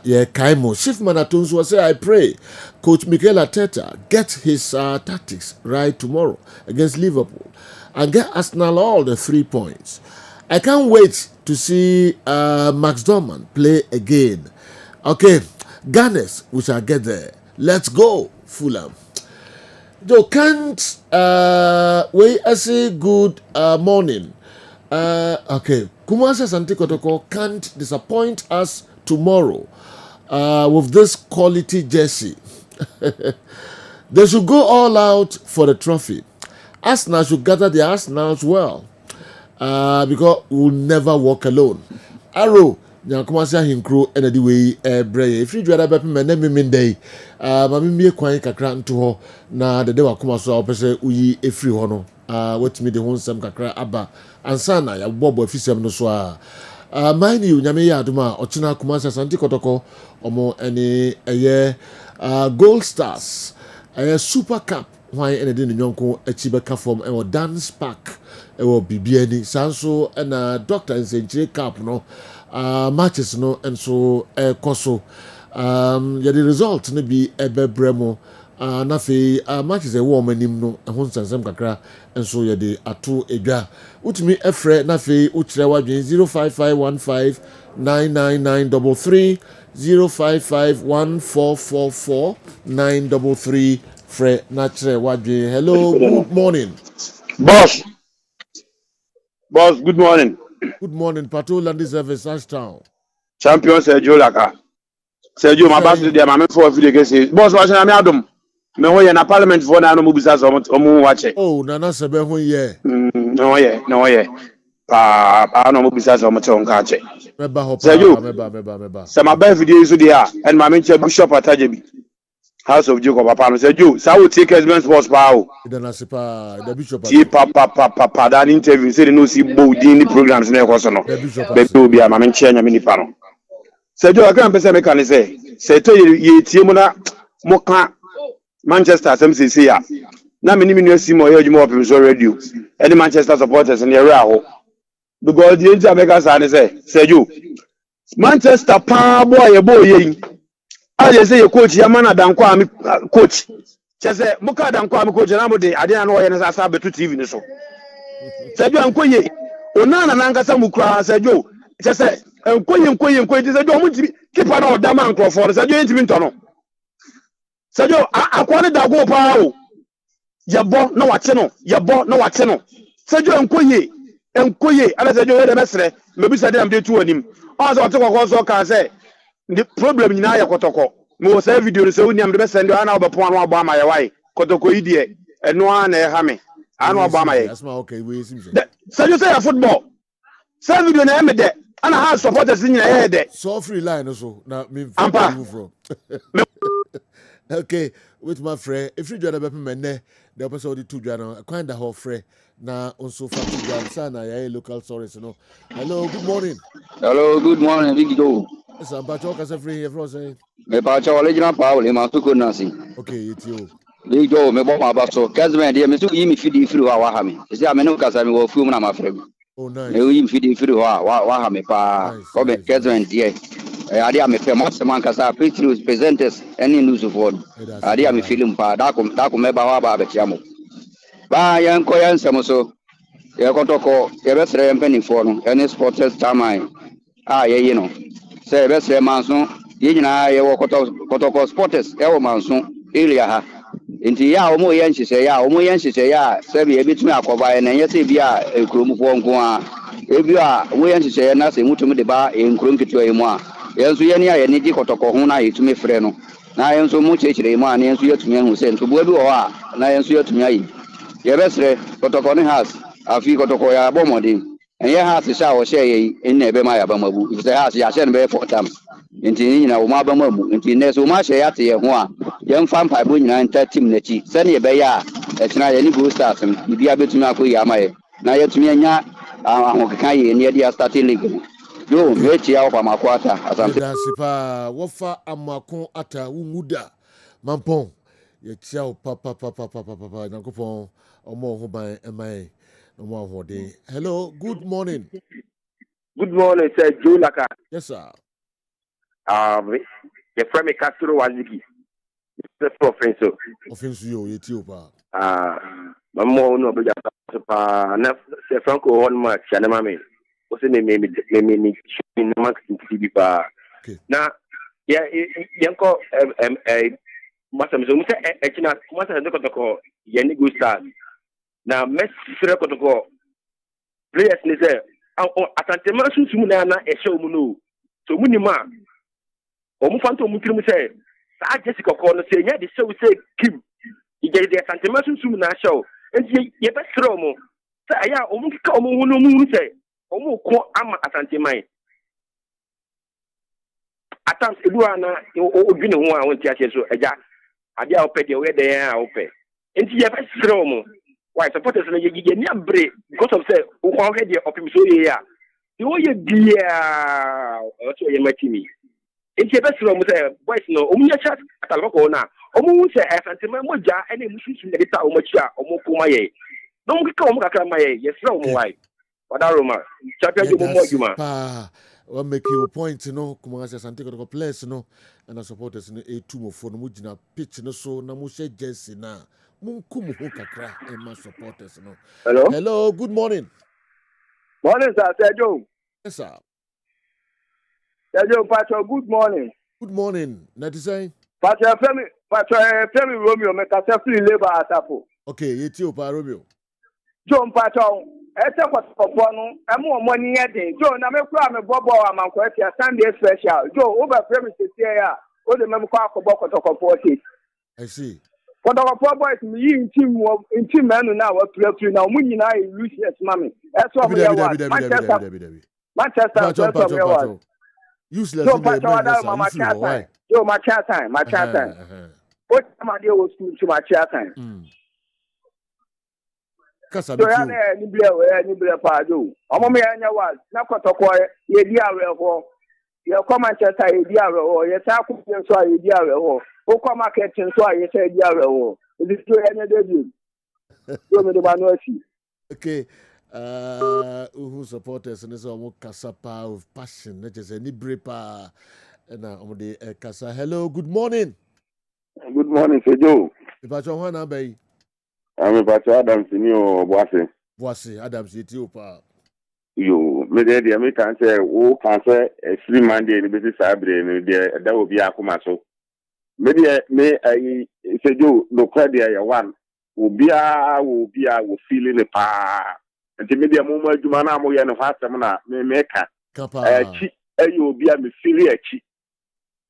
ye kaimo Shiftman Atonso say I pray coach Mikel Arteta get his tactics right tomorrow against Liverpool and get Arsenal all the 3 points. I can't wait to see Max Dorman play again. Okay, Gunners, we shall get there. Let's go, Fulham. Though can't we say good morning. Okay, Kumasa Santi Kotoko can't disappoint us tomorrow with this quality jersey. They should go all out for the trophy. Arsenal should gather the Arsenals well. Because we'll never walk alone. Arrow, Nyankumasa Hinkro, and the way Bray. If you do that, men day, Mammy me quite a crank to her. Now the day will come so I'll we a free honor. What me the one some kakra abba and sana ya bobo fisem no so mind you nyame ya aduma ochina Kumasa Santi Kotoko omo any a year Gold Stars a Super Cup. Why anything in Yonko a Chibeka form and dance pack or Bibiani Sanso and Doctor and St. J Cup no matches no and so Koso yeah the result ne be Ebe Bremo nafe matches a woman him no and Honsan Sam Kakra and so yeah the atu edwa utimi efre nafe utre wadwen 05515 99933 0551444 933 Fred Natural Wadje. Hello, good morning. Boss, good morning. Good morning, Patrol and this service Ashtown. Champion Sergio Laka. Sergio Mabasu de Mamma for video case. Boss was an Adam. Me ho ye na parliament for na no mu bisa so omo wache. Oh, Nana Sebe ho ye. No ye. Pa no mu bisa so omo che on ka che. Meba ho pa, Sergio. meba. Sama ba video so dia and ma menche Bishop Atajebi. House of Jacob papa no Sergio. Sa wo take Kessben sports pa o. Ida sipa, the Bishop. Ti pa that interview say no see bolding programs na e so no. Be obi ma menche anya me nipa no. Sergio aka pese me kan say to ye tie mu na mo ka Manchester say ya. Na me ni me nuasi mo ye adwuma opim so radio. Any Manchester supporters in the area ho. Because the Inter America say Sergio Manchester pa boy ye. I say coach Yamana Danko ami coach. Say muka Danko ami coach na mo de ade na no ye na sa betu TV ni so. Sergio ankoye onana na nkasa mukura Sergio. Say enkoye Sergio mo keeper na odama Nkrofo Sergio ntimi ntono. Sergio akwani dago pa o. Yabo na wache no. Sergio enkoye ala Sergio we de mesre mebi sade am de tu anim. O so oteko so ka say the problem nyina ya kotoko. Me wo say video so uni am de send ana obepo anu agba ma ye wai. Kotoko idie eno ana e ha me. Anu agba ma ye. That's my okay we sim. Sergio say football. Say video na me de ana ha supporters nyina ye de. So free line so na me from. Okay, with my friend, if you join a mene, the episode of the 2 Jano, kind of whole friend. Now, also for 2 Jan, Sana, local stories, you know. Hello, good morning. Hello, good morning, Big Joe. Yes, I'm Pacho, as a free here, saying. Me Pacho, original power, him, I took good nothing. Okay, it's you. Big Joe, me bought my basso, Kessben, dear, me took him feeding through our hammy. Is there a menu because I will film my friend? Oh, nice. Me him feeding through Wahame, pa, Kobe, Kessben, dear. Adia me fe match man kasa Patriots presenters any news of word adia me film pa da ko meba wa ba betiamo ba yan ko yan semoso ye kotoko ye besre mpanifo no any sports chairman ye no say besre manso ye nyina ye wo kotoko sports e wo manso area ha nti ya omo ye nhise ya se bi e bitumi akoba ye na ye se bi a ekrom fo nko a e bi a wo ye nhise na se mutumi de ba e nkrom kito ye mu a yenso ye ni aye ni di kotoko ho na yetumi frɛ no na yenso mu chechire mu a na yenso yetumi ahu se nto bo bi wo a na yenso yetumi ayi ye besre kotoko ne has afi kotoko ya bomodin enye has sha wo hye ye en ebe ma ya ba mabu if say has ya hye no be for tam nti ni nyina wo ma ba mabu nti ne so ma hye ya te ye ho a ye mfa mpa bo nyina nta team na chi se ne ye be ya e tena ye ni go start bibia betumi akoyi amaye na yetumi anya ahokeka ye ne dia starting league. Yo, mechi ya kwa makwata. Asante. Dasipa, wofa amakon ata umuda. Mampon. Ye chia papa. Nakupon omo ho ban emai. Omo ho de. Hello, good morning. Good morning, sir. Joe Laka. Yes, sir. Your friend me Castro Waziki. The offensive. Offensive yo, yetio pa. Mamo no be just pa na se Franco on match na mame. Ose me ni max TV pa. Na ya yanko masam so muse echina masa ndeko toko yeni go start. Na Messi sire kotoko players ni se asante ma sunsumu na ehye omu no. So mu ni ma omu fanto omu tirimu se sa Jessica ko no se nya de se Kim. Ije de asante ma sunsumu na show. Enti ye be sire omu. Sa aya omu ka omu hu no mu se omu ko ama asante mai atams eduwa na odwene ho a wonti ase so eja ade a opede we de a ope enti ye fasire omu why supporters na ye ni abre because of say wo ho he de opim so ye ya yo ye dia o to ye matimi enti ye fasire omu say boys no omu nya chat ataloko na omu hu say asante mai moja ene mususu na deta omu chi a omu ko maye no mu ka omu kakra maye ye sira omu why Wadaroma, champion Juma. What make you point, you know, come as a Santiago place, you know, and the supporters in a two for Mujina pitch, no so, Namushe Jesse na Munkumu Kakra, and my supporters, you know. Hello, good morning. Morning, sir, Sergio. Yes, sir. Sergio, Pacho, good morning. Good morning, Natizai. Pacho, Femi Romeo, make a self-free labor at Apple. Okay, it's you, Romeo. John Pacho. Ete kwa no emu omoni yede jo na me kura me bobo amanko ete Sunday special jo over premises here ya o de mem kwa akọbọ kọtọkọpọ case. I see. Kọtọkọpọ boys mi yi ntim menu na wa play na mu nyina e useless mami. Eso mo ya wa. Manchester. Useless so in the time. Yo, my chat time. What time I deal with school to my chat time? Kasa so ya na ni bia pa do. Omo me anya wa na kotoko ye di awe ho. Ye ko Manchester ye di awe ho. Ye sa ku so ye di awe ho. O ko market so ye sa di awe ho. This so anya debut. So me do ba no asi. Okay. Who supporters and so kasa pa of passion. Not just any brepa. Na omode kasa. Hello, good morning. Good morning, Sejo. Ipacho wana bay. I'm Pacho Adams ni o Boise Adams Ethiopia. Yo, me dey me can say o can say free Monday ni be sabre ni dey da obi akoma so. Me dey me Sejo no credit ya one. Obi a wo feeling the pa. Nti me dey mo adwuma na mo ye no fasem na me ka. Chi obi a me feel achi.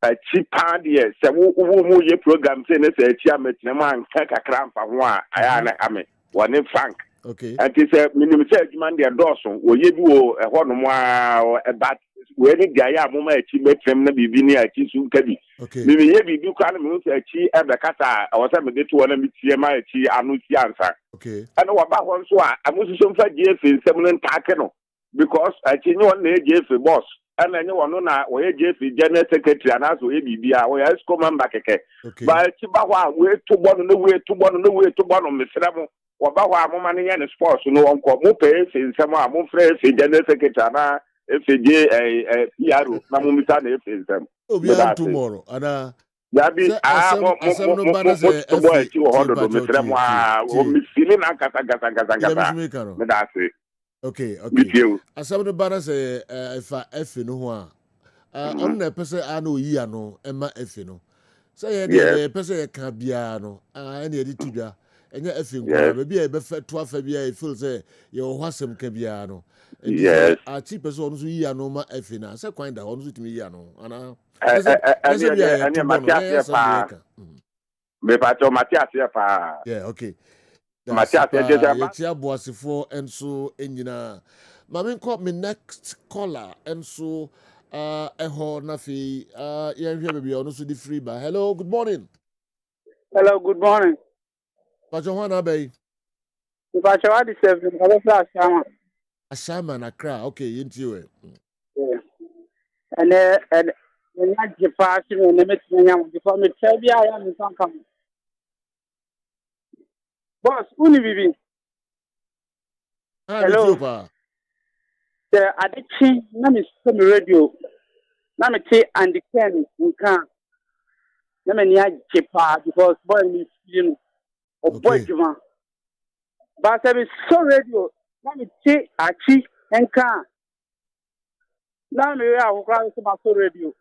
Achi pa dey se wo ye program say na se achi ametne man kakra mfa ho a aya na ame woni frank. Okay. Nti se minim se adwuma dey dɔɔso wo ye bi wo ho no mo a bat we ni gaya a mo ma achi metrem na bibi ni achi su nka bi. Okay. Me ye bibi kwa na me se achi e be kasa awose me de to na me tie ma achi anu ti ansa. Okay. Ana wa ba ho nso a amususo mfa GF nsem no ntake no because achi ni won na GF boss ana nye wono na wo ye GF general secretary ana so ye bibia wo ya esco member keke. Okay. Ba achi ba ho a we to bono no mesra mo wa ba ho a mo ma ne ne sports no onko mo pe nsem a mo frɛ general secretary na FJ PRO na mo mita na nsem. Obi tomorrow ana Yabi mo boy ti wo hodo do mesra mo o mi feeling akata me da say. Okay. Asam no bana say efa efe no ho a on na pese ana oyi ano ema efe no. Say ye pese ye ka bia no ene ye di tudwa enye efe nkwa ba bia e be fa to afa bia e feel say ye ho asem ka bia no. Yes. A cheap person on so yi ano ma efe na say kwan da on so timi yi ano ana Ani Matias pa. Me pato Matias pa. Yeah, okay. Matias Yetia boasifo enso enyina. Mame nko me next caller enso eho na fi yenhwe baby ono so di free ba. Hello, good morning. Hello, good morning. Pacho hwana bay. Pacho adi 7. Hello, Ashama. Ashama na kra. Okay, yintiwe. Yeah. And when I get past you, and before me tell you, I am in some come. Boss, uni bibi. Hello. The addiction, na me some radio. Na me say and the can nka. Na me nya jepa because boy me you know. O boy juma. But I be so radio. Na me say achi nka. Na me ya o kra so radio.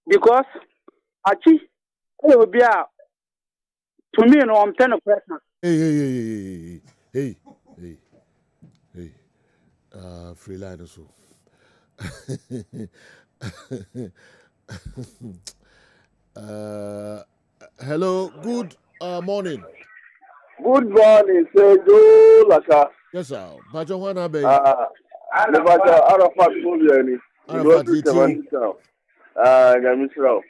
Because achi e obi a to me no I'm 10 person. Hey. Free line so. Hello, good morning. Good morning, Sejo Laka. Yes, sir. Bajo Wana Bay. Bajo Arafat Mubiani. Arafat Yeti. Gamisrao.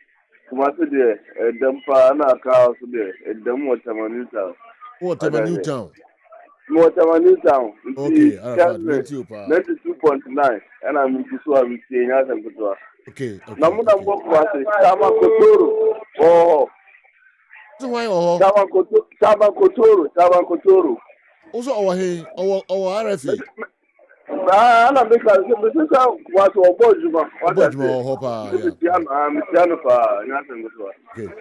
Kumasi de Dempa ana kaos de Dem Watamanita. Watamanita. Watamanita. Okay, Arafat Yeti pa. 92.9 and I'm in Kusua with Kenya and Kutua. Okay. Namuda Bokwasi, Chama Kotoro. Oh. Chama Kotoro. Also our hey, our RFA. Ana beka sasa watu wa Bojuma. Bojuma hopa. Mtiano pa nyasa ngotwa.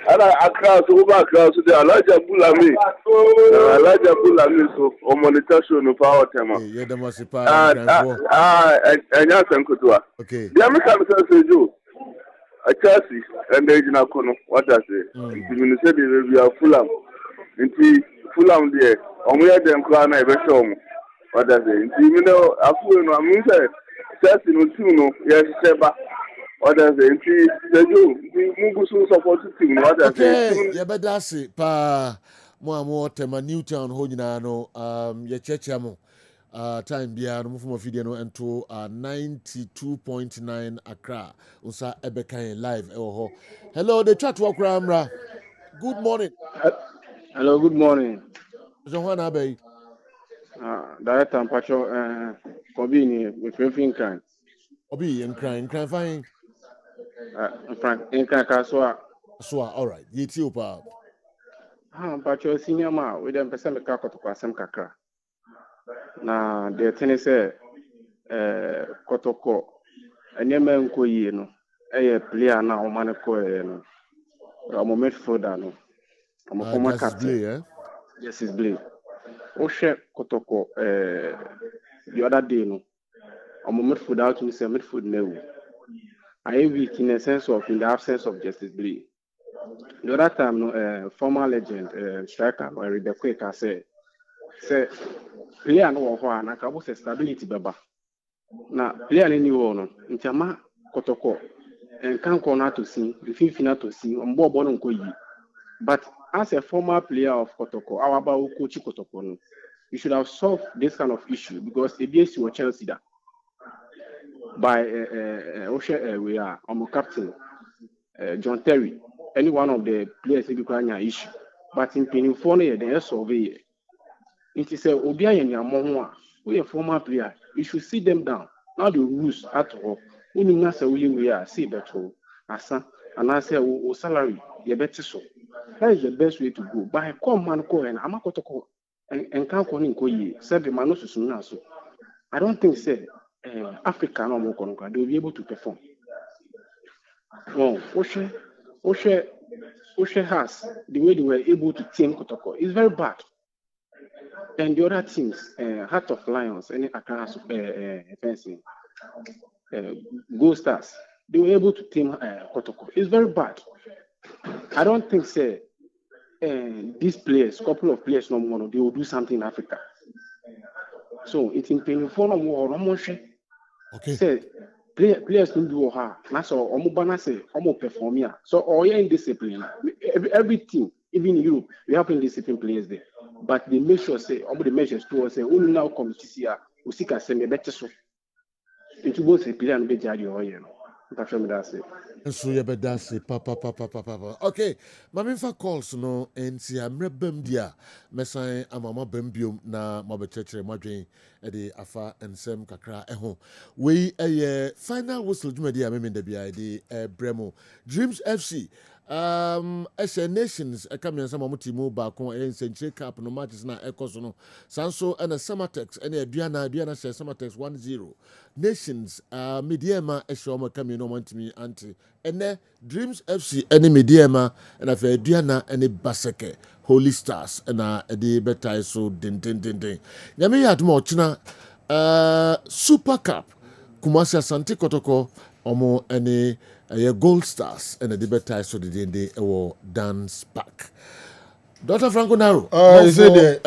Ana akra so ba akra so de Alaja Bulami. Alaja Bulami so o monetization no power tema. Yeah, the masipa. Nyasa ngotwa. Okay. Dia me ka so Sejo. A Chelsea and the Ejina Kono, what I say. The minister we are Fulham. Fulham there. We had them crown a better. What I say. You know, I feel no, I mean, Chelsea no team no, yes, Seba. What does the entry they do? Mungu so support team. What does okay, ya beda se pa mo tema Newtown ho nyina no ye cheche mo time bia no mfo video no ento 92.9 Accra unsa ebekan live ho. Hello, the chat work ramra. Good morning. Hello, good morning. Johanna Bay. Director Pacho Kobini with Refin Kan. Obi and crying fine. Frank in Kaswa. So all right. Yeti opa. Pacho senior ma with them person make to kwasem kakra. Na the thing say kotoko enyema nko yi no player na o man ko no. Omo midfielder no. Omo former captain. Yes, is Blay. Oshe kotoko the other day no. Omo midfield out to say midfield no. I am weak in the sense of in the absence of Justice Blay. The other time no former legend striker or the quick I say player no ho na ka bo stability beba. Na player ni no nchama kotoko kan corner to see the final to see ombo bo no nko yi. But as a former player of Kotoko, our about coach Kotoko, no, you should have solved this kind of issue because the BSC was Chelsea that by we are our captain John Terry, any one of the players who can issue. But in Penifone, the survey, it is a Obia and Yamoa, we are former player. You should sit them down. Now the rules at all. Only Nasa we are see better. Asa and I say salary, you better so. That is the best way to go. But I come man call and I'm not to and can't call in Koye, said the Manos so. I don't think say Africa no more they will be able to perform. No, Oshe has the way they were able to team Kotoko is very bad. And the other teams, Heart of Lions, any Accra fencing, Gold Stars, they were able to team Kotoko. It's very bad. I don't think say these players, couple of players no more, they will do something in Africa. So it's in painful no more. Okay. Say players don't do her. That's all. Omubana say omo perform here. So all your indiscipline. Every team, even in Europe, we have indisciplined players there. But they make sure say omo the measures to say only now come to see her. We see can say me better so. It will both player and be judge or you know. That's it. So you better say papa. Okay, mami fa calls no enti amrebem dia mesan amama bembiom na mabetchere madwen e de afa ensem kakra eho. We final whistle dwumadi ameme da bia de bremo Dreams FC as a nations come some mutimu ba kon Century Cup no matches na ekoso no sanso and a Summertex and a Diana share Summertex 1-0 nations mediema eshoma come no want me anti and Dreams FC any mediema and a Diana any Baseke Holy Stars and a de betai so din nyame yad mo china Super Cup Kumasi Asante Kotoko omo any Gold Stars and a debate so the day dance back. Dr. Franco Naro. He said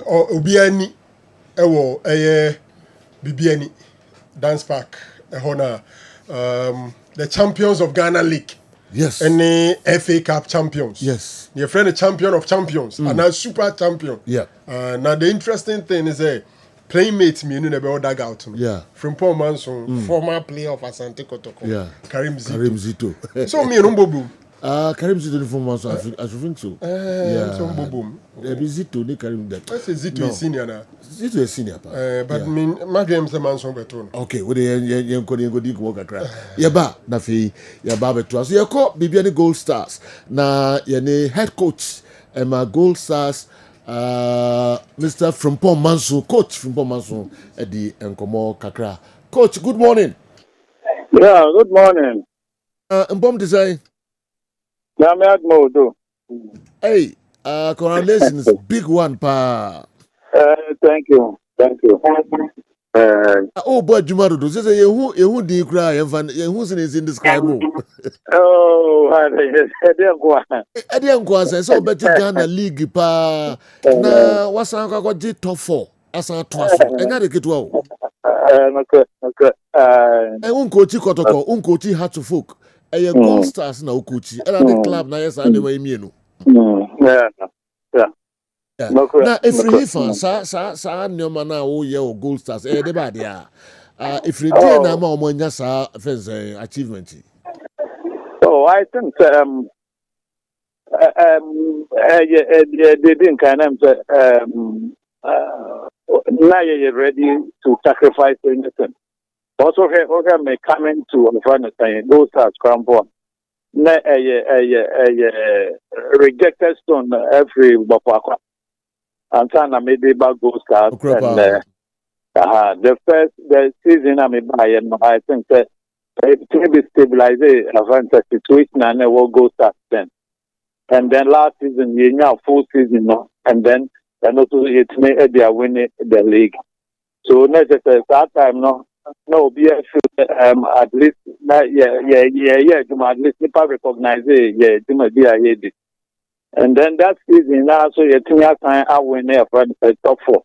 Obiani Bibiani dance back the champions of Ghana League. Yes. And the FA Cup champions. Yes. Your friend the champion of champions and now super champion. Yeah. Now the interesting thing is playmates me never dug out. Yeah. From Paul Manson, former player of Asante Kotoko. Yeah. Karim Zito. So me no boom. Karim Zito from Manson, I think so. Yeah. So boom. Zito ni Karim that. I say Zito is senior now. Zito is senior. But me my game is Manson beton. Okay, we dey go dig work akra. Yeba na fi yeba beto. So yeko Bibiani Gold Stars. Na yene head coach my Gold Stars Mr. Frimpong Manso, Coach Frimpong Manso at the Nkomo Kakra. Coach, good morning. Yeah, good morning. Mbom design. Yeah, me Modo. Hey, congratulations, big one, pa. Thank you. Oh boy, Jumaro, do say you di cry and who's is indescribable. Oh, I didn't go. So better Ghana League pa. Na what's our top 4 as our twaso. And not get wow. Okay. Unkochi Kotoko, Unkochi Hatchfolk. Gold Stars na Ukochi. The club na yes and the way me no. Yeah. Now if we fan sa nyoma na wo ye o Gold Stars de ba dia. If we dey na ma omonya sa fence achievement. Oh, I think they didn't kind of now you're ready to sacrifice anything. Also, okay, may come into Afghanistan. Those are scrambled. Na rejected stone every bapakwa. And sana maybe about Gold Stars and the season I mean by and I think that it will be stabilize the situation and will go start then. And then last season you know full season no and then also it may they are winning the league. So next that time no be at least at least people recognize it and then that season now so you think time I win there for the top 4.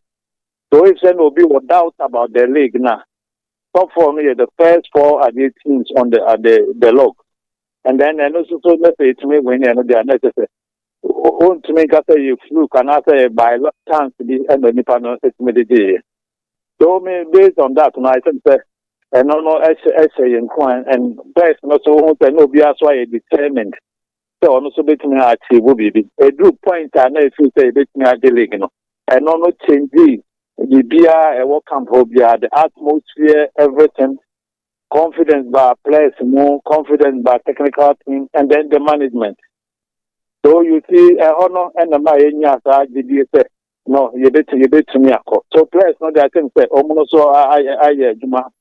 So if there will be doubt about the league now, top 4 the first 4 are the teams on the log. And then also so let's say to me when they are necessary. To make after you fluke and after by chance the end of the panel it's so based on that, I think that no essay and best not so no be as why determined. So also between achieve will be a group point and if you say between the league, and no change the beer a welcome for the atmosphere, everything, confidence by players, more confidence by technical team, and then the management. So you see, honor and the my no, you bet me. So players, no, they think that almost so I Juma.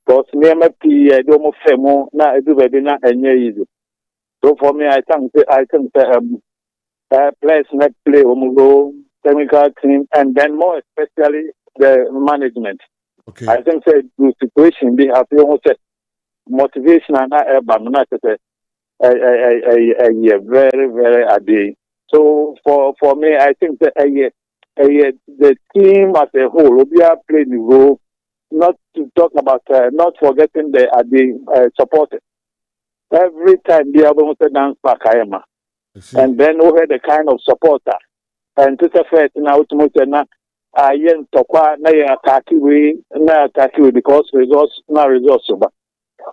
Because me my P, I don't femo, na I do baby na easy. So for me, I think players not play almost technical team, and then more especially the management. Okay. I think the situation be have almost motivation and not a very a day. So for me, I think that the team as a whole will be playing the role. Not to talk about not forgetting the supporters. Every time they are going to dance back, and then over the kind of supporter. And to the first now to move na yen tokwa na ya attack we because results na results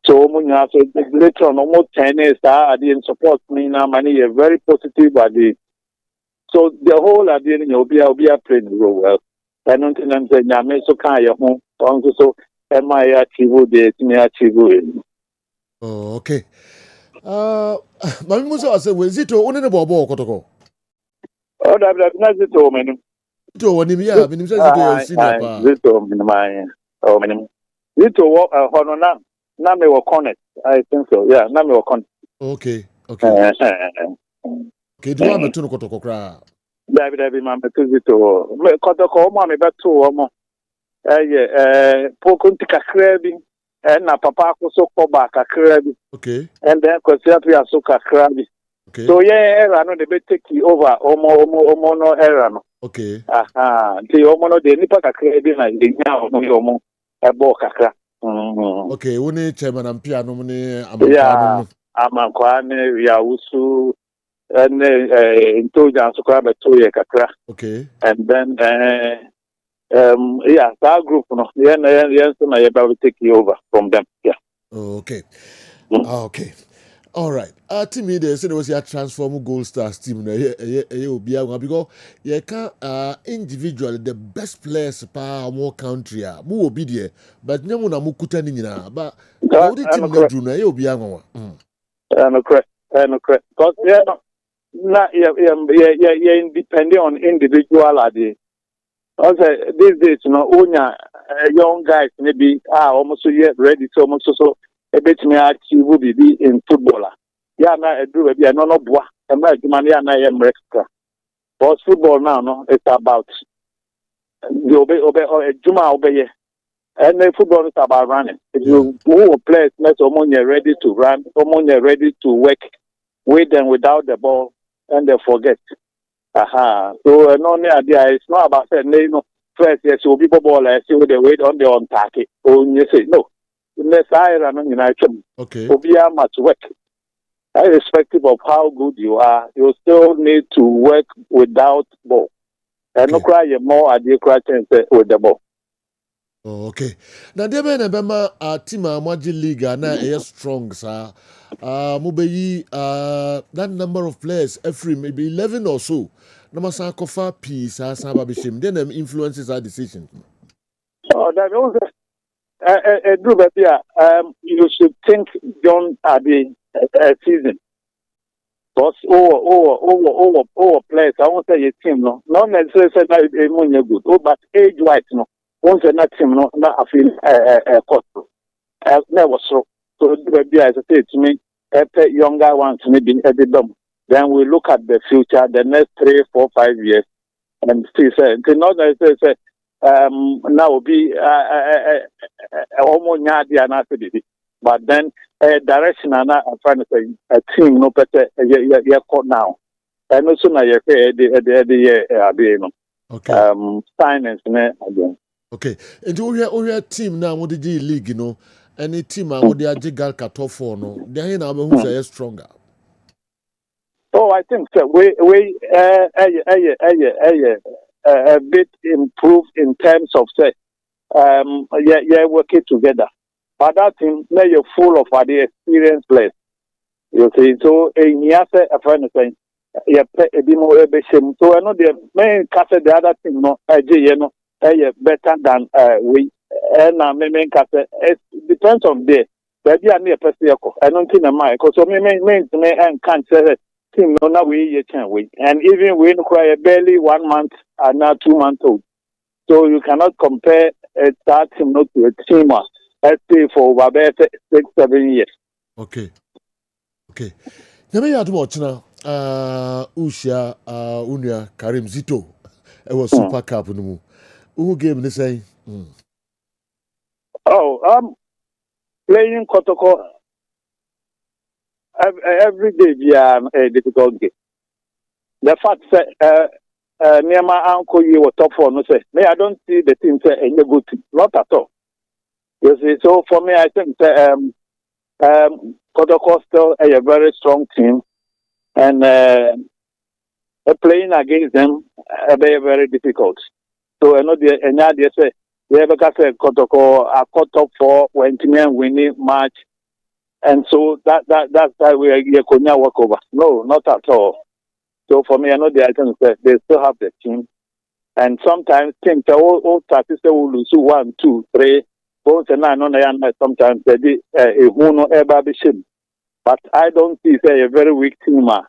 so munya so later on almost 10 years I didn't support me now money a very positive idea. So the whole idea will be playing the role well. And until I'm saying nyame so kan ya ho so am I achieve the me achieve. Oh, okay. Mami Musa ase wezito one ne bobo okotoko. Oh, that not it to me. To woni mi ya minim se zito ya senior pa. Zito mi my oh minim. Zito hono na me wo connect. I think so. Yeah, na me wo connect. Okay. Okay, do you want to kotoko kra? David ma me zito. Me kotoko mo me beto mo. Pokun tikakra bi. Na papa so ko ba kakra bi. Okay. And then kwasiatu so kakra bi. Okay. So era no they be take over omo no era no. Okay. Ti omo no de nipa kakra bi na de nya omo ebo kakra. Okay, woni chairman ampia no ne amankwa no. Amankwa ne ya usu and intoja so kwa beto ye kakra. Okay. And then that group no so na you be take over from them. Yeah. Okay. Okay. All right. To me, they said it was your transform Gold Stars team. Because you can individually the best players per more country. Mu will be there, but nyamu na mukuta ni na. But how the team no do na you be angwa. No correct. Because depending on individual idea. Also, these days, onya young guys maybe almost ready to almost so. A bit me achieve will be in footballer. Yeah, na do be no boa. And my man ya na extra. But football now, no, it's about the obey Juma obey. And the football is about running. If you move players, let someone ready to run, someone ready to work with them without the ball, and they forget. So no idea. It's not about saying first yes will be ball I see with the weight on the on target. Oh you say no. Unless I run in action. Okay. Obia much work. Irrespective of how good you are, you still need to work without ball. And no cry more at the cry with the ball. Oh, okay. Now, there be na team Amaji League na strong sir. Mubeyi that number of players every maybe 11 or so. Na masa kofa peace sa babishim. Then them influences our decision. Oh, that was a group here. You should think John at the season. Because over players, I won't say a team, no. Not necessarily say that it's good. Oh, but age-wise, no. Once a team, no, not I feel cost. Never so. So maybe as I say to me, younger ones maybe every dumb. Then we look at the future, the next 3, 4, 5 years, and still say, not necessarily say, now be almost nyadi and after this. But then direction and I'm trying to say a team no better caught now. And also now the finance again. Okay. And we team now what the league, you know. Any team what the Gal cut off for no. They now who's are stronger. Oh, I think so. We a bit improved in terms of say working together. But that team now you're full of the experienced players. You see, so in Yasa a friend saying a bit more ambition. So I know the main cast the other team no better than we and main cast it depends on there. Maybe I need a person I don't think my because so main and can't say team no now we can wait. And even we require barely 1 month and now 2 months old. So you cannot compare that team not to a team. Let's say for over 6, 7 years. Okay. Let me add much now. Usha Unia Karim Zito. It was Super Cup no. Who game they say? Oh, playing Kotoko every day via a difficult game. The fact that near my uncle you were top 4 no say. Me I don't see the team say any good team. Not at all. You see, so for me, I think Kotoko still a very strong team, and playing against them very very difficult. So I know they say we have got Kotoko a top 4 when team winning match, and so that's why we are work over. No, not at all. So for me, I know I think they still have the team, and sometimes teams all statistics will lose 1, 2, 3. Sometimes they did but I don't see a very weak team. Not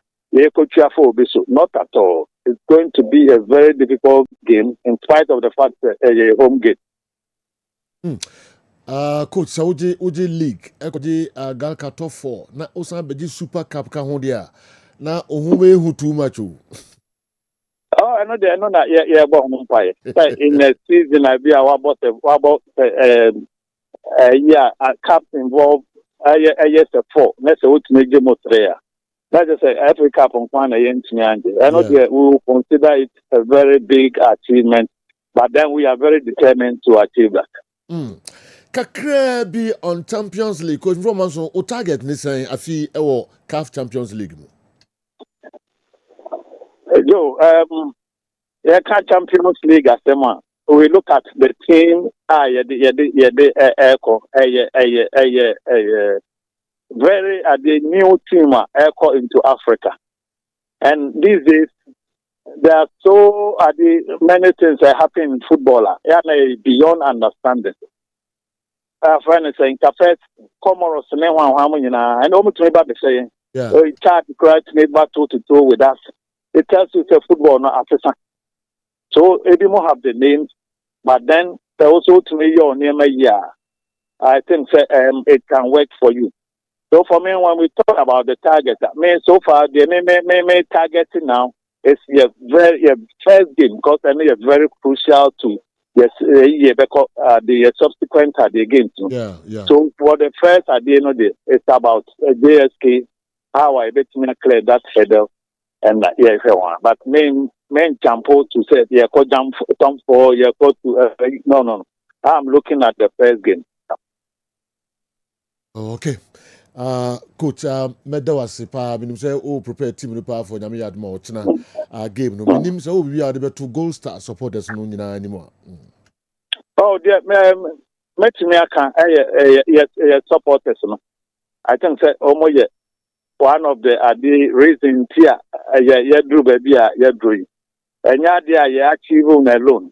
at all. It's going to be a very difficult game in spite of the fact that a home game. Coach Saudi League, Gal cut off 4. Na Osan Beji Super Cup ka hondia. Na ohunwe hu too much. Oh, I know that in a season I be about a cup involved yes 4. Let's say what make game 3. That's just every cup on one against me. I know we will consider it a very big achievement, but then we are very determined to achieve that. Kakra be on Champions League. Coach Romanson, o target ni saying afi ewo CAF Champions League. Champions League as them. We look at the team. Very the new team echo into Africa, and these days there are so many things that happen in football. Beyond understanding. Friend saying, "Café Comoros, and almost about the saying, chat crowd neighbor toe to toe with us. It tells you the football not African. So Edimo have the names, but then they also to me your name I think it can work for you. So for me, when we talk about the target, so far the main targeting now is your first game because I know it's very crucial to the subsequent the games. So for the first at the end of the day, it's about JSK how I bet me clear that header. and yeah, one. But main champo to say yeah, go jump for yeah, go to no. I'm looking at the first game. Okay. Coach, meda wase pa minim say o prepare team no pa for nyame yadma o chena game no minim say o bi ade beto goal star supporters no nyina animo. Oh dear, me aka yeah supporters no. I can say almost one of the reasons here yeah drew baby yeah drew. And yeah they achieve on alone.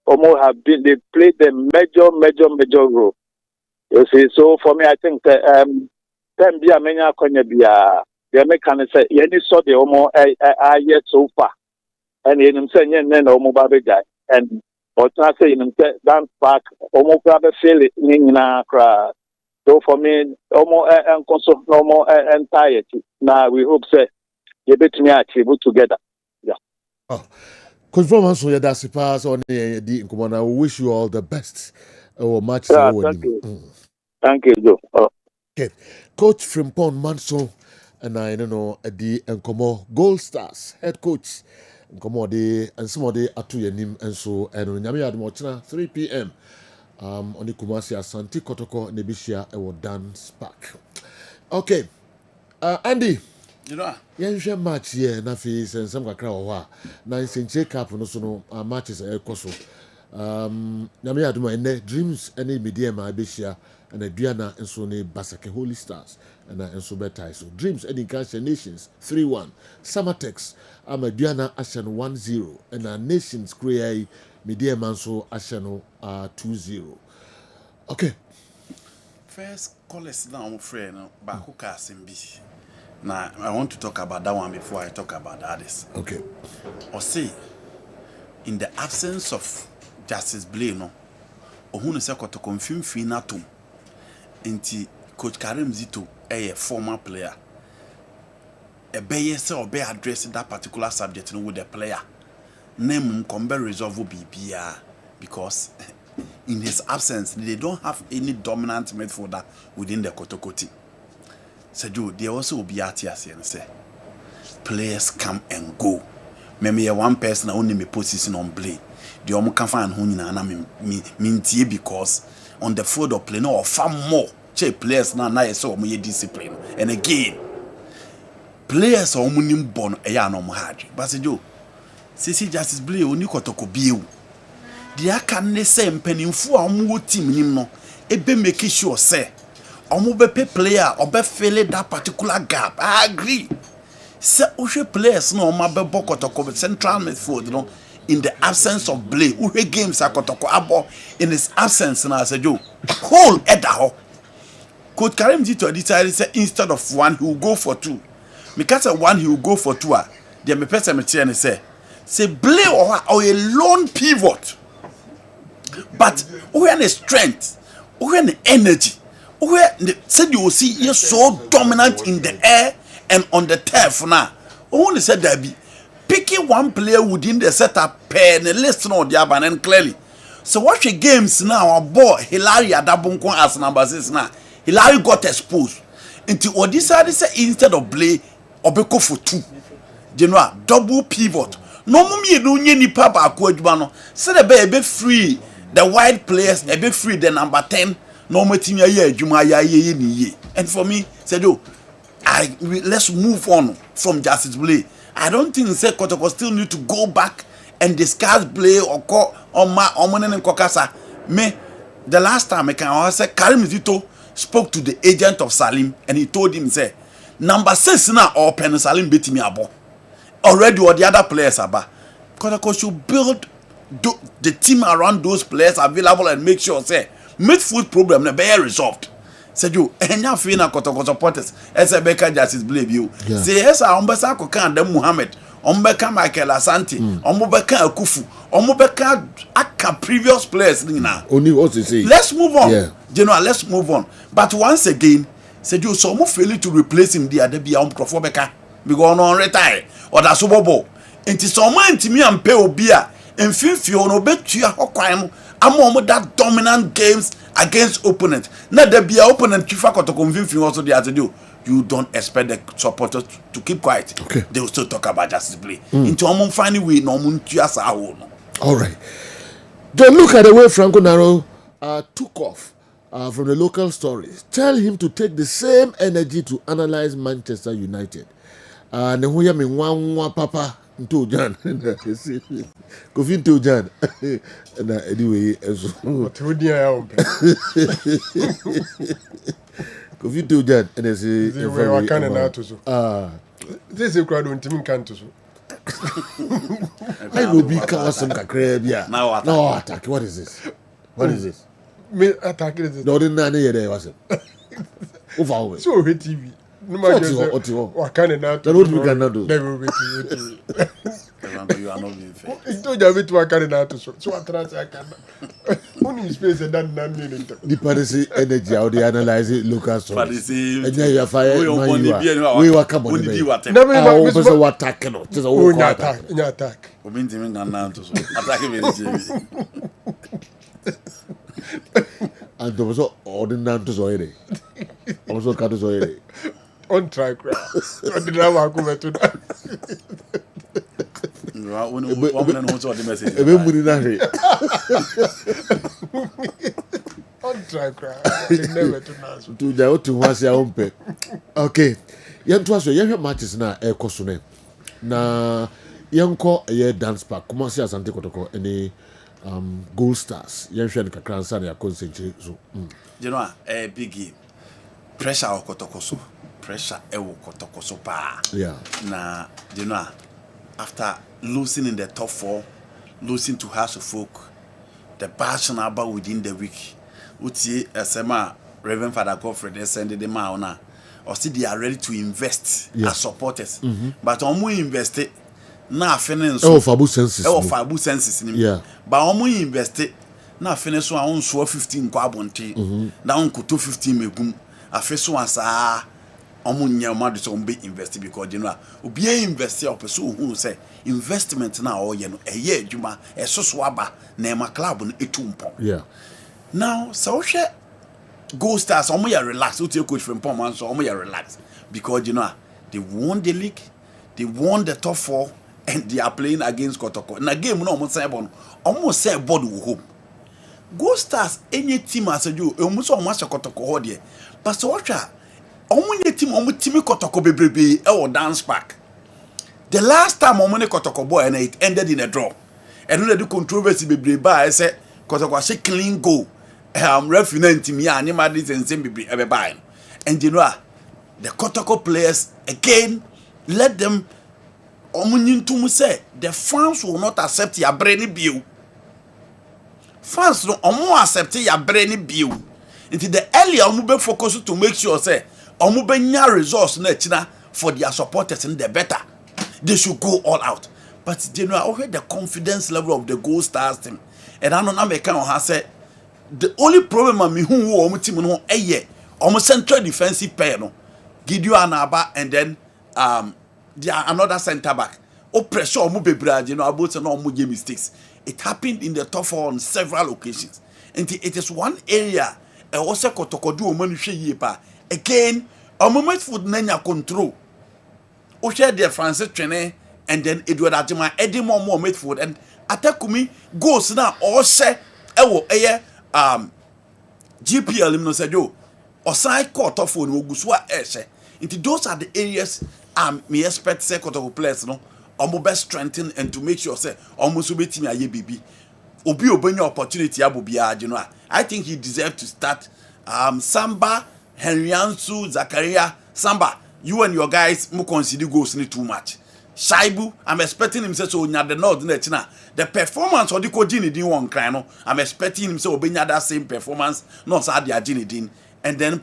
Almost have been they played the major role. You see, so for me I think then be a many konya be the American say any saw the almost yet so far. And in him saying then almost baby guy and but I say in him dance back almost grab a feel it in cry. So for me almost and consult normal entirety. Now we hope say you bet me achieve together. Yeah. Oh. Coach Broman so that's pass on the Nkomana. We wish you all the best. Match thank you. Thank you, Joe. Oh. Okay. Coach Frimpong Manso and I don't know the Nkomo Gold Stars head coach Nkomo de and some of the atu yanim and so and nyame admochna 3 p.m. On the Kumasi Asante Kotoko Nebishia Ewo Dance Park. Okay. Andy, you know, yeah, match here na fi some kakra owa na nsenche cap no so no matches ekoso nyame aduma ene dreams ene media ma abeshia and aduana enso ne Basake Holy Stars and enso betai so dreams ene Cancer Nations 3-1 Samatex aduana ashen 1-0 and Nations Korea media man so ashen 2-0. Okay, first call us now friend back who can be. Now, I want to talk about that one before I talk about the others. Okay. Or say, in the absence of Justice Blay, no, Ohunu Seko to confirm Finatum, into Coach Karim Zito, a former player. A bay say or be addressing that particular subject with the player. Name Combe resolve BBR because in his absence, they don't have any dominant midfielder within the Kotokoti. So they also will be out here and say players come and go. Maybe one person only me position on play. The omo can find who na mintie because on the field of play no or far more. Che players na so omo discipline. And again, players are omo born eya no mo hard. But say Sisi Justice Blay oni kotoko biu. Dia kan ne say mpanimfo a omo team nim no ebe make sure say omo be player or be fill that particular gap. I agree. Se uhe players no omo be bokotoko central midfield no in the absence of Blay. Uhe games akotoko abo in his absence na say whole edaho. Coach Karim Zito decided say instead of one he will go for two. Because one he will go for two. The me person me tell say Blay or a lone pivot. But who have the strength, who have the energy, who said you will see you're so dominant in the air and on the turf now. Only said that be picking one player within the setup pen and listen on the other and clearly. So watch the games now. Our boy Hilary Adabunko as number 6 now. Hilary got exposed. Until what decided say instead of Blay or go for two. General double pivot. No mummy no ni papa akwadwano. Say the be free the wide players a bit free the number 10 no team and for me said let's move on from Justice Blay. I don't think say Kotoko still need to go back and discuss Blay or call on my and Kokasa. Me the last time I can say Karim Zito spoke to the agent of Salim and he told him say number 6 now open Salim beat me abo already or the other players aba. Kotoko should build the team around those players available and make sure say midfield problem na be resolved. Said you enya fi na Kotoko supporters ese beka Justice Blay you say yes ombesa ko kan dem Muhammad ombeka Michael Asante ombeka Akufu ombeka aka previous players na only what to say let's move on let's move on. But once again said you so mo fail to replace him there be Mkrofo beka because no retire or that sobobo enti so man timi ampe obi a Mfimfi ono betua hokwan am that dominant games against opponent. Na there be opponent kifa Kotoko Mfimfi also dey at do. you don't expect the supporters to keep quiet. Okay. They will still talk about justice play. Into a funny way, no all right. Then look at the way Franco Naro took off from the local stories. Tell him to take the same energy to analyze Manchester United. And who ya me one papa into Jan. Kofi into Jan. Anyway, what would you have? Kofi into Jan. And I say, I can't to so. This is a crowd on Tim Cantus. I will be cast and Crabia. Now attack. What is this? What is this? Me attack is no, didn't I was it? Over so TV. No matter what kind of not do. Never will you are not being fair. It's not a bit to a candidate so I can. Only space and done none. The policy energy, how they analyze it, local stories. And then you are fired. We were coming. Never what attack. Just a attack. And there was ordinary to Zoe. Also, cut Zoe. On track. On the lava, come to that. On track. Never to the to was your own pet. Okay. Young to us, your matches now, a cosune. Na young call a year dance park. Come on, see us and take what any gold stars. Young Shan Kakransan, your concentrate. You know, a biggie pressure or kotokoso. Pressure ewo kotokoso pa. Yeah. Na, you know, after losing in the top 4, losing to House of Folk, the passion about within the week. Uti Sema Reverend Father Godfrey they send the mauna. Or see they are ready to invest as supporters. But omu invest na finance. Fabu senses. Fabu senses. Yeah. But omu invest na finance so on so 15 kwa bonte. Na on kuto 15 megum. Afeso asa omu nyama de so be invest because you know obi invest or person who say investment na o ye no eye adwuma esoso aba na ema club no etumpon. Yeah. Now so she Gold Stars omo ya relax o tie coach from Pomman so omo ya relax because you know they won the league, they won the top 4 and they are playing against Kotoko. Na game no omo say bon omo say board wo home. Gold Stars any team as you omo so omo Kotoko ho de. But so what omo team Kotoko bebrebe e o dance park. The last time omo ne Kotoko boy and it ended in a draw. And no do controversy bebrebe I say Kotoko say clean goal. Refinant me and madis and same be everybody. And you know the Kotoko players again let them to say the fans will not accept your brainy bill. Fans don't accept your brainy bill. Until the earlier omu focus to make sure say omu nya results na china for their supporters and the better. They should go all out. But you know I heard the confidence level of the Gold Stars team. And I don't know make say the only problem I mean who omu team no omu central defensive pair no Gideon Anaba and then there are another center back. O pressure omu bebrad you know about no omu game mistakes. It happened in the top 4 on several occasions. And it is one area also Kotoko do omu hwe yie pa. Again omu midfield nanya control. O share their Francis Trene and then Edward Ajima Eddie more midfield and atakumi goals na all say ewo GPL no say yo osai court of phone ogusua ehye into those are the areas me expect say court of players no omo best strengthen and to make sure say omo so betimi aye bibi obi obenya opportunity abobia you know I think he deserves to start Samba Henriansu Zakaria Samba you and your guys mo consider goals ni too much Shaibu, I'm expecting him say so nya the north na china. The performance or the Kojini din one cry no. I'm expecting him say obenya that same performance, not sa dia Jini din. And then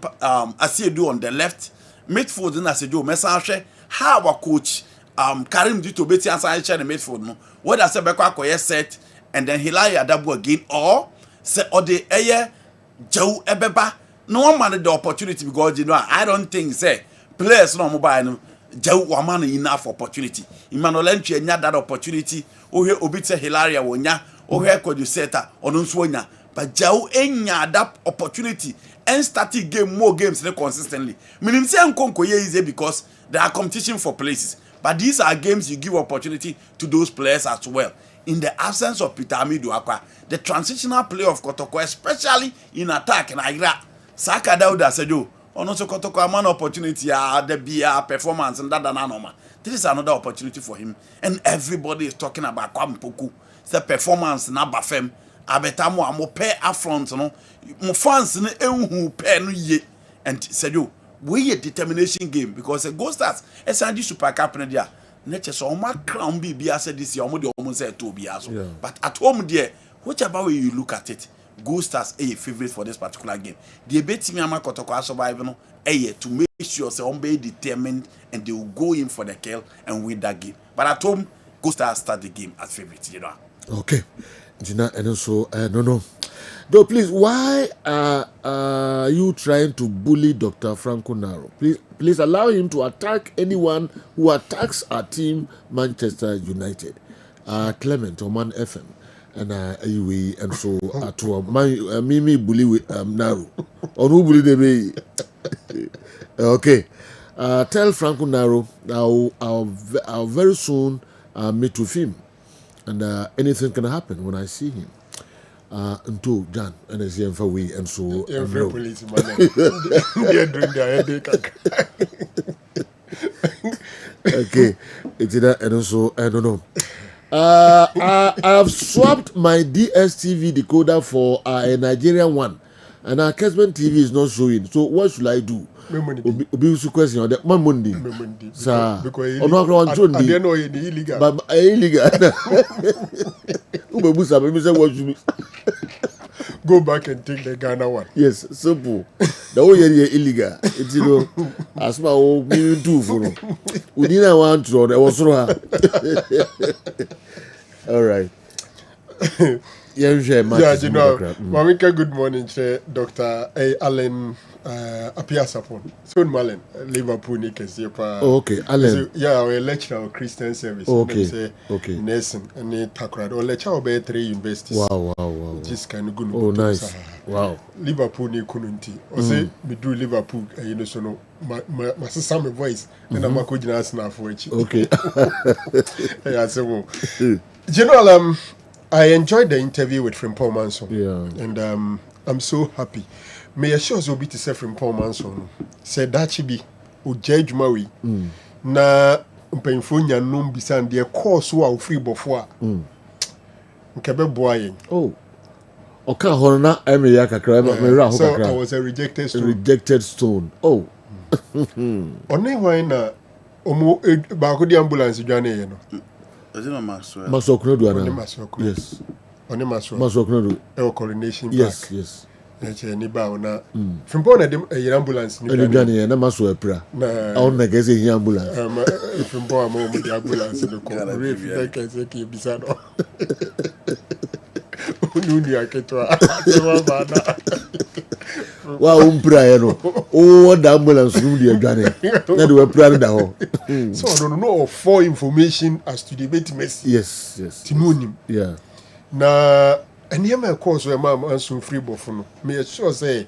as you do on the left, midfield na se do message how our coach Karim Dito beti answer share the midfield no. Whether say Beko akoye set and then Hilary Adabu again or say or the eye Joe Ebeba no one man the opportunity because you know I don't think say players no mobile no Jau woman enough opportunity. Emmanuel Entry nya that opportunity. Ohe obi say Hilaria wonya. Ohe Koduseta onunso wonya. but Jao enya that opportunity and starting game more games consistently. Meaning say Nkonko easy because there are competition for places. But these are games you give opportunity to those players as well. In the absence of Peter Amidu Akwa, the transitional play of Kotoko, especially in attack, and Ira Saka Dauda said, ono so Kotoko man opportunity, the beer performance, and that anoma. This is another opportunity for him. And everybody is talking about Kwampoku. The performance na Bafem. Abetamo amo pay affront, no. Mo fans ne enhu pay no ye. And said, we a determination game because the Ghost Stars, SND Super Cup, Nadia. Nature so my crown be said this year, almost said to be as well. But at home, dear, whichever way you look at it, Ghost Stars a favorite for this particular game. The bet me ama Kotoko survival to make sure they be determined and they will go in for the kill and win that game. But at home, Ghost Stars start the game as favorite, you know. Okay. Gina, and also, no. Though, please, why are you trying to bully Dr. Franco Naro? Please allow him to attack anyone who attacks our team, Manchester United. Clement, Oman FM, and anyway, and so my Mimi bully with Naro. Or who bully the way? Okay. Tell Franco Naro I'll very soon meet with him. And anything can happen when I see him. Until John and as for we and so police man. Okay, it's that and also I don't know. I have swapped my DSTV decoder for a Nigerian one, and our Kessben TV is not showing. So what should I do? Obi question on that Monday. Sir, because illegal. But illegal. Go back and take the Ghana one. Yes, simple. The whole year illegal. It's as my old me do for no. We didn't want to. That was wrong. All right. Yeah, you know, Mamika, good morning, Dr. Allen Apiasapon. Soon Malen, Liverpool, okay, Allen. Yeah, our lecturer of Christian service. Okay. Nelson and Takrad. Or lecturer of 3 universities. Wow. Just kind of good. Oh, nice. Wow. Liverpool, ni Kununti. Or say, me do Liverpool, you know, so no, my sister, my voice, and I'm a good now for it. Okay. Yeah, so, General, I enjoyed the interview with Frimpong Manson. Yeah. And I'm so happy. May I sure so be to say Frimpong Manson. Said that she be Ujaj Maui. Na Mpemfonia num bisan their course who are free before. Nkebe boy. Oh. Okay, Horna Emiyaka Kraba. So I was a rejected stone. Rejected stone. Oh. Only why na Omo Bakudi ambulance Johnny, you know. Masoknodu. Yes. On the Masoknodu. Our coronation. Yes. Ni ba ona. From born a ambulance. Ni Johnny na maso epra. On na gese hi ambulance. From born mo the ambulance no ko. Reef like say ki bisa no. Nuni aketwa. Wa umpra no. Oh, the ambulance room the Johnny. Na do epra da ho. So I don't know for information as to the debate mercy. Yes. Timonim. Yeah. Na and here my course where my answer free buffalo. Me sure say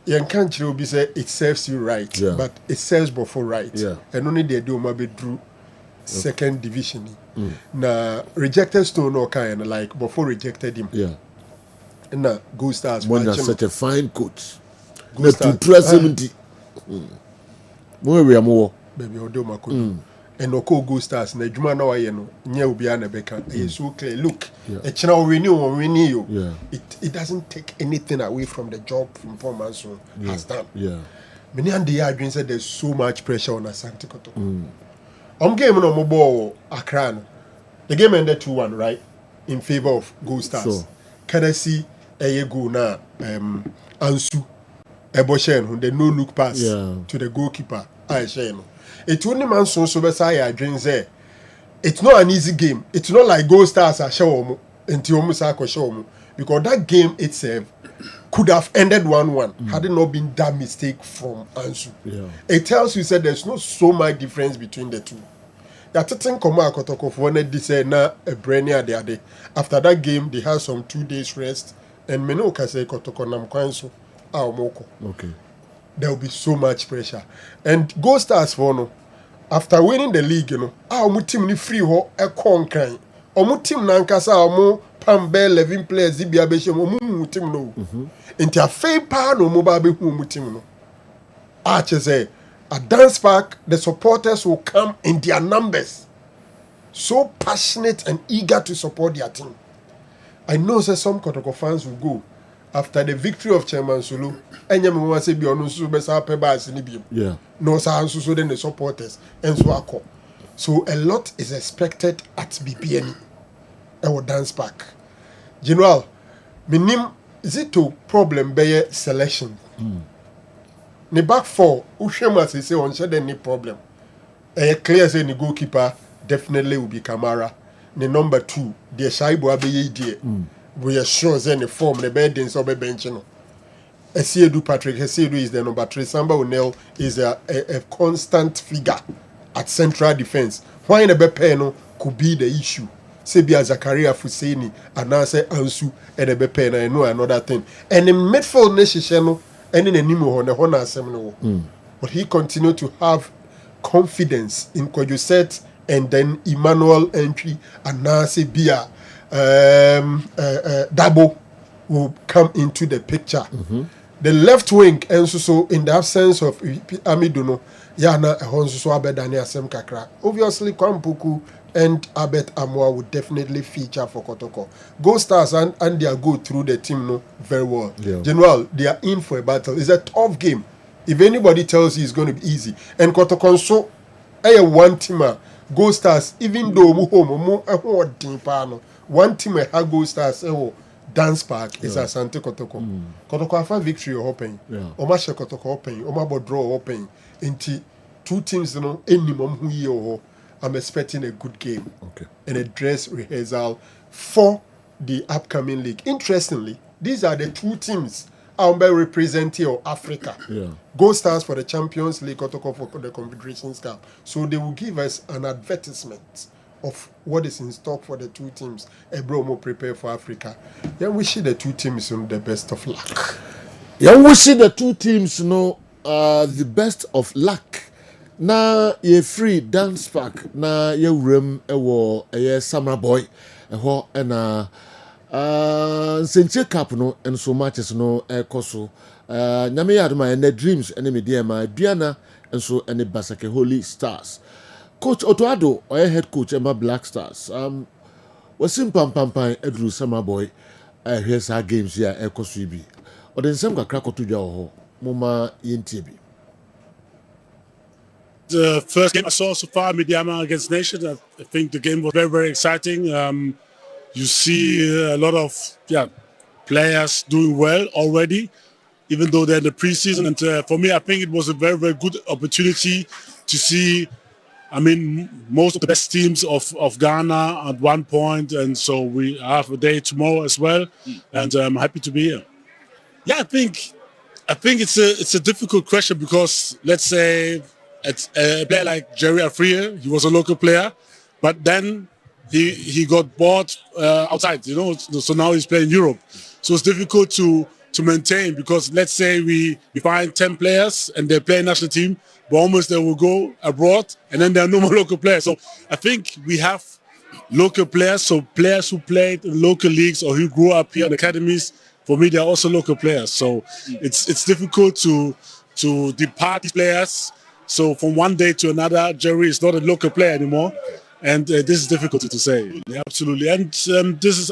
you can't be say it serves you right, but it serves before right. Yeah. And only they do maybe through second division. Na rejected stone or kind like before rejected him. Yeah. Na Go Stars. One has such a fine coach. Go Stars. To 70. More more. Baby Odo Makunu. And Oko Go Stars na Juma na waye no nya obi na beka e so clear look e china we renew it doesn't take anything away from the job performance has done. Many and the adwin said there's so much pressure on Asante Kotoko. Game no mo ball Accra no. The game ended 2-1, right, in favor of Go Stars. Can I see a go na Ansu Eboshen who the no look pass to the goalkeeper I share no. It only man so beside dreams there. It's not an easy game. It's not like Gold Stars are show until almost show because that game itself could have ended 1-1 had it not been that mistake from Ansu. It tells you that there's not so much difference between the two. That thing come out of one they say na a brainy day. After that game, they had some 2 days rest and me no ka say Kotoko nam kwan so a omoko. Okay. There will be so much pressure. And Gold Stars for no, after winning the league, you know, our team ni free ho e kon Omu team na nkasa omu pambe 11 players di bia be hye omu team no. Nti afei pa no mo ba be hu omu team no. Say at Dance Park, the supporters will come in their numbers, so passionate and eager to support their team. I know that some Kotoko fans will go after the victory of Chairman Sulu. Yeah. No, so then the supporters and so a lot is expected at BPN or Dance Park. General, minim zito problem be selection. The back four, Ushema say on shed any problem. Clear say the goalkeeper definitely will be Kamara. The number 2, the Shaibu Abe we are sure then the form the beddings of a bench. Esiedu Patrick Esiedu is the number 3. Samba O'Neill is a constant figure at central defense. Why in the Bepeno could be the issue. Sebia Zakaria Fuseni and Nase Ansu and the Bepena, I know another thing. And in midfield Neshisheno and in the Nimo on the Hona Seminole. But he continued to have confidence in Kojuset and then Emmanuel entry and Nase Bia Dabo will come into the picture. The left wing and so in the absence of Amiduno, Yana Honso Abedani Asem Kakra. Obviously, Kwampuku and Abet Amwa would definitely feature for Kotoko. Gold Stars and they are good through the team no very well. Yeah. General, they are in for a battle. It's a tough game. If anybody tells you it's going to be easy, and Kotoko so one teamer, Gold Stars, even though one team have Gold Stars Dance Park is Asante Kotoko. Kotoko afa victory hoping. Oma she Kotoko hoping. Oma bo draw hoping. Inti 2 teams no enimom hu ye I'm expecting a good game. Okay. And a dress rehearsal for the upcoming league. Interestingly, these are the 2 teams representing Africa. Yeah. Gold Stars for the Champions League, Kotoko for the Confederations Cup. So they will give us an advertisement of what is in stock for the 2 teams. Ebromo prepare for Africa. Yeah, we wish the 2 teams the best of luck. Yeah, we wish the 2 teams the best of luck. Na ye free Dance Park na ye room ewo ye Summer Boy eho na Senche Cup no and so matches no ekoso nyame yadoma and the dreams and me dear my Diana and so and the Basake Holy Stars. Coach Otoado or head coach Emma Black Stars. Was in pam Edru Summer Boy. Here's our games here ekoso bi. Or then some crack to jaw moma yintibi. The first game I saw so far, Midiama against Nation, I think the game was very, very exciting. You see a lot of players doing well already, even though they're in the preseason. And for me, I think it was a very, very good opportunity to see, most of the best teams of Ghana at one point. And so we have a day tomorrow as well. And I'm happy to be here. Yeah, I think it's a difficult question because, let's say, a player like Jerry Afriya, he was a local player, but then he got bought outside, so now he's playing in Europe. So it's difficult to maintain because let's say we find 10 players and they play national team, but almost they will go abroad and then there are no more local players. So I think we have local players, so players who played in local leagues or who grew up here in academies, for me, they're also local players. So it's difficult to depart these players. So from one day to another, Jerry is not a local player anymore. And this is difficult to say. Yeah, absolutely. And this is,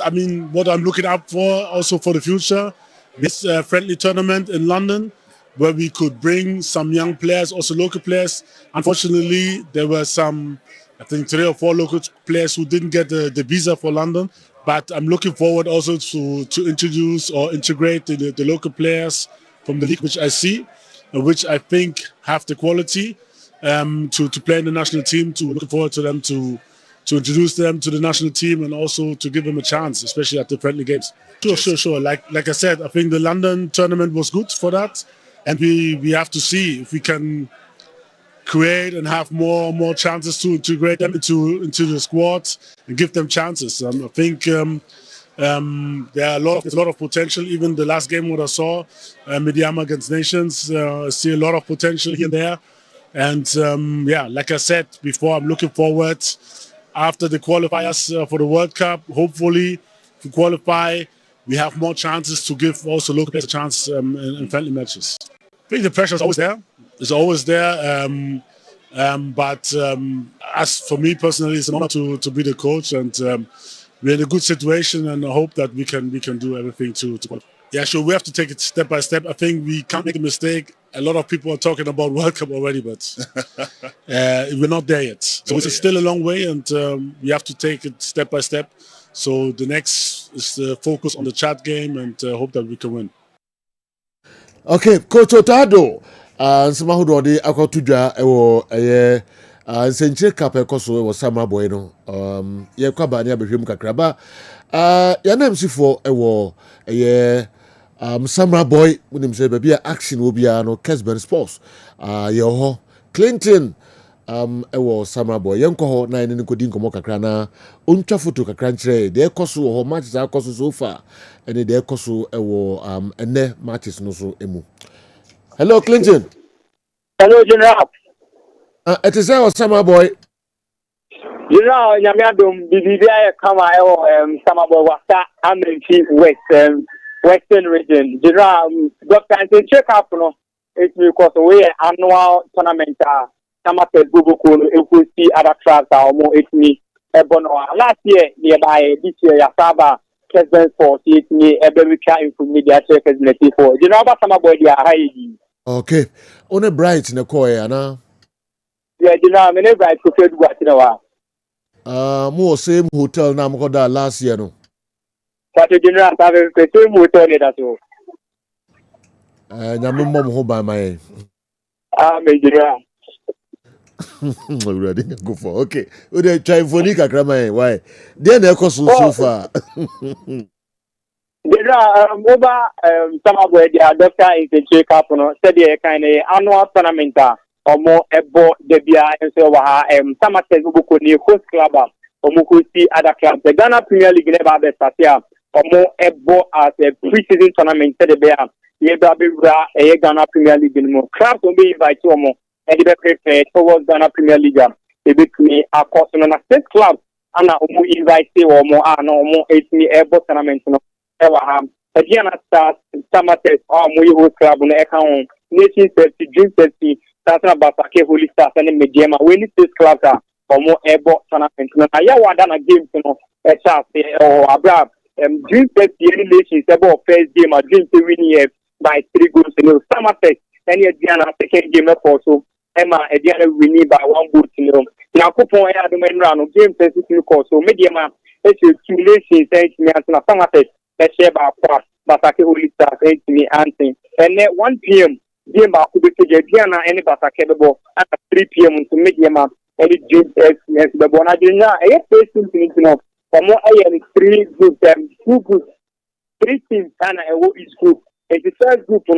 what I'm looking up for also for the future. This friendly tournament in London where we could bring some young players, also local players. Unfortunately, there were some, I think 3 or 4 local players who didn't get the visa for London. But I'm looking forward also to introduce or integrate the local players from the league, which I see, which I think have the quality to play in the national team. To look forward to them to introduce them to the national team and also to give them a chance, especially at the friendly games. Sure. Like I said, I think the London tournament was good for that, and we have to see if we can create and have more chances to integrate them into the squad and give them chances. I think There are there's a lot of potential. Even the last game what I saw, Midiama against Nations, see a lot of potential here and there. And like I said before, I'm looking forward after the qualifiers for the World Cup. Hopefully, to qualify, we have more chances to give also local players a chance in friendly matches. I think the pressure is always there. It's always there. But as for me personally, it's an honor to be the coach, and we're in a good situation, and I hope that we can do everything to qualify. Yeah, sure. We have to take it step by step. I think we can't make a mistake. A lot of people are talking about World Cup already, but we're not there yet. So it's still a long way, and we have to take it step by step. So the next is the focus on the chat game and hope that we can win. Okay, Coach Otado. Nsema hodo de akotudwa ewo nsenchire cap ekoso ewo Sama Boy no. Ye kwaba ne abehwem kakraba. Ya namsifo ewo Sama Boy unim say bia action obia no Kessben Sports. Ye ho Clinton ewo Sama Boy yenko ho na ne nkodi nkomo kakra na ontwa photo kakra nkyere de ekoso ho matches akoso so far ene de ekoso ewo ene matches no so emu. Hello, Clinton. Hello, General. It is our Sama Boy. General, Yamiadum, BBI, Kama, Sama Boy, Wasta, Amity, Western region. General, Dr. Anthony check up, it's because we annual tournament, Sama Bubuku, if we see other tracks, or more, it's me. Last year, nearby, this year, Yasaba, Kessben Sports, it's me, Eberica, Media, Checkers, for General Sama Boy, they are high. Okay. On a bright in the coy, Anna. Yeah, you know, I'm in a bright prepared what in a while. More same hotel now got that last year, no. But you know, I'm having the same hotel at all. And I'm home by my. Major. Already go for okay. We they try for Nika Grandma. Why? Then they cost so far. Over some of the doctor is the check up, said the kind of annual tournament or more ebo debia and so some of the host club or Mukusi other clubs. The Ghana Premier League never best or more ebo as a pre-season tournament said the bear. Yebra a Ghana Premier League more clubs will be invited to more and the prepared towards Ghana Premier League. They be me a course on a state club and I will invite or more no more 8 ebo tournament. Diana start summer test or Muyo Club on the account, Nation 30, June 30, Santa Basake Holy Stars and Mediama, winning state clubs or more airborne tournament. I want a game, a chance or Abraham. June 30, any nation is about first game, a dream to win by 3 goals in summer test, and Diana second game also. Emma, Diana winning by 1 goal to now, Coupon had the main round of game 32 course, so Mediama, it's a accumulation, thanks me as a summer test. Share about Basake Holy Stars, me Anthony. And at 1 p.m., game back to the Diana and Basake at 3 p.m. to Mediama and the June the Bonadina. I have facing to for more I 3 groups, 2 groups, 3 teams, and a what is group. And the first group, a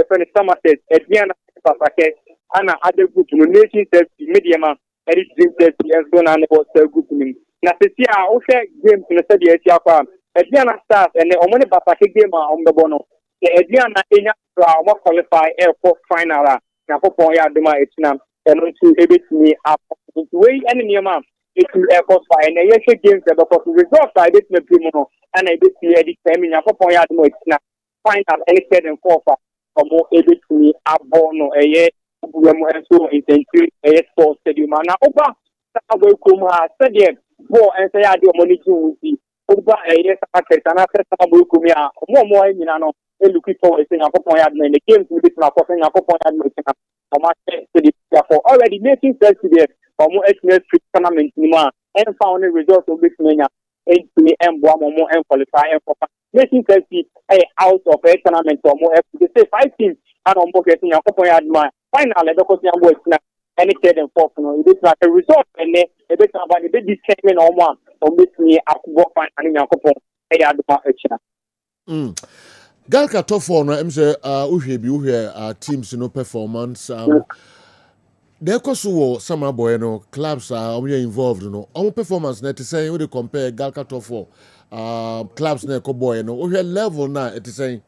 friend Summer says, Diana Basake, and other group, Nation says, Mediama, and it's June 30, and so on, and about third group. Now, the game to the study Diana Stars and the Omani Basake game on the bono. The Diana Enya qualify airport final. Now, for Yaduma, it's now, and to able me up into way and in your mouth. It's airport fire and a games that the results I did the primo and I did see Eddie Sammy. Now, for Yaduma, it's now final any 7 and 4 or more able to me up bono a year. And so it's a sports stadium. Now, over Saturday, Kuma Stadium, more and say I do money to see. Over a year, and after some Kumia, more in Milano, looking forward to the games with my cousin, for already making sense to the more tournament and found the results of this mania and to me and more and qualify and for making sense out of a tournament or more. They say 5 teams and on both getting a finally because you are working. Any third and fourth, it is like a result, and a bit of a bit determined on one, or make me up to find any alcohol. Galka top 4, I'm saying, teams, performance. There also Sama Boy, clubs are involved, on performance net to say, we compare Galka top 4 clubs na ko boy no wo level na it is saying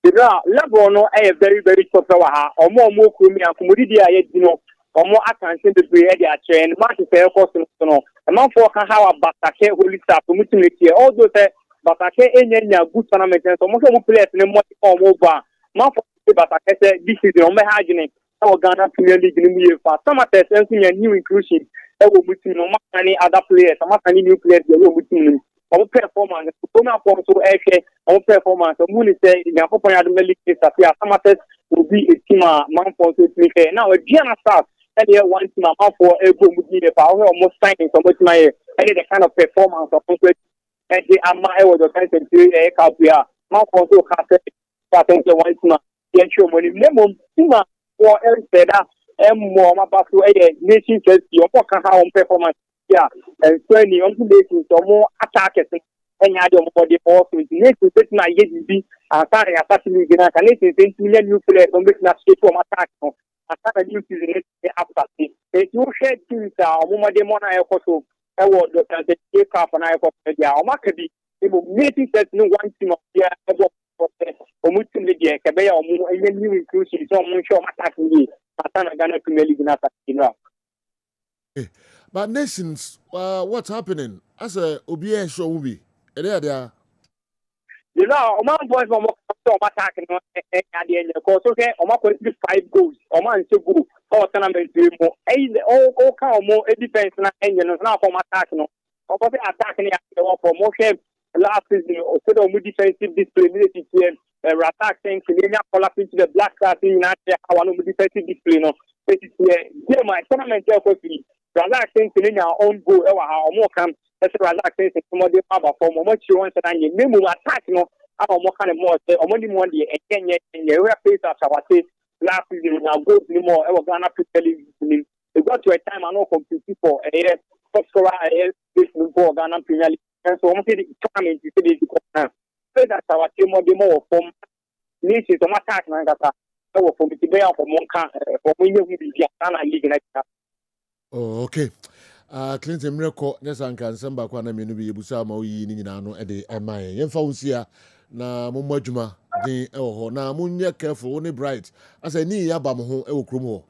level no very very top wa ha omo krumi akomodi dia ye di no omo akanse bebre e dia chain match fair cost no e man for kan how Batake holy staff mutimle tie although say Batake enya good tournament so mo players ne mo omo ba man for Batake say this season omo ha agene our Ghana Premier League ni mu fa some persons new inclusion e wo mutim no man other players some new players they wo mutim our performance, so our performance, Moon say, in the company of the League, some will be a team, man for to make now a Gianna staff, and here one team, man for a boom, the power almost signing so much my any the kind of performance of and the Ama was the kind of a Capia, man for so cast, one team, the show money, minimum, team for every better, and more about to a nation says, your performance. Yeah, and so any on more attackers and I don't body for next to set my get be assassin can new players on this not from attack. A new season after it. You share teams Muma de Mona Ecoso, award the take up and I for the market. It will make it no one team of the or Muslim League, Cabea or even new inclusion, so much of attacking me. Atana Ghana Premier League in But nations, what's happening? As a OBS show movie, there. You know, my boys from attacking at the end of the course. Okay, Oma 5 goals. Oma so good. Or tournament more. All count more defense and now from attacking. Or attacking for motion last season. Or more defensive display. Attack things. Collapse into the Black Stars in our defensive display. No, it is my tournament. Relaxing to our own goal, our more come. That's relaxing to some of the other form. Much you want to you minimum attack, no, our more kind of more, or money more, and yet, in the face of our say, last season, now go anymore. I was going to tell you, we got to a time I know completely for a year, top scorer, a year, this for Ghana Premier League. And so, I'm saying, time is the so that's our team more, the more from nations of attack, and that's our from the day of Monka, for me, we be Ghana League next time. Oh, okay. Clinton Miracle, Nessan can send back one minute be Busama Yinano at the MI. Yenfausia, na Mumajuma, the oh, na Munya careful, only bright. As I need Yabamo, Elcrumo.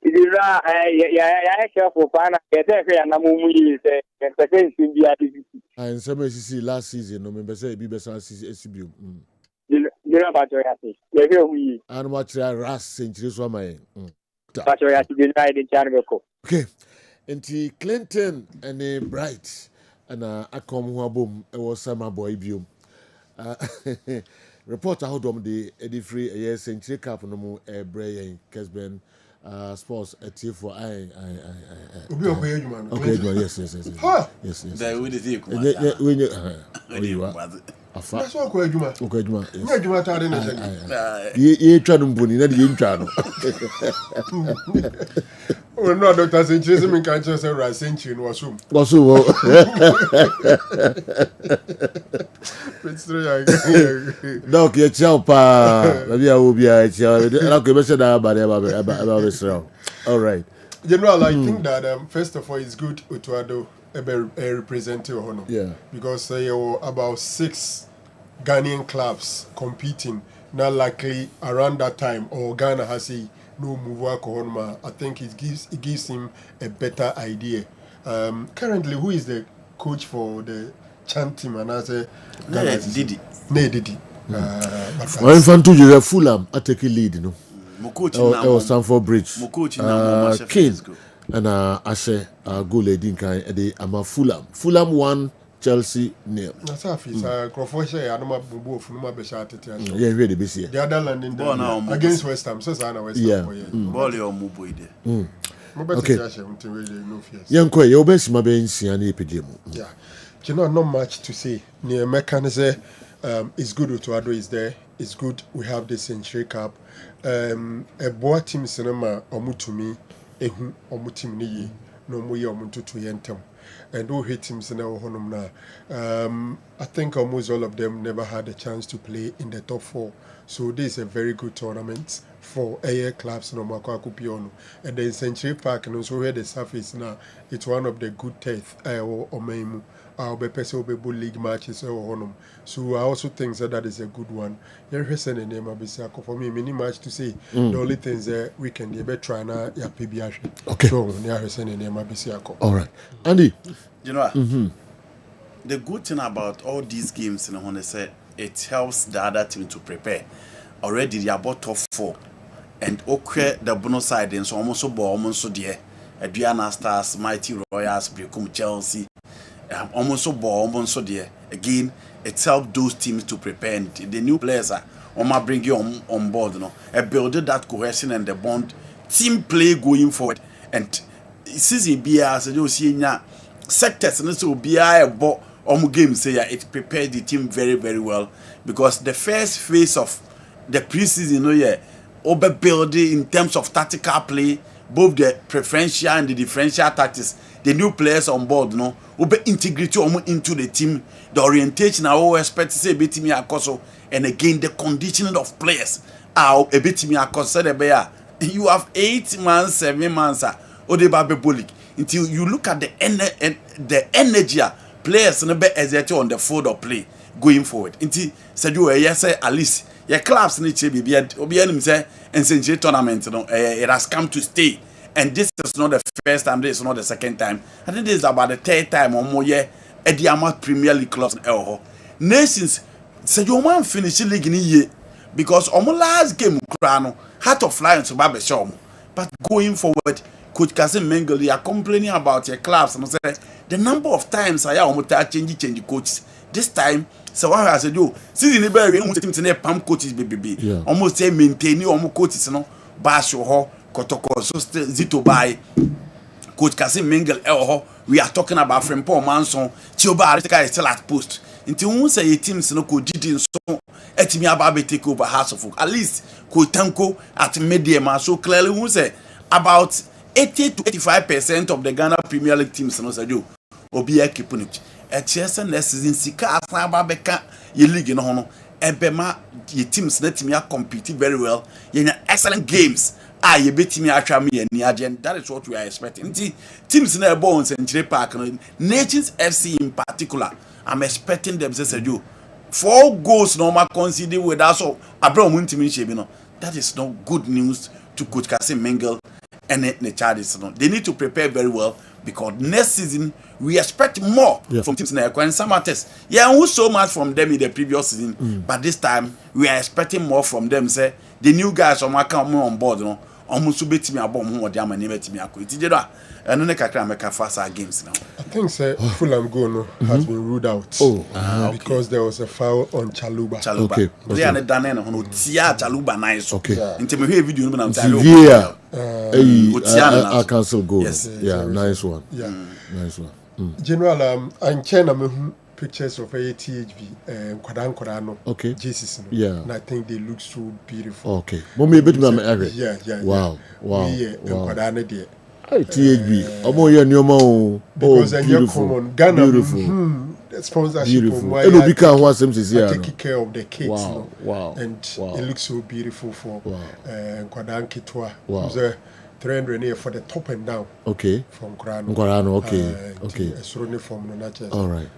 Yeah, careful, Pana, get there, and Namu is second in the and some see last season, no member say Bibesan SCB. You know about your happy. You're we and watch Ras Century Swama. Okay, and Clinton and Bright and I come who boom. It was summer boy view. Report how the Eddie Free a year Century Cup no more a Bray Kessben sports a tea for I. Okay, yes. That would see when you are. That's what Juma. Okay, Juma. Juma Tadin. You try to bunny, not the intro. Oh, no, Dr. Sanchez, I can't just say Rasenchi in Wasum. Doc, you're Chalpa. Maybe I will be a child. I'll give us about this round. All right. General, I think that first of all, it's good to a representative honor. Yeah. Because there are about 6 Ghanaian clubs competing. Not likely around that time, or Ghana has a no move work. I think it gives him a better idea. Currently, who is the coach for the Chan team? And I say, Didi. Well, Infantu, you're Fulham. I take a lead, you know. Or Stamford Bridge. Kane and Ashe goal leading kind. They am Fulham. Fulham 1, Chelsea 0. That's how it's Crawfordshire. I don't know from my best. Yeah, really busy. The other landing against West Ham. So I know West Ham. Ball your muboide. Okay. Young Quay, your best my bench and EPG. Yeah. You know, not much to say. Near mechanism, it's good to Ado is there. It's good we have the Century Cup. A boy team cinema omutumi ehu omutim ni no mo ye omuntu to yentem. and who hit teams in our honum now. I think almost all of them never had a chance to play in the top 4. So this is a very good tournament for air clubs no Makwaku Piono. And then Century Park and also where the surface now, it's one of the good tests or Maimu. Our league matches or honum. So I also think that is a good one. You're sending a name Abisiako for me, mini match to say the only things that we can be try now ya PBH. Okay. So you're sending a name Abisiako. All right. Andy. You know, the good thing about all these games, you know, when they say it helps the other team to prepare. Already they are about top 4. And okay, the bonus side, and so almost so almost so dear. Adriana Stars, Mighty Royals, Brecum Chelsea. Almost so almost so dear. Again, it helps those teams to prepare. And the new players are bring you on board, you know, and build that cohesion and the bond, team play going forward. And since it be as you see now, sectors and so be about games say it prepared the team very, very well, because the first phase of the preseason, over building in terms of tactical play, both the preferential and the differential tactics. The new players on board, no, will be integrated into the team. The orientation I always expect to say a bit me akoso, and again the conditioning of players are a bit me akoso. You have 8 months, 7 months, until you look at the energy players no be exerted on the field of play going forward. Until said you yes at least your clubs need to be obi say and Century tournament, it has come to stay. And this is not the first time, this is not the second time. I think this is about the 3rd time or more at the Amat Premier League clubs. Nations said you want finish league in a year because on last game, Heart of Lions to Babeshom. But going forward, Coach Kessben Mengele, you are complaining about your clubs and say the number of times I almost change coaches. This time, so what I said, you see the very almost pump coaches, baby. Almost say maintain you almost coaches, no, bash your hall. Kotoko so Zito by Coach Kessben Mengele. We are talking about Frempong Manson. Chioba Arika is still at post. Until we say a team no could did so etimi ababe take over House of Folk. At least Coach Tanko at medium. So clearly we say about 80 to 85% of the Ghana Premier League teams no say you obi keeping it. HSN next season sika asan ababeka ye league no hono. Ebema ye teams na team ya compete very well. Ye excellent games. You bet me actually me and agent. That is what we are expecting. Teams in the ball in Century Park, Nations FC in particular, I'm expecting them to say you 4 goals normal conceded with us. So Abraham Wintimin, that is not good news to Coach Kessben Mengele and the Chargers. They need to prepare very well because next season we expect more from teams in the and some artists. Yeah, we so much from them in the previous season, but this time we are expecting more from them. Say the new guys on on board, almost bet me about more than my name at me. And then I make a faster games now. I think Fulham Gono has been ruled out because there was a foul on Chaluba. Okay. They are done on Tia Chaluba nice. Okay. Until we hear video on Sevilla. I cancel goal. Yes. Yeah, nice one. Yeah. Nice one. General, I'm China pictures of a THB Kwadano. Okay. Jesus. Yeah. And I think they look so beautiful. Okay. Mommy, bit me area. Yeah. Wow. Kwadano there. THB. Omo ye nyoma because beautiful. Common Ghana beautiful. Sponsorship. Beautiful. And we can want some to see. Taking care of the kids. Wow. And it looks so beautiful for Kwadano Kitwa. Wow. 300 for the top and down. Okay. From Grano. Okay. All right.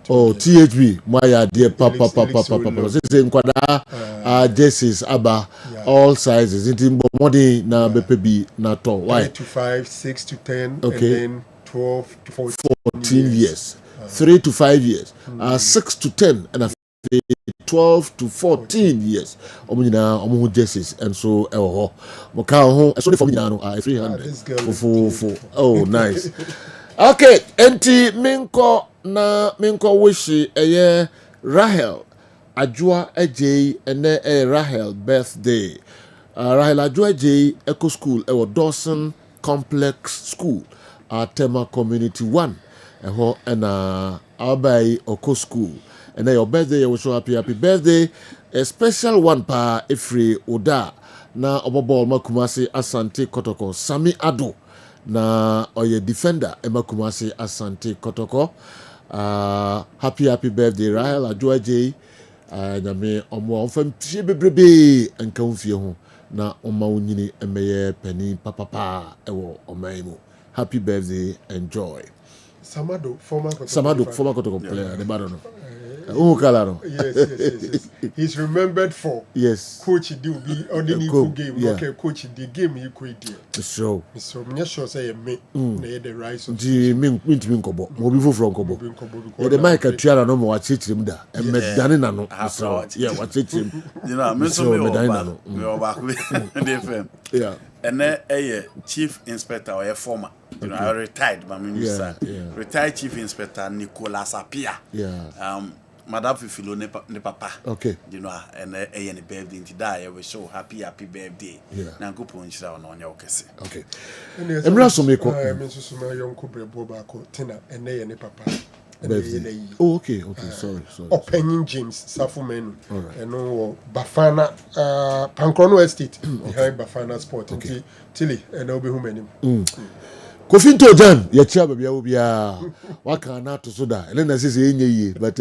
Oh, THB, my dear papa. Say nkwada jerseys aba all sizes. It body na bepebi na to. Why? 3 to 5, 6 to 10, okay. And then 12 to 14 years. 3 to 5 years. 6 to 10 and 12 to 14 years. Omo jerseys and so Moka ho so for me now 300. Oh, nice. Okay, enti minko wishi Rahel Ajua Ejay ene Rahel birthday. Rahel Ajua Ejay Eco School Dawson Complex School Tema Community 1 eho ena Abai Oko School. And your birthday, you will show happy birthday. A special one pa Ifri Oda na Obobol Makumasi Asante Kotoko Sami Ado na oye defender Emma Kumasi Asante Kotoko. Happy birthday Rahel Ajoaje. Nyame omo onfam pie bebrebe enka mfie ho na oma wonyini emeye pani papa ewo omaimu. Happy birthday, enjoy. Samado, former Kotoko player, the Barono. Yes. He's remembered for coach Dubi or the new game. Okay, coach the game he could do. So me sure say me the rise of the min kobo. Mobi from kobo. The mic at Tiara no more watch him da. And medani na no. Yeah, watch him. You know, me so me back with the FM. Yeah. And then a chief inspector or a former. You know, I retired, but retired chief inspector Nicolas Apia. Yeah. Madame Fifilo ne papa. Okay. You know, and a birthday to die. We so happy birthday. Yeah. Now go punch down on your case. Okay. Emra so me ko. Me so my young couple boba ko tina and ne papa. Oh, okay. Sorry. Opening James Safumen. All right. And no Bafana Pankrono Estate behind Bafana Sport. Okay. Tilly and Obi Humanim. Kofinto Jan, ya chia baby obia. Waka na to soda. And then I say enye but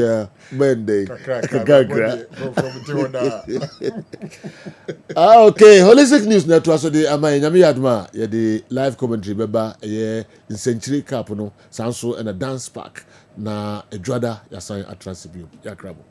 Monday. Okay, Holistic News Network so the ama nyame yadma ye the live commentary beba ye in Century Cup no sanso and a dance park na edwada ya san attractive ya krabo.